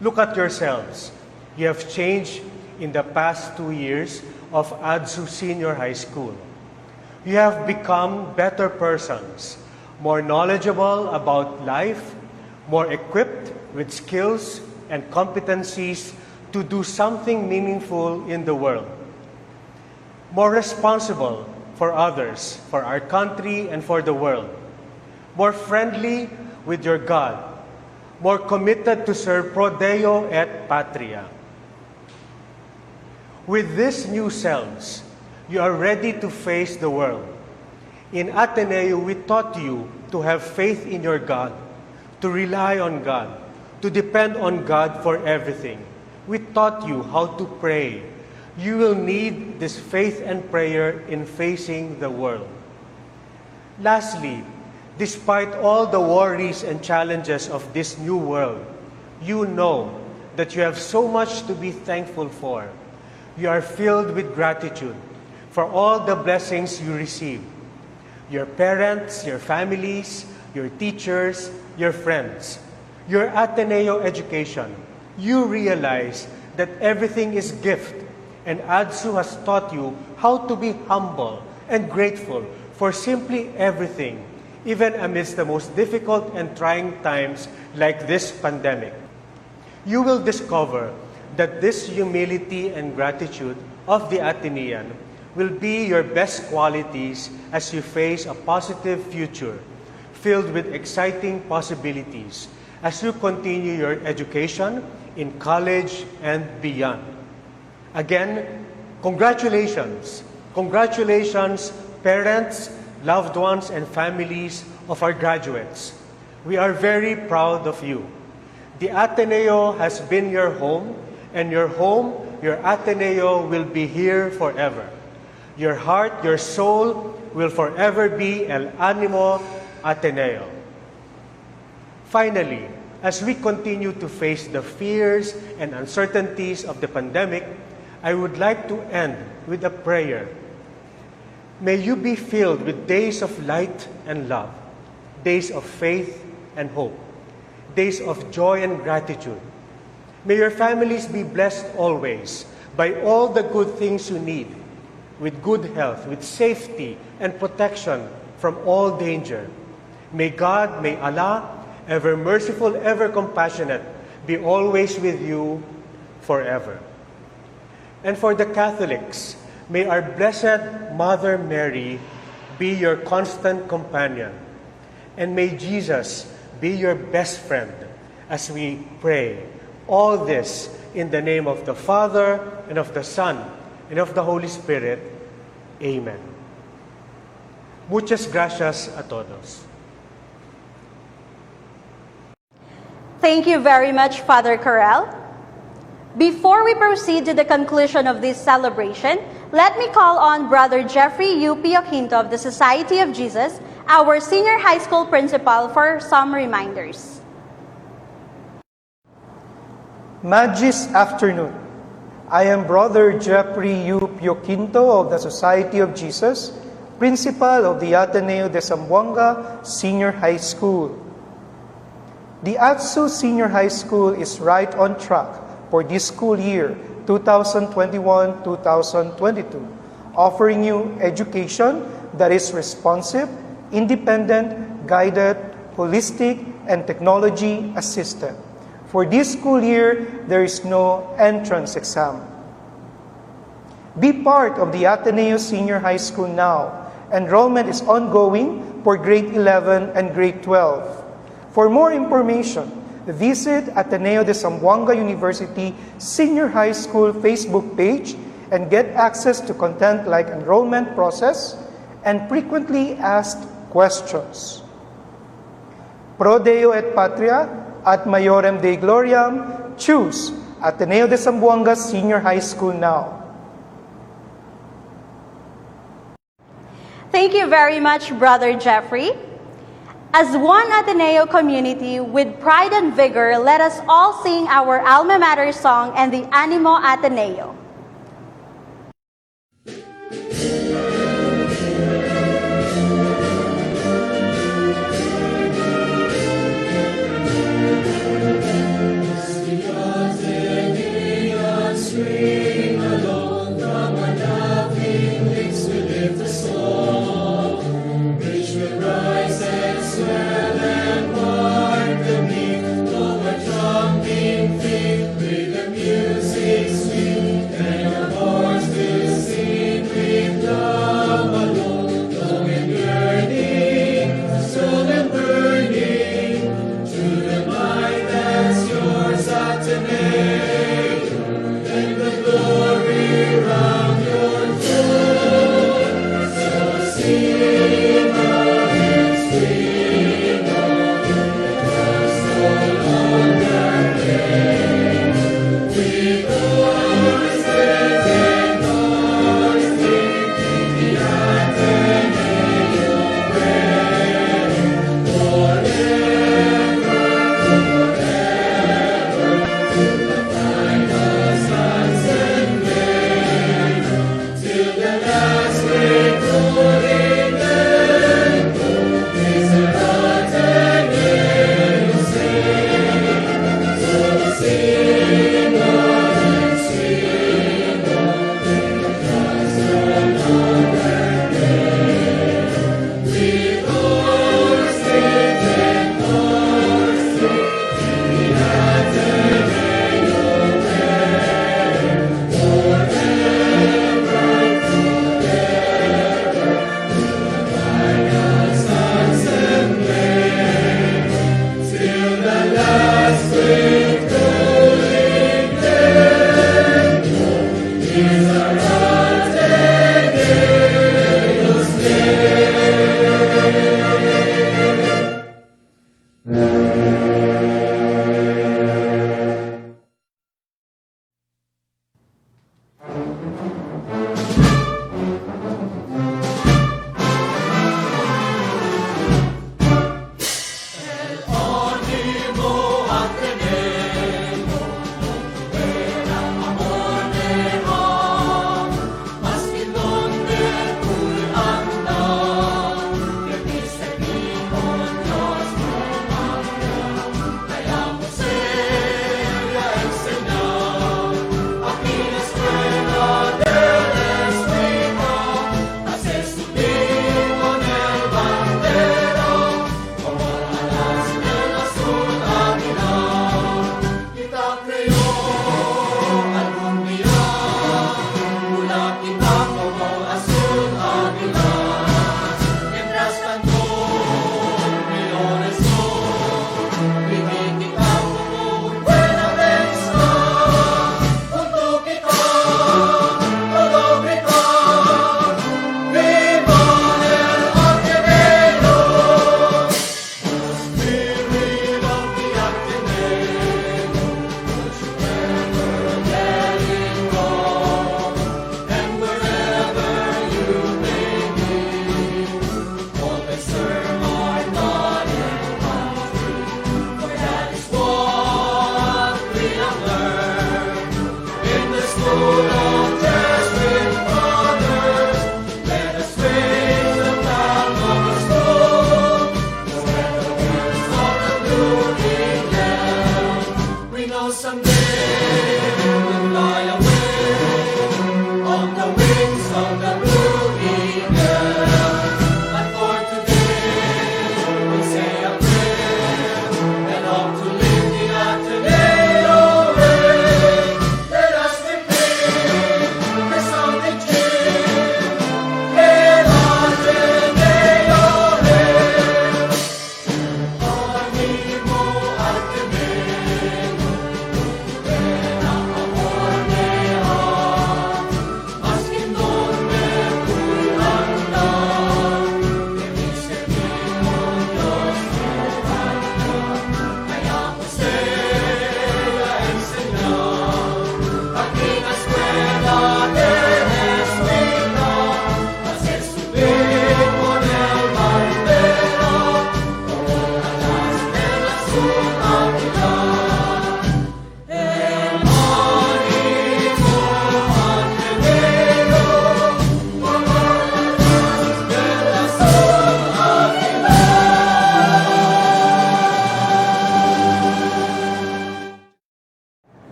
Look at yourselves. You have changed in the past 2 years of AdZU Senior High School. You have become better persons, more knowledgeable about life, more equipped with skills and competencies to do something meaningful in the world, more responsible for others, for our country and for the world, more friendly with your God, more committed to serve Prodeo et Patria. With these new selves, you are ready to face the world. In Ateneo, we taught you to have faith in your God, to rely on God, to depend on God for everything. We taught you how to pray. You will need this faith and prayer in facing the world. Lastly, despite all the worries and challenges of this new world, you know that you have so much to be thankful for. You are filled with gratitude for all the blessings you receive. Your parents, your families, your teachers, your friends, your Ateneo education. You realize that everything is gift, and AdZU has taught you how to be humble and grateful for simply everything, even amidst the most difficult and trying times like this pandemic. you will discover that this humility and gratitude of the Atenean will be your best qualities as you face a positive future filled with exciting possibilities as you continue your education in college and beyond. Again, congratulations. Congratulations, parents, loved ones, and families of our graduates. We are very proud of you. The Ateneo has been your home, and your home, your Ateneo, will be here forever. Your heart, your soul will forever be El Animo Ateneo. Finally, as we continue to face the fears and uncertainties of the pandemic, I would like to end with a prayer. May you be filled with days of light and love, days of faith and hope, days of joy and gratitude. May your families be blessed always by all the good things you need, with good health, with safety and protection from all danger. May God, may Allah, ever merciful, ever compassionate, be always with you forever. And for the Catholics, may our Blessed Mother Mary be your constant companion. And may Jesus be your best friend as we pray. All this in the name of the Father, and of the Son, and of the Holy Spirit. Amen. Muchas gracias a todos. Thank you very much, Father Corral. Before we proceed to the conclusion of this celebration, let me call on Brother Jeffrey U. Pioquinto of the Society of Jesus, our senior high school principal, for some reminders. Magis afternoon. I am Brother Jeffrey U. Pioquinto of the Society of Jesus, principal of the Ateneo de Zamboanga Senior High School. The AdZU Senior High School is right on track for this school year, 2021-2022, offering you education that is responsive, independent, guided, holistic, and technology-assisted. For this school year, there is no entrance exam. Be part of the Ateneo Senior High School now. Enrollment is ongoing for grade 11 and grade 12. For more information, visit Ateneo de Zamboanga University Senior High School Facebook page and get access to content like enrollment process and frequently asked questions. Pro Deo et Patria, at Maiorem Dei Gloriam, choose Ateneo de Zamboanga Senior High School now. Thank you very much, Brother Jeffrey. As one Ateneo community, with pride and vigor, let us all sing our alma mater song and the Animo Ateneo. With the music sweet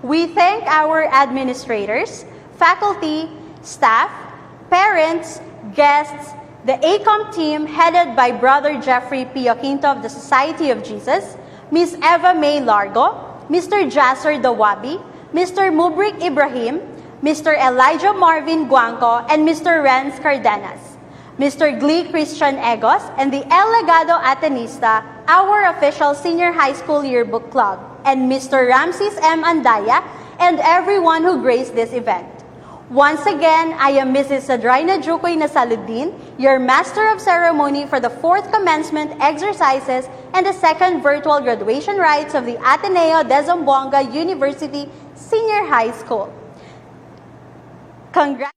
We thank our administrators, faculty, staff, parents, guests, the ACOM team headed by Brother Jeffrey P. Aquinto of the Society of Jesus, Ms. Eva May Largo, Mr. Jasser Dawabi, Mr. Mubrik Ibrahim, Mr. Elijah Marvin Guanco, and Mr. Renz Cardenas, Mr. Glee Christian Egos, and the El Legado Atenista, our official senior high school yearbook club, and Mr. Ramses M. Andaya, and everyone who graced this event. Once again, I am Mrs. Sadraina Jukoy Nasaluddin, your Master of Ceremony for the 4th Commencement exercises and the 2nd virtual graduation rites of the Ateneo de Zamboanga University Senior High School. Congrats.